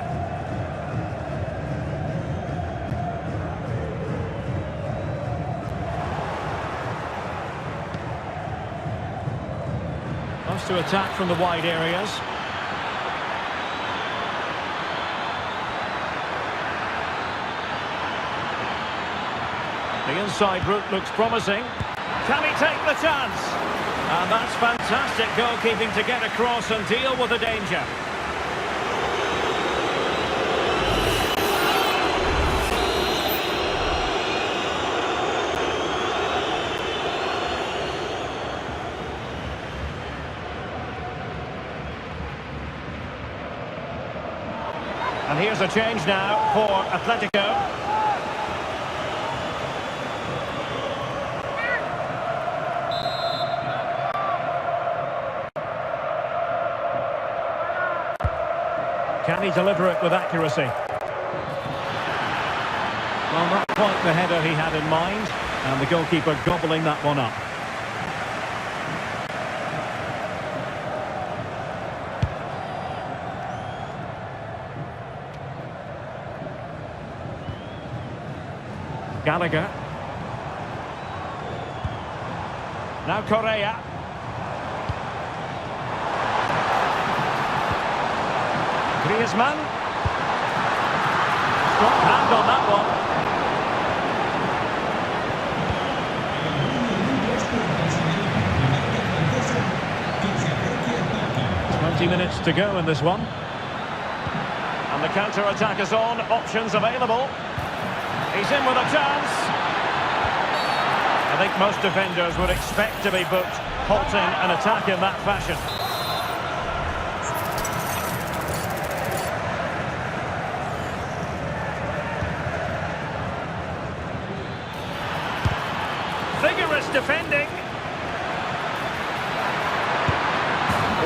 Wants to attack from the wide areas. The inside route looks promising. Can he take the chance? And that's fantastic goalkeeping to get across and deal with the danger. And here's a change now for Atletico. Can he deliver it with accuracy? Well, not quite the header he had in mind, and the goalkeeper gobbling that one up. Gallagher. Now Correa. Griezmann. Strong hand on that one. 20 minutes to go in this one. And the counter-attack is on. Options available. He's in with a chance. I think most defenders would expect to be booked, halting an attack in that fashion. Vigorous defending.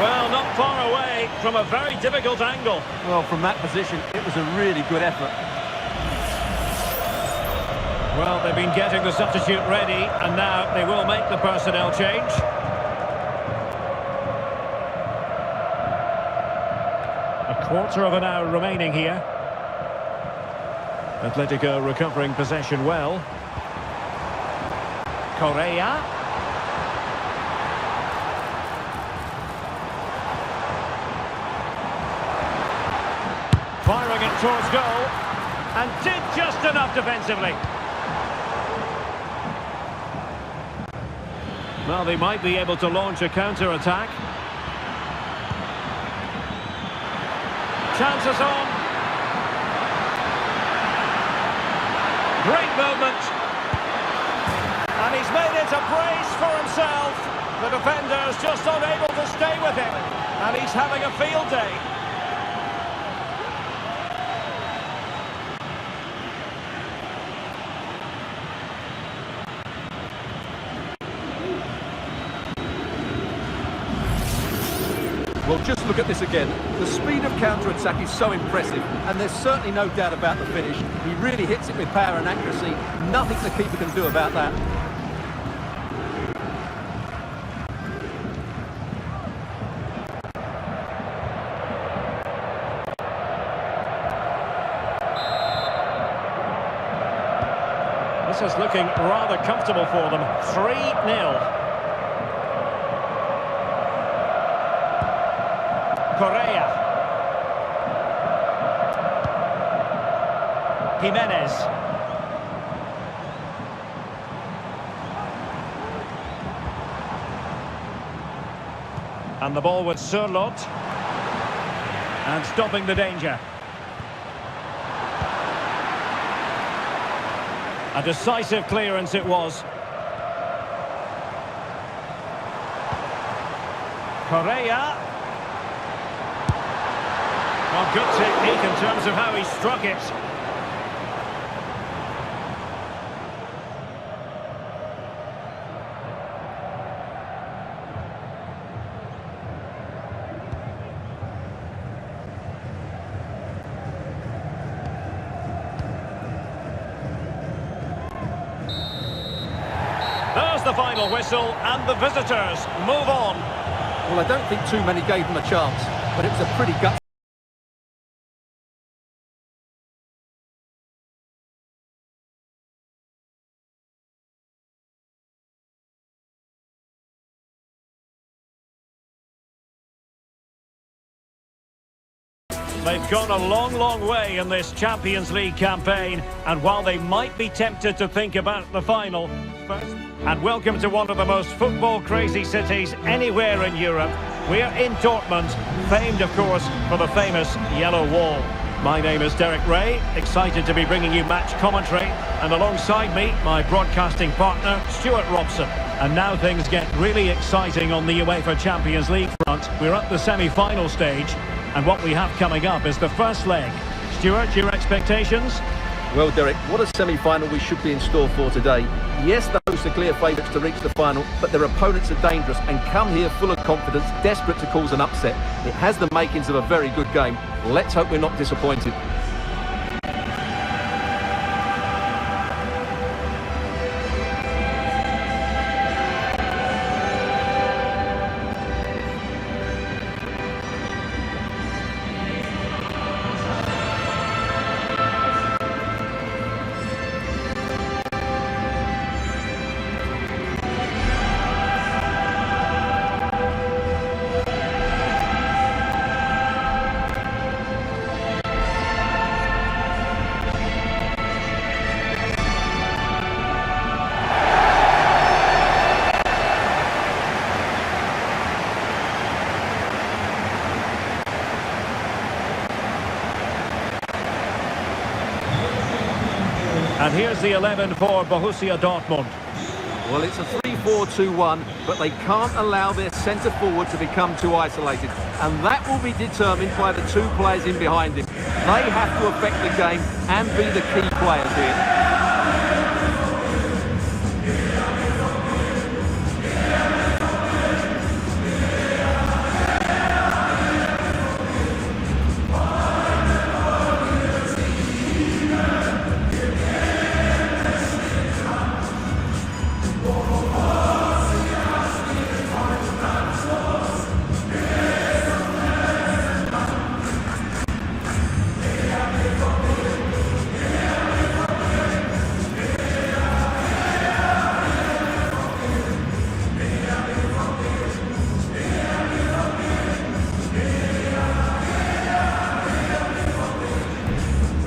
Well, not far away from a very difficult angle. Well, from that position, it was a really good effort. Well, they've been getting the substitute ready, and now they will make the personnel change. A quarter of an hour remaining here. Atletico recovering possession well. Correa. Firing it towards goal, and did just enough defensively. Well, they might be able to launch a counter-attack. Chances on. Great movement. And he's made it a brace for himself. The defender's just unable to stay with him. And he's having a field day. Well, just look at this again. The speed of counter-attack is so impressive, and there's certainly no doubt about the finish. He really hits it with power and accuracy. Nothing the keeper can do about that. This is looking rather comfortable for them. 3-0. Correa. Jimenez. And the ball with Surlot. And stopping the danger. A decisive clearance it was. Correa. Well, good technique in terms of how he struck it. There's the final whistle, and the visitors move on. Well, I don't think too many gave them a chance. but it was a pretty gut. They've gone a long, long way in this Champions League campaign, and while they might be tempted to think about the final, and welcome to one of the most football-crazy cities anywhere in Europe. We're in Dortmund, famed, of course, for the famous Yellow Wall. My name is Derek Ray, excited to be bringing you match commentary, and alongside me, my broadcasting partner, Stuart Robson. And now things get really exciting on the UEFA Champions League front. We're at the semi-final stage, and what we have coming up is the first leg. Stuart, your expectations? Well, Derek, what a semi-final we should be in store for today. Yes, the hosts are clear favourites to reach the final, but their opponents are dangerous and come here full of confidence, desperate to cause an upset. It has the makings of a very good game. Let's hope we're not disappointed. And here's the 11 for Borussia Dortmund. Well, it's a 3-4-2-1, but they can't allow their centre forward to become too isolated. And that will be determined by the two players in behind him. They have to affect the game and be the key players here.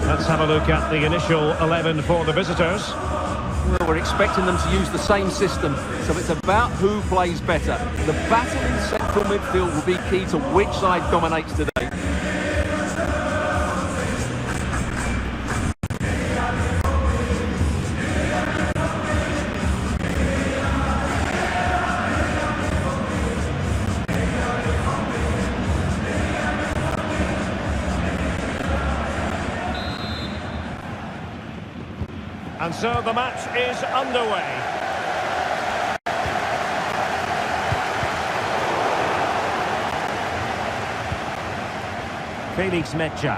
Let's have a look at the initial 11 for the visitors. Well, we're expecting them to use the same system, so it's about who plays better. The battle in central midfield will be key to which side dominates today. And so the match is underway. Felix Mecha.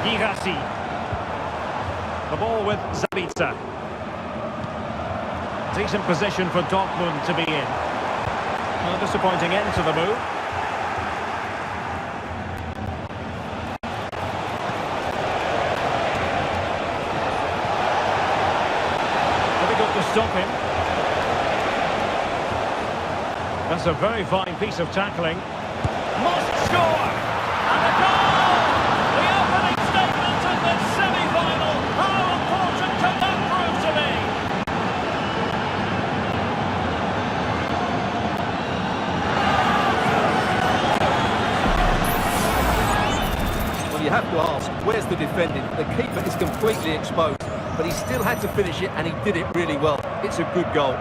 Girassi. The ball with Zabitzer. Decent position for Dortmund to be in. A disappointing end to the move. To stop him. That's a very fine piece of tackling. Must score! And a goal! The opening statement of the semi-final. How important can that prove Well, you have to ask, where's the defending? The keeper is completely exposed, but he still had to finish it, and he did it really well. It's a good goal.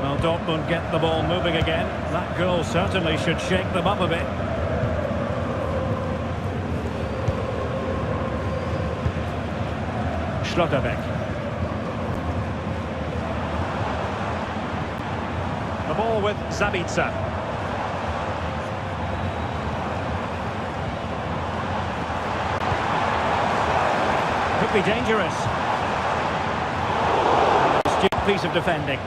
Well, Dortmund get the ball moving again. That goal certainly should shake them up a bit. Schlotterbeck. The ball with Zabitzer. Could be dangerous. Astute piece of defending.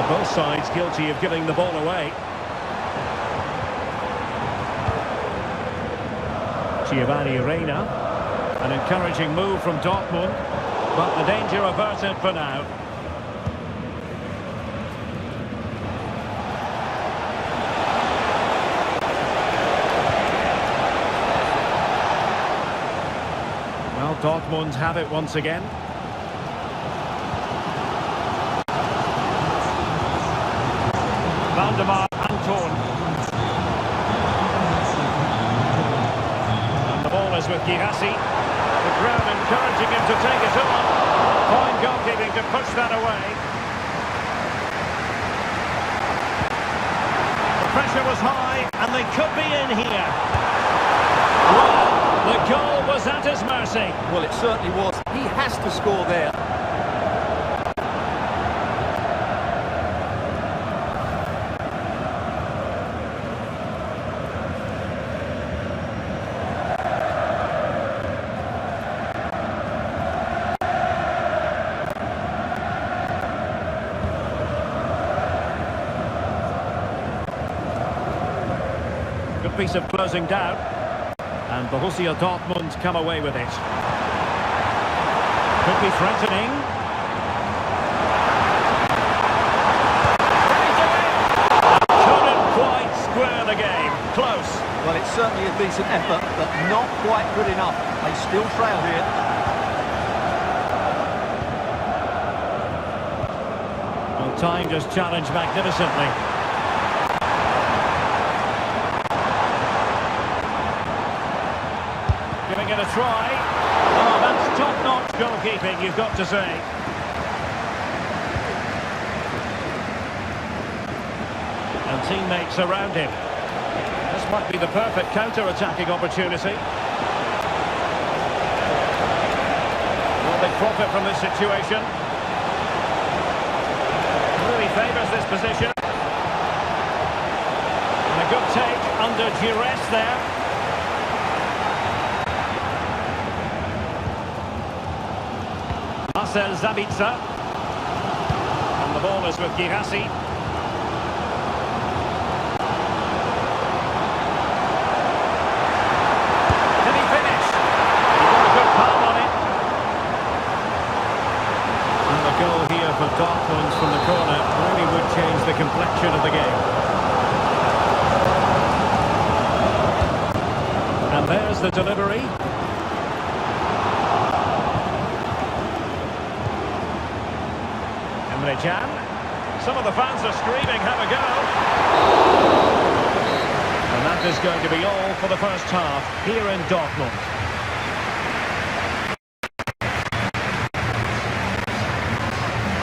Both sides guilty of giving the ball away. Giovanni Reina. An encouraging move from Dortmund, but the danger averted for now. Well, Dortmund have it once again. Valdemar Anton. And the ball is with Girassi. The crowd encouraging him to take it on. Fine goalkeeping to push that away. The pressure was high and they could be in here. Well, the goal was at his mercy. Well, it certainly was. He has to score there. Good piece of closing down. And Borussia Dortmund come away with it. Could be threatening. Couldn't quite square the game. Close. Well, it's certainly a decent effort, but not quite good enough. They still trail here. Well, time just challenged magnificently. Giving it a try. Oh, that's top-notch goalkeeping, you've got to say. And teammates around him. This might be the perfect counter-attacking opportunity. Will they profit from this situation? Really favours this position. And a good take under duress there. Marcel Zabitzer. And the ball is with Girassi. Did he finish? He got a good palm on it. And the goal here for Dortmund from the corner really would change the complexion of the game. And there's the delivery. Can. Some of the fans are screaming, have a go. And that is going to be all for the first half here in Dortmund.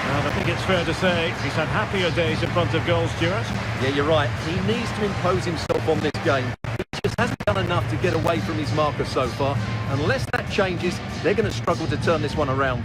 Well, I think it's fair to say he's had happier days in front of goals, Stuart. Yeah, you're right. He needs to impose himself on this game. He just hasn't done enough to get away from his marker so far. Unless that changes, they're going to struggle to turn this one around.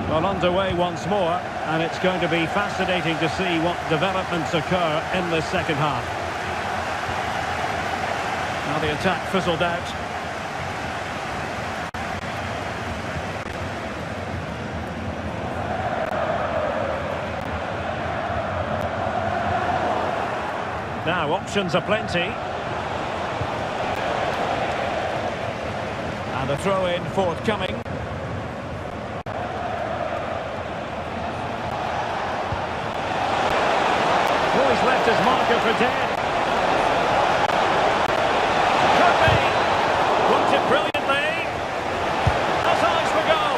Well, underway once more, and it's going to be fascinating to see what developments occur in the second half. Now the attack fizzled out. Now options are plenty. And a throw-in forthcoming. left his marker for dead. Could be. Blocked it brilliantly. That's eyes for goal.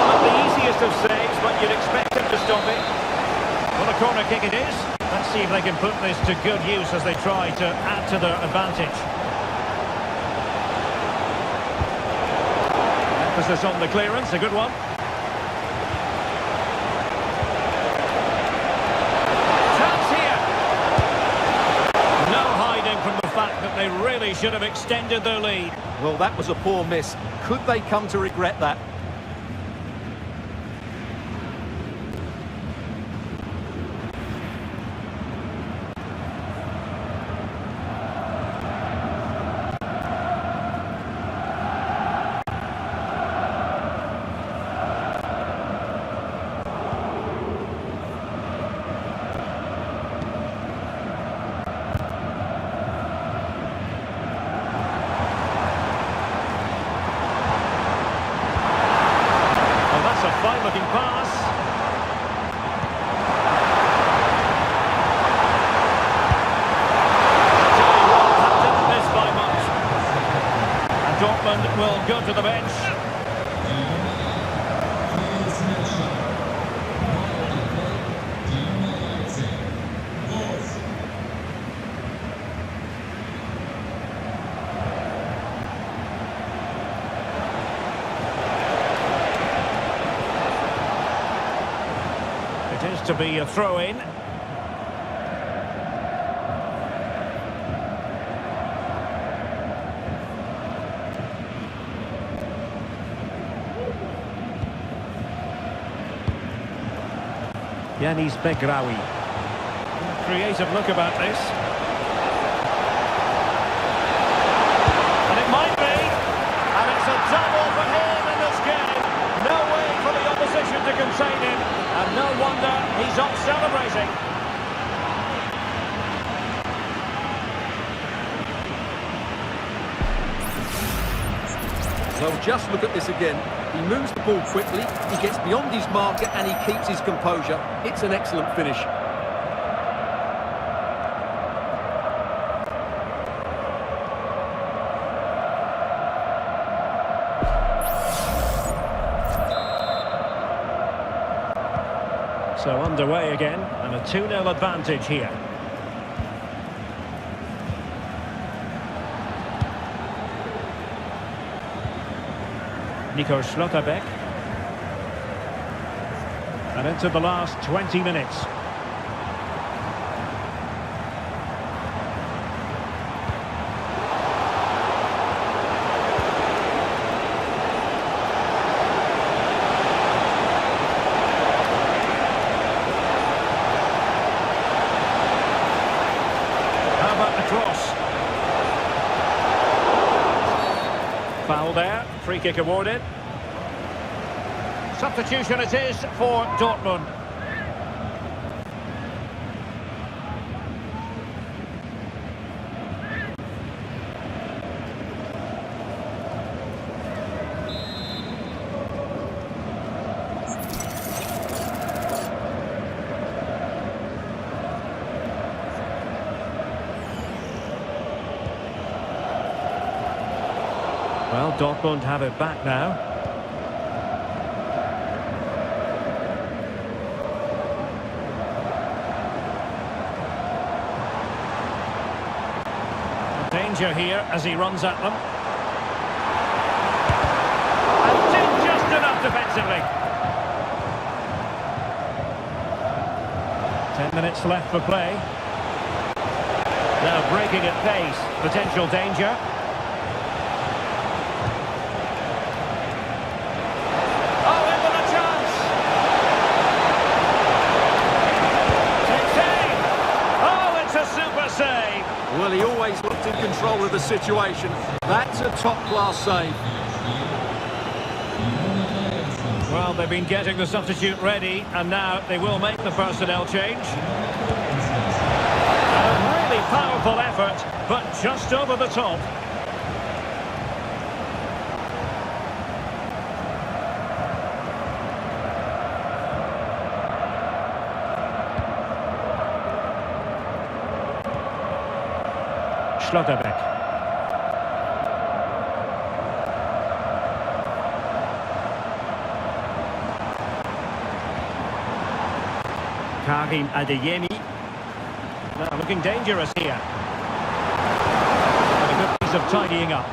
Not the easiest of saves, but you'd expect him to stop it. Well, a corner kick it is. Let's see if they can put this to good use as they try to add to their advantage. Emphasis on the clearance, a good one. Chance here. No hiding from the fact that they really should have extended their lead. Well, that was a poor miss. Could they come to regret that? Fine-looking pass. Tell you what, that didn't miss by much. And Dortmund will go to the bench. It is to be a throw-in. Yanis Begraoui. Creative look about this. And it might be. And it's a double for him in this game. No way for the opposition to contain him. And no wonder he's off celebrating. Well, just look at this again. He moves the ball quickly, he gets beyond his marker and he keeps his composure. It's an excellent finish. So underway again, and a 2-0 advantage here. Nico Schlotterbeck. And into the last 20 minutes. How about the cross? Foul there, free kick awarded. Substitution it is for Dortmund. Well, Dortmund have it back now. Danger here as he runs at them. And did just enough defensively. 10 minutes left for play. Now breaking at pace. Potential danger. Oh, in with a chance. Takes aim. Oh, it's a super save. Well, he always looked in control of the situation. That's a top-class save. Well, they've been getting the substitute ready, and now they will make the personnel change. A really powerful effort, but just over the top. Schlotterbeck. Karim Adeyemi. Now looking dangerous here. And a good piece of tidying up.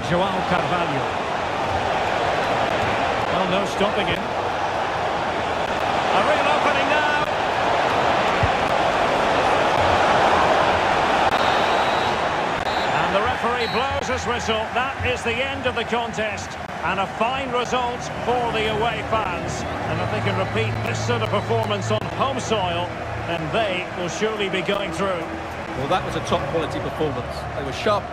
João Carvalho. Well, no stopping him. A real opening now. And the referee blows his whistle. That is the end of the contest. And a fine result for the away fans. And if they can repeat this sort of performance on home soil, then they will surely be going through. Well, that was a top quality performance. They were sharp.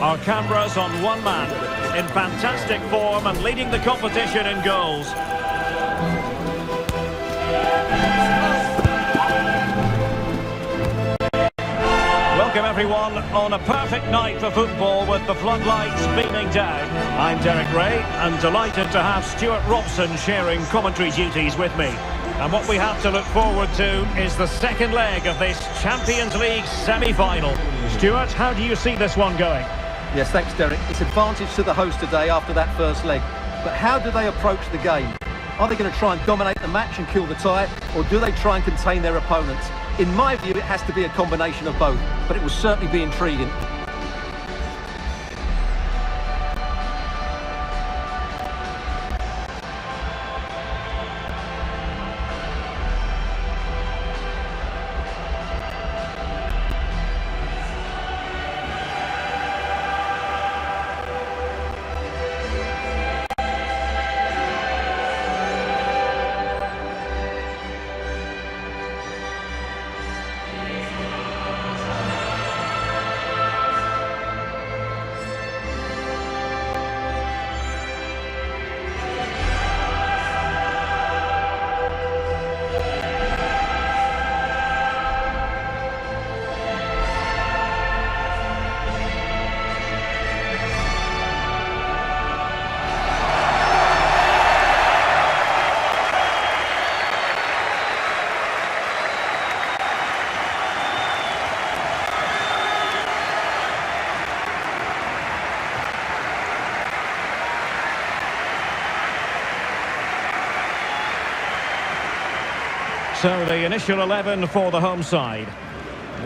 Our cameras on one man, in fantastic form and leading the competition in goals. Welcome everyone on a perfect night for football with the floodlights beaming down. I'm Derek Ray and delighted to have Stuart Robson sharing commentary duties with me. And what we have to look forward to is the second leg of this Champions League semi-final. Stuart, how do you see this one going? Yes, thanks, Derek. It's advantage to the host today after that first leg. But how do they approach the game? Are they going to try and dominate the match and kill the tie, or do they try and contain their opponents? In my view, it has to be a combination of both, but it will certainly be intriguing. So the initial 11 for the home side.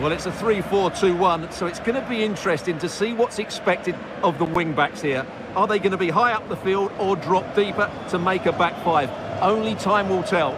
Well, it's a 3-4-2-1, so it's going to be interesting to see what's expected of the wing-backs here. Are they going to be high up the field or drop deeper to make a back five? Only time will tell.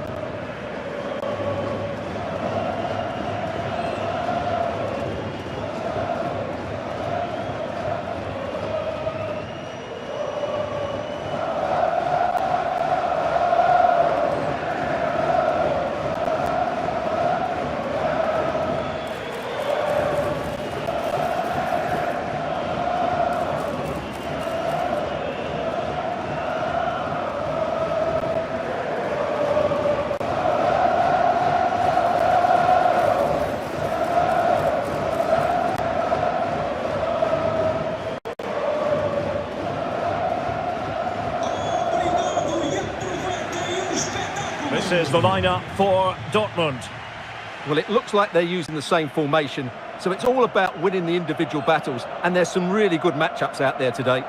This is the lineup for Dortmund. Well, it looks like they're using the same formation, so it's all about winning the individual battles, and there's some really good matchups out there today.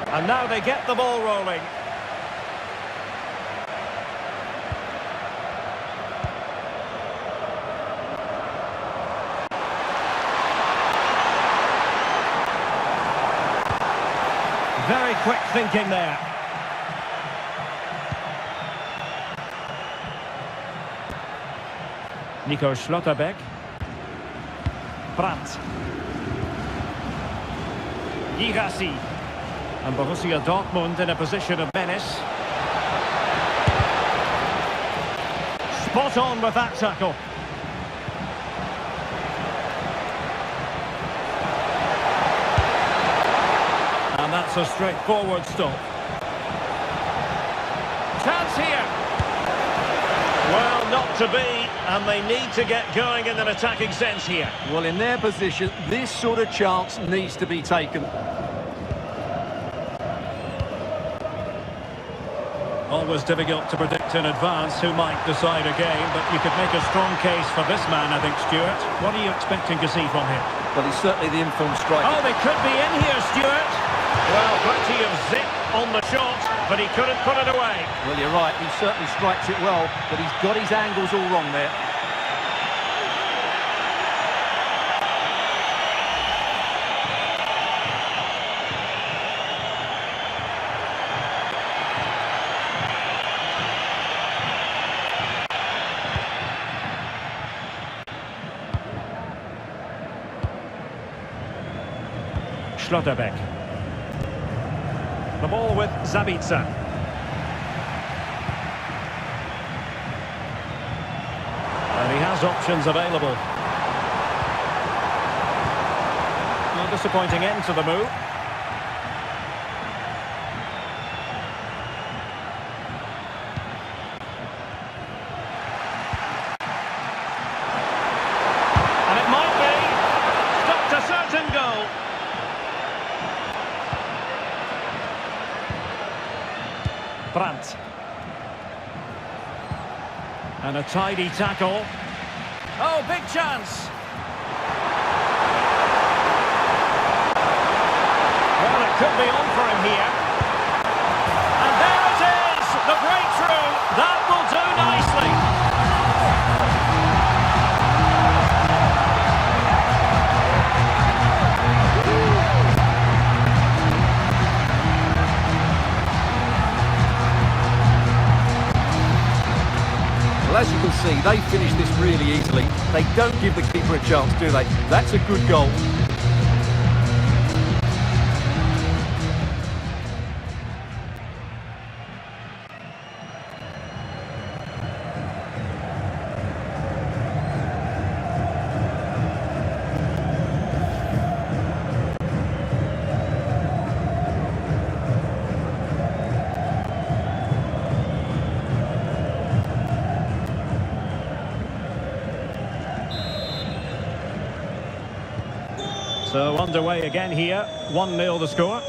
And now they get the ball rolling. Very quick thinking there. Nico Schlotterbeck. Brandt. Girassi. And Borussia Dortmund in a position of menace. Spot on with that tackle. And that's a straightforward stop. Chance here. Well, not to be, and they need to get going in an attacking sense here. Well, in their position, this sort of chance needs to be taken. Always difficult to predict in advance who might decide a game, but you could make a strong case for this man, I think, Stuart. What are you expecting to see from him? Well, he's certainly the informed striker. Oh, they could be in here, Stuart. Well, plenty of zip on the shot, but he couldn't put it away. Well, you're right, he certainly strikes it well, but he's got his angles all wrong there. Schlotterbeck. The ball with Zabitzer. And he has options available. A disappointing end to the move. And it might be stopped a certain goal. Brandt. And a tidy tackle. Oh, big chance. Well, it could be on for him here. And there it is! The breakthrough! That will do nicely. Well, as you can see, they finish this really easily. They don't give the keeper a chance, do they? That's a good goal. So underway again here, 1-0 the score.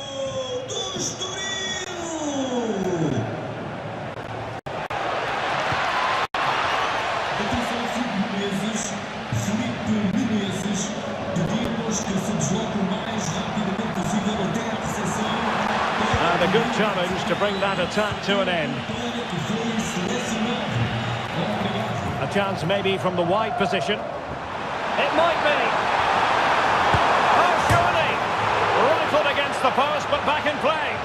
And a good challenge to bring that attack to an end. A chance maybe from the wide position. It might be. Against the post, but back in play.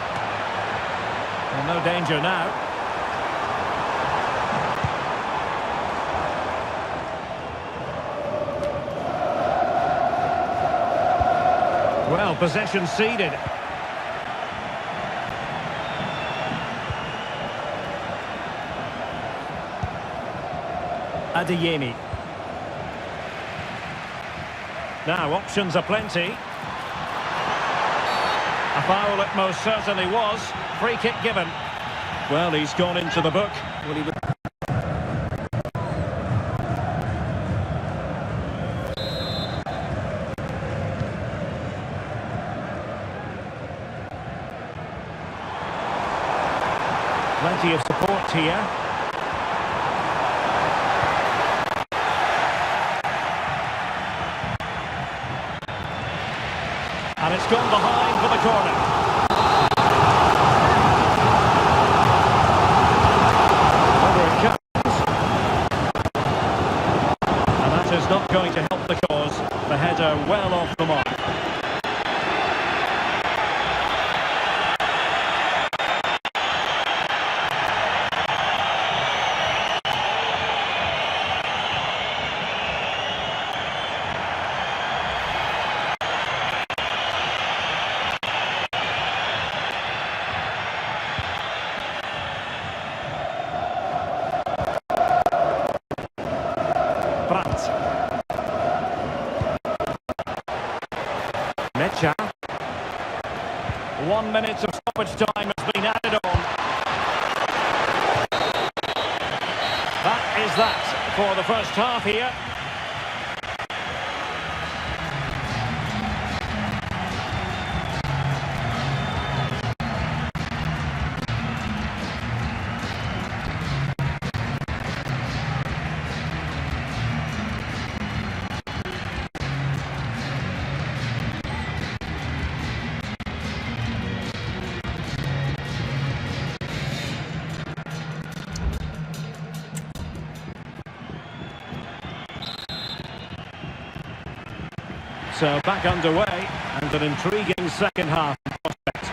Well, no danger now. Well, possession ceded. Adeyemi. Now, options are plenty. A foul it most certainly was. Free kick given. Well, he's gone into the book. Well, he would... Plenty of support here. And it's gone behind for the corner. Over it comes. And that is not going to help the cause. The header well off the mark. Mecha. 1 minute of stoppage time has been added on. That is that for the first half here. So back underway and an intriguing second half prospect.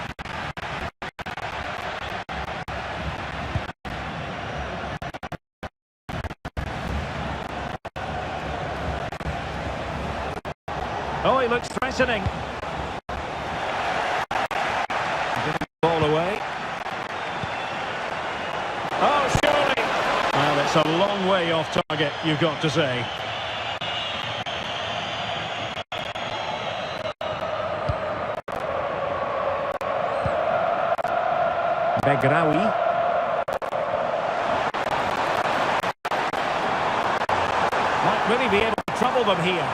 Oh, he looks threatening. Getting the ball away. Oh, surely. Well, it's a long way off target, you've got to say. Begraoui. Might really be able to trouble them here.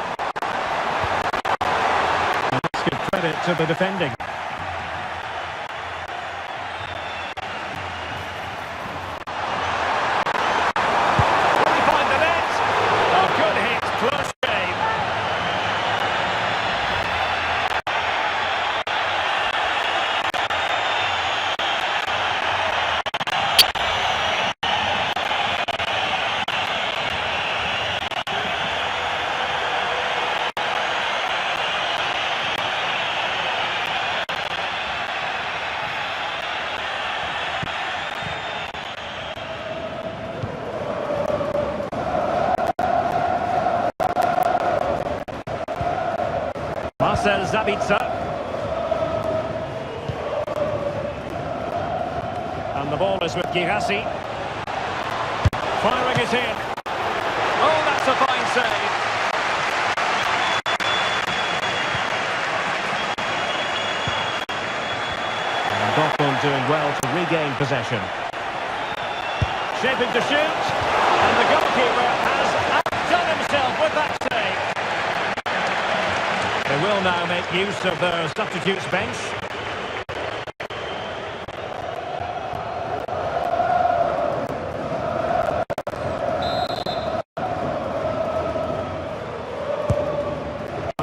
And let's give credit to the defending. Will he find the net? Oh, good hit, close game. Zabitzer. And the ball is with Girassi. Firing it in. Oh, that's a fine save. And Dortmund doing well to regain possession. Shaping to shoot. And the goalkeeper has outdone himself with that save. They will now make use of their substitutes bench.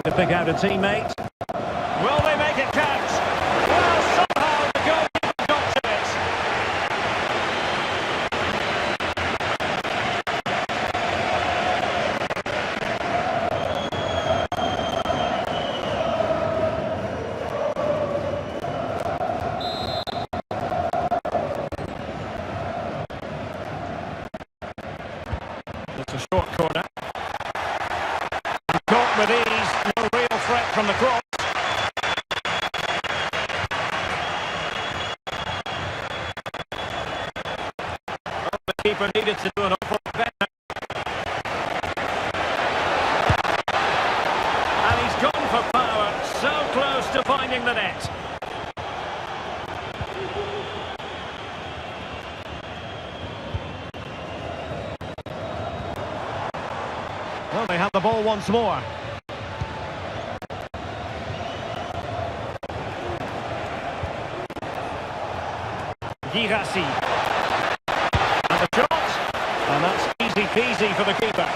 To pick out a teammate. Will they make it count? Well, somehow the goalkeeper got to it. It's a short corner. And caught with ease, no real threat from the cross. Oh, the keeper needed to do an awful lot better. Well, they have the ball once more. Girassi. And the shot. And that's easy peasy for the keeper.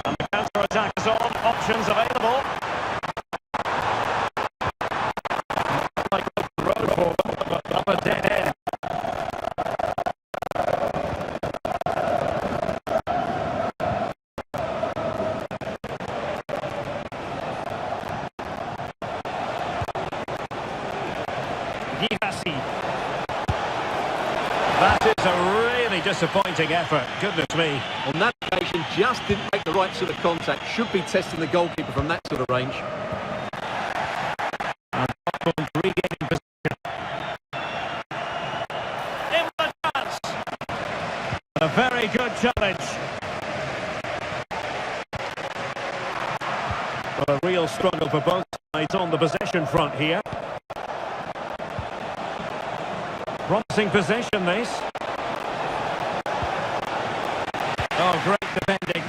And the counter-attack is on. Options available. Road for up a dead end. Girassi. That is a really disappointing effort. Goodness me. On that occasion, just didn't make the right sort of contact. Should be testing the goalkeeper from that sort of range. And regaining position. In the chance. A very good challenge. But a real struggle for both sides on the possession front here. Promising possession, this. Oh, great defending.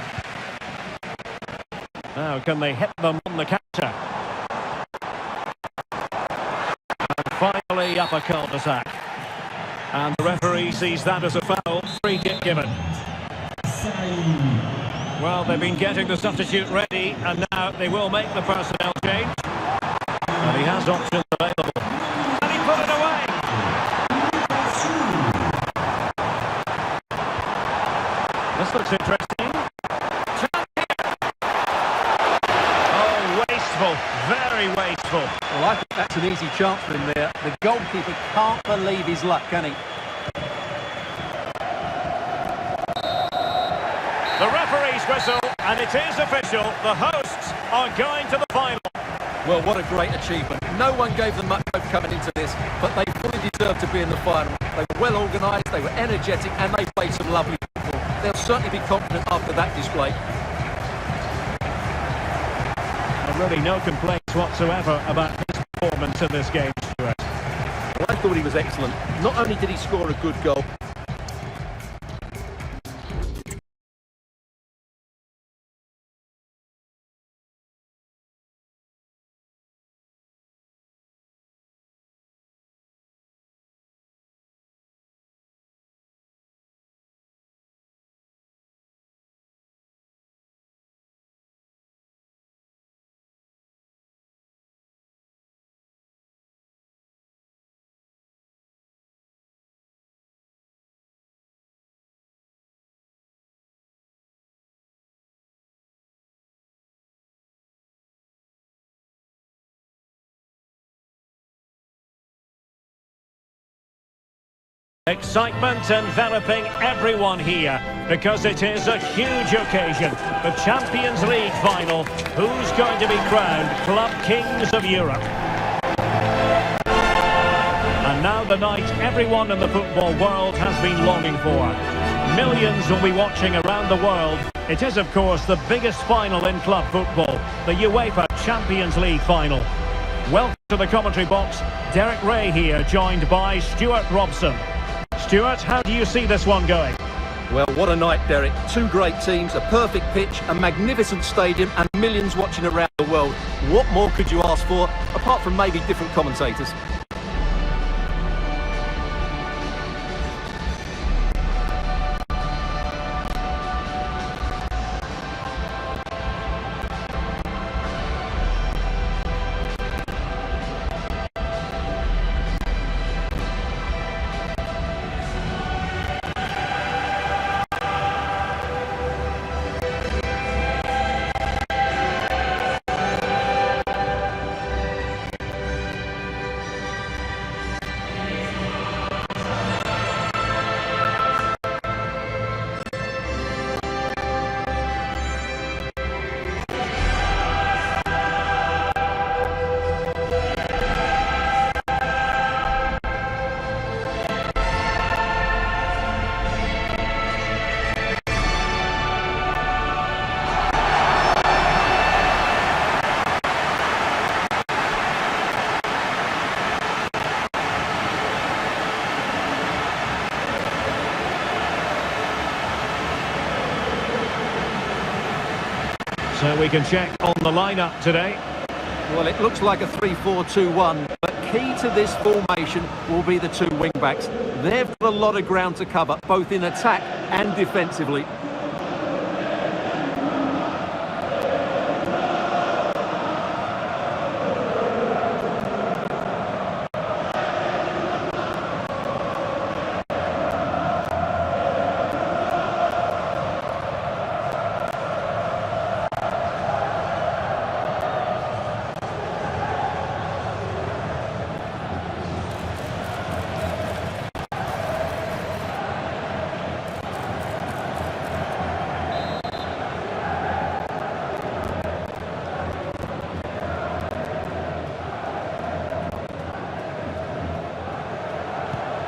Now, can they hit them on the counter? And finally, up a cul-de-sac. And the referee sees that as a foul. Free kick given. Well, they've been getting the substitute ready, and now they will make the personnel change. And he has options available. And he put it away. This looks interesting. Oh, wasteful. Very wasteful. Well, I think that's an easy chance for him there. The goalkeeper can't believe his luck, can he? The referee's whistle, and it is official. The hosts are going to the final. Well, what a great achievement. No one gave them much hope coming into this, but they fully deserved to be in the final. They were well organised, they were energetic, and they played some lovely football. They'll certainly be confident after that display. Really no complaints whatsoever about his performance in this game, Stuart. Well, I thought he was excellent. Not only did he score a good goal, Excitement enveloping everyone here because it is a huge occasion. The Champions League final. Who's going to be crowned Club Kings of Europe? And now the night everyone in the football world has been longing for. Millions will be watching around the world. It is, of course, the biggest final in club football, the UEFA Champions League final. Welcome to the commentary box. Derek Ray here, joined by Stuart Robson. Stuart, how do you see this one going? well, what a night, Derek. Two great teams, a perfect pitch, a magnificent stadium, and millions watching around the world. What more could you ask for, apart from maybe different commentators? So we can check on the lineup today. Well, it looks like a 3-4-2-1, but key to this formation will be the two wing-backs. They've got a lot of ground to cover, both in attack and defensively.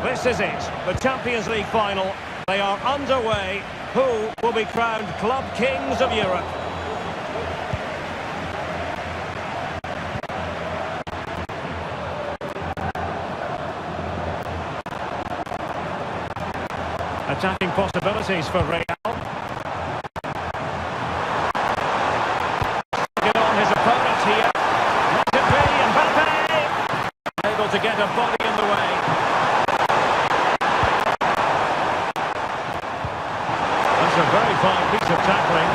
This is it, the Champions League final. They are underway. Who will be crowned Club Kings of Europe? Attacking possibilities for Real. Get on his opponent here. Let it be, Mbappe! Able to get a body in the way. That's a very fine piece of tackling.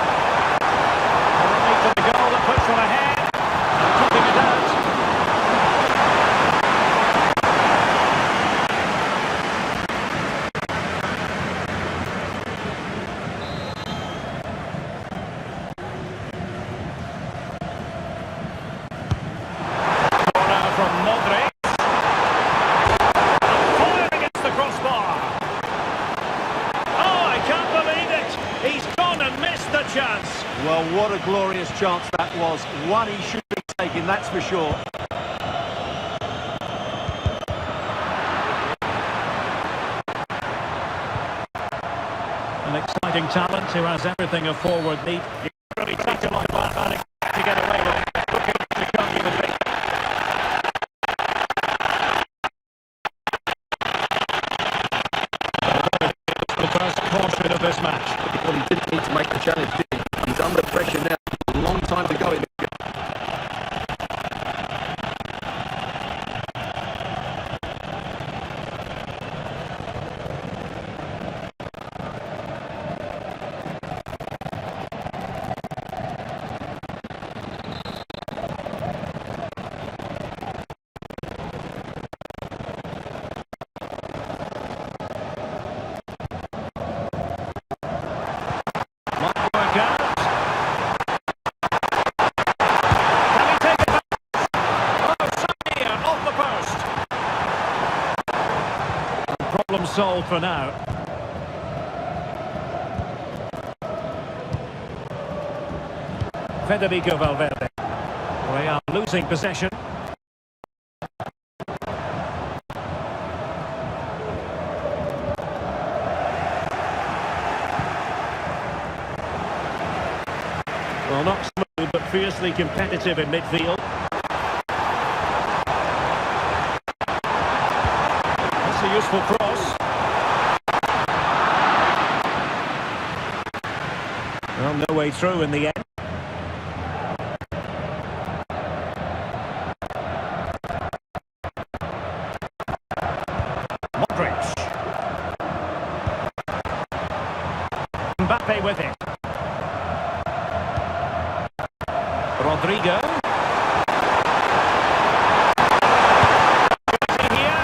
And the lead to the goal that puts from ahead. And keeping it out. Corner from Modric. And firing against the crossbar. Oh, I can't believe it. He's gone and missed the chance. Well, what a glorious chance that was. One he should be taking, that's for sure. An exciting talent who has everything a forward need. You can really touch him like that to get away with it. Looking to come you with it. The first portion of this match. Well, he didn't need to make the challenge, did he? He's under pressure now. A long time to go in the game. Might work out. Can he take it back? Oh, Samir off the post. Problem solved for now. Federico Valverde. They are losing possession. Well, not smooth, but fiercely competitive in midfield. That's a useful cross. Well, no way through in the end. Modric. Mbappe with it. Rodrigo. Is he here?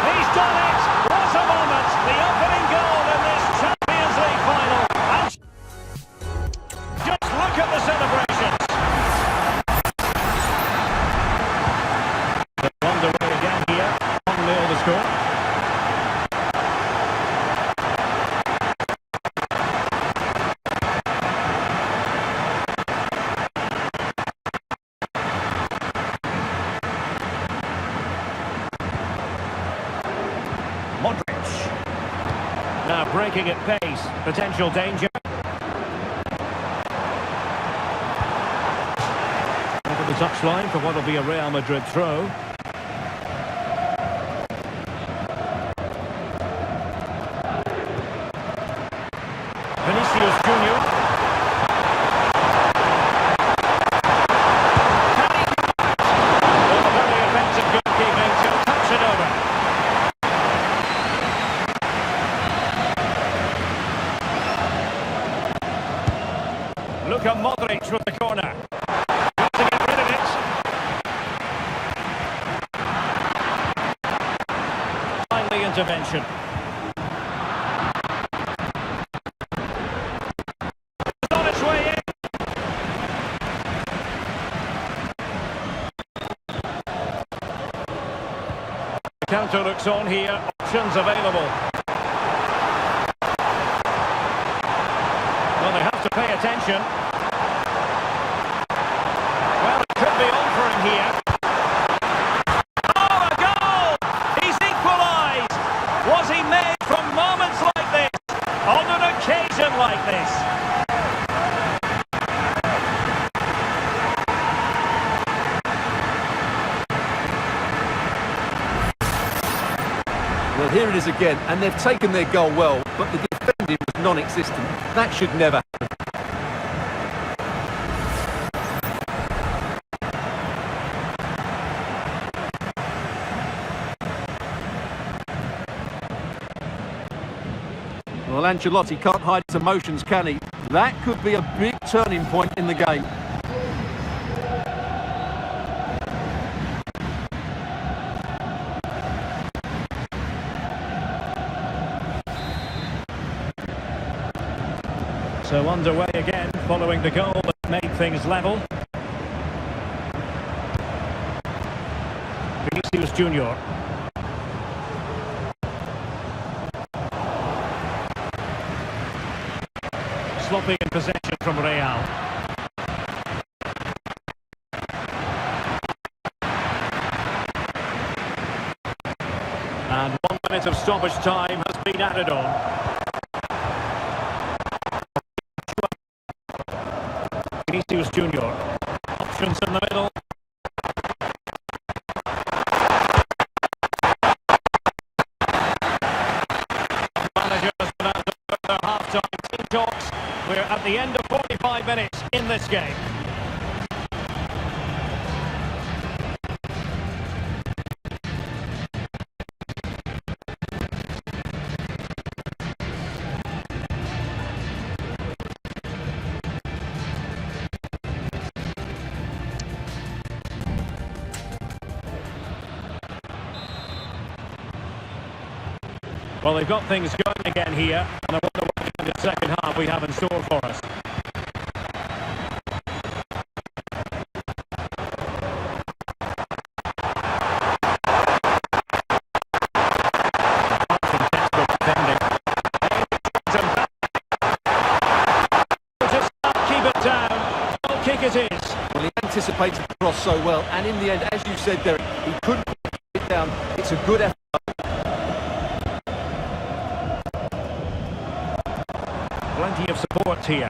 He's done it! What a moment! The opening goal in this Champions League final. And just look at the celebrations. They're underway again here. 1-0 the score. Modric. Now breaking at pace. Potential danger. Over the touchline for what will be a Real Madrid throw. Vinicius Junior. intervention. It's on its way in. The counter looks on here. Options available. Well, they have to pay attention. Well, it could be on for him here. Oh, a goal! He's equalised! Was he made from moments like this? On an occasion like this? Well, here it is again, and they've taken their goal well, but the defending was non-existent. That should never happen. Well, Ancelotti can't hide his emotions, can he? That could be a big turning point in the game. So underway again, following the goal that made things level. Vinicius Junior. Sloppy in possession from Real. And 1 minute of stoppage time has been added on. Vinicius Junior. Options in the middle. Managers without further half-time team talks. We're at the end of 45 minutes in this game. Well, they've got things going again here, and I wonder what kind of second half we have in store for us. Just keep it down. Goal kick it is. Well, he anticipated the cross so well, and in the end, as you said, Derek, he couldn't keep it down. It's a good effort. Plenty of support here.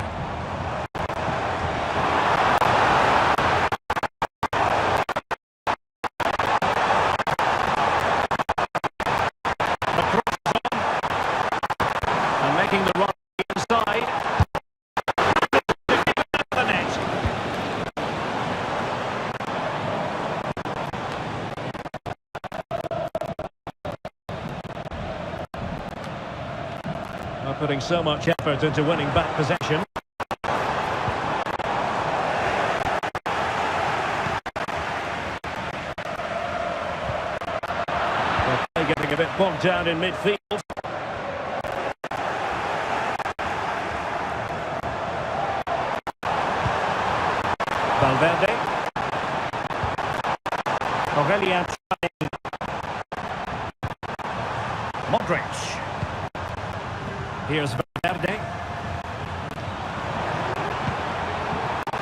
The cross is on. And making the run inside. The net. Putting so much effort into winning back possession. They're getting a bit bogged down in midfield. Valverde. Aurelian. Modric. Here's Valverde.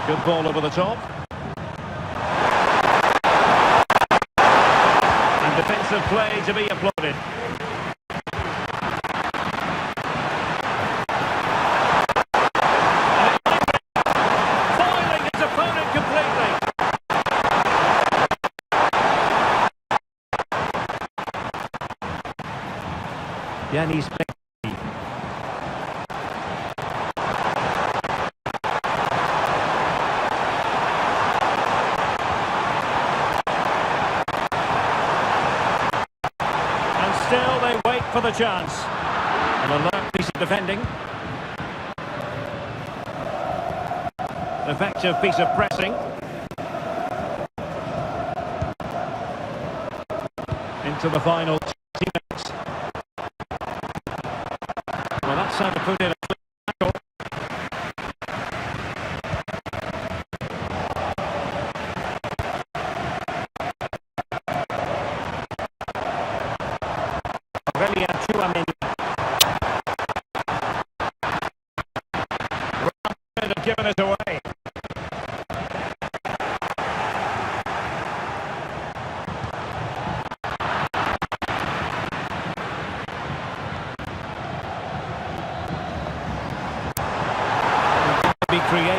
Good ball over the top. And defensive play to be applauded. Foiling his opponent completely. Yanni's still they wait for the chance. An alert piece of defending. Effective piece of pressing. Into the final 20 minutes.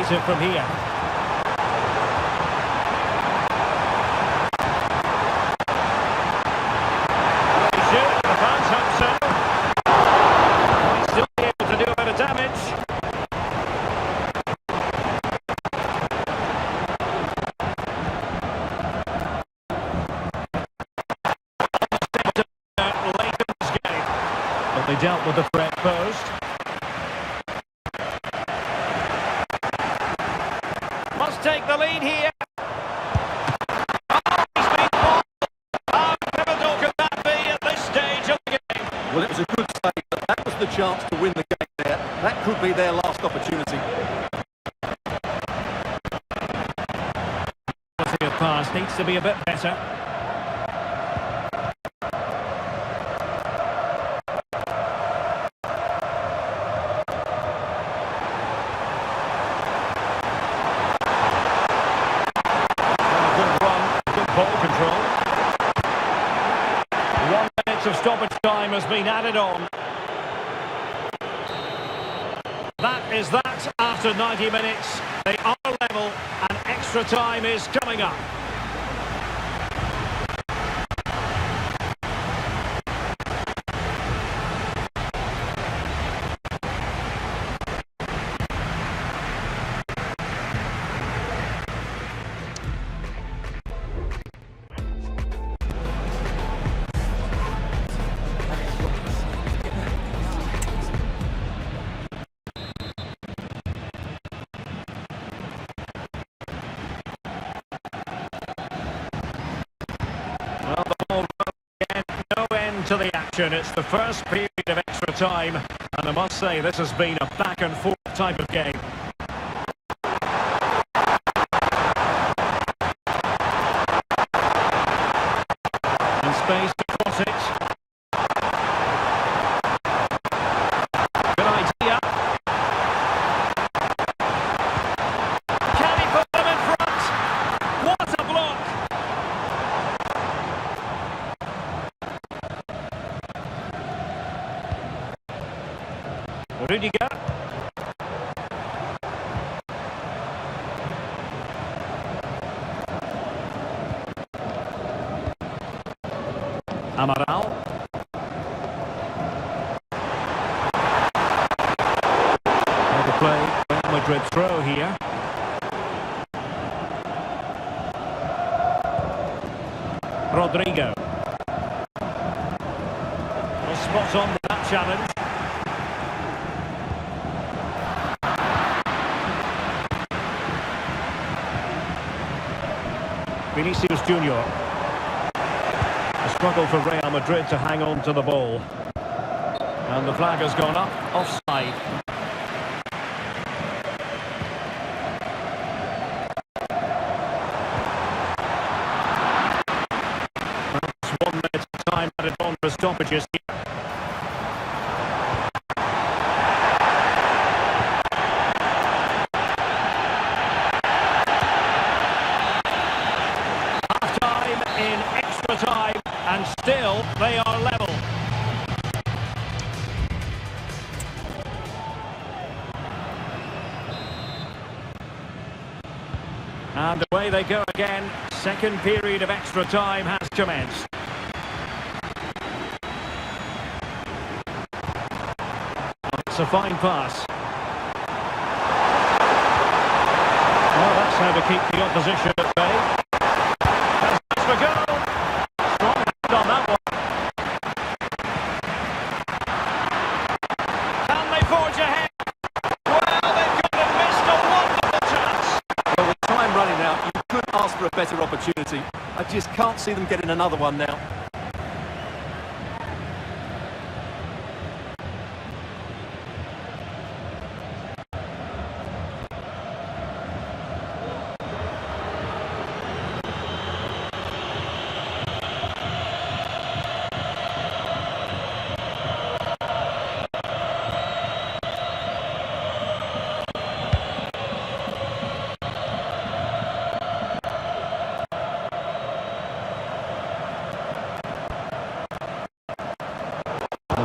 decisive from here. They shoot, the fans hope so. He's still able to do a bit of damage. Late in this game. But they dealt with the threat posed. Must take the lead here. Oh, he's been bought. How pivotal could that be at this stage of the game? Well, it was a good save, but that was the chance to win the game there. That could be their last opportunity. The pass needs to be a bit better. Ball control. 1 minute of stoppage time has been added on. That is that after 90 minutes. They are level and extra time is coming up. Well, the ball again, no end to the action. It's the first period of extra time, and I must say this has been a back and forth type of game. And space to cross it. Good idea. Can he put them in front? What a block! Rudiger. Amaral. The play, Real Madrid throw here. Rodrigo. Well, spot on with that challenge. Vinicius Junior. A struggle for Real Madrid to hang on to the ball. And the flag has gone up, offside. That's 1 minute of time added on for stoppages here. In extra time, and still they are level. And away they go again. Second period of extra time has commenced. It's a fine pass. Well, that's how to keep the opposition at bay. For goal. Strong hand on that one. Can they forge ahead? Well, they've got and missed a wonderful chance. Well, with time running out, you could ask for a better opportunity. I just can't see them getting another one now.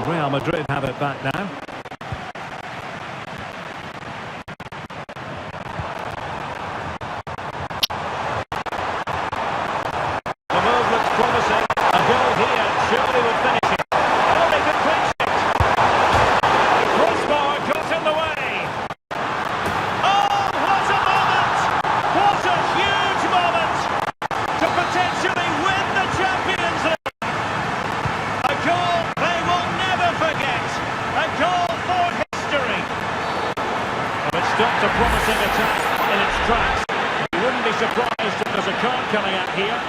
Real Madrid have it back now. here.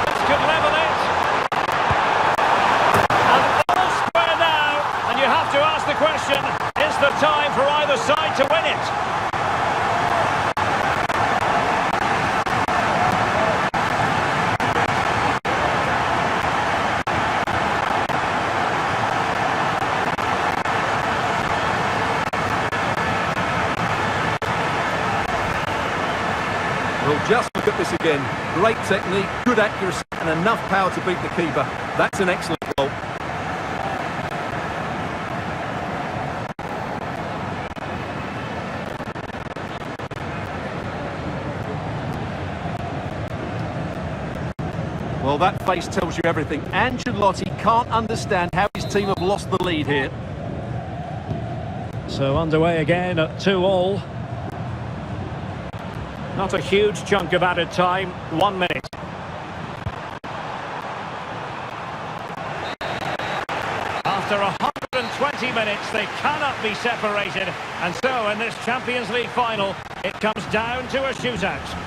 This could level it. And all square now. And you have to ask the question, is there time for either side to win it? Well, just look at this again. Great technique, good accuracy, and enough power to beat the keeper. That's an excellent goal. Well, that face tells you everything. Ancelotti can't understand how his team have lost the lead here. So underway again at 2-2. Not a huge chunk of added time, 1 minute. After 120 minutes, they cannot be separated. And so, in this Champions League final, it comes down to a shootout.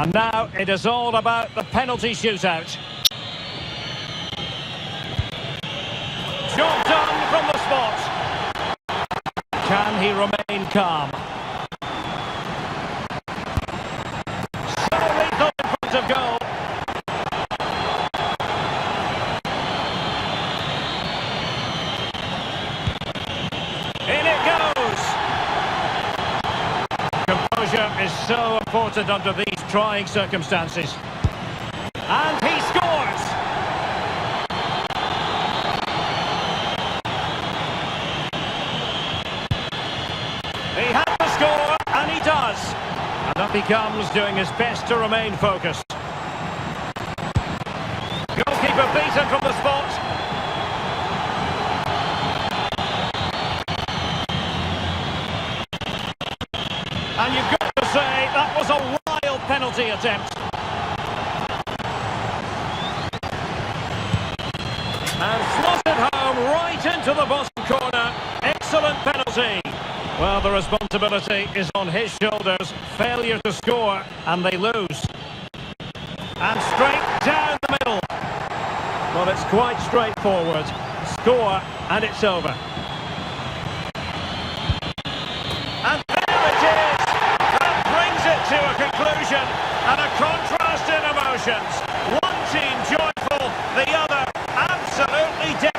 And now it is all about the penalty shootout. Job done from the spot. Can he remain calm? So lethal in front of goal. In it goes. Composure is so important under these trying circumstances. And he scores! He had to score, and he does. And up he comes, doing his best to remain focused. Goalkeeper beaten from the spot. And you've got to say, that was a wild penalty attempt. And slotted home right into the bottom corner. Excellent penalty. Well, the responsibility is on his shoulders. Failure to score, and they lose. And straight down the middle. Well, it's quite straightforward. Score, and it's over.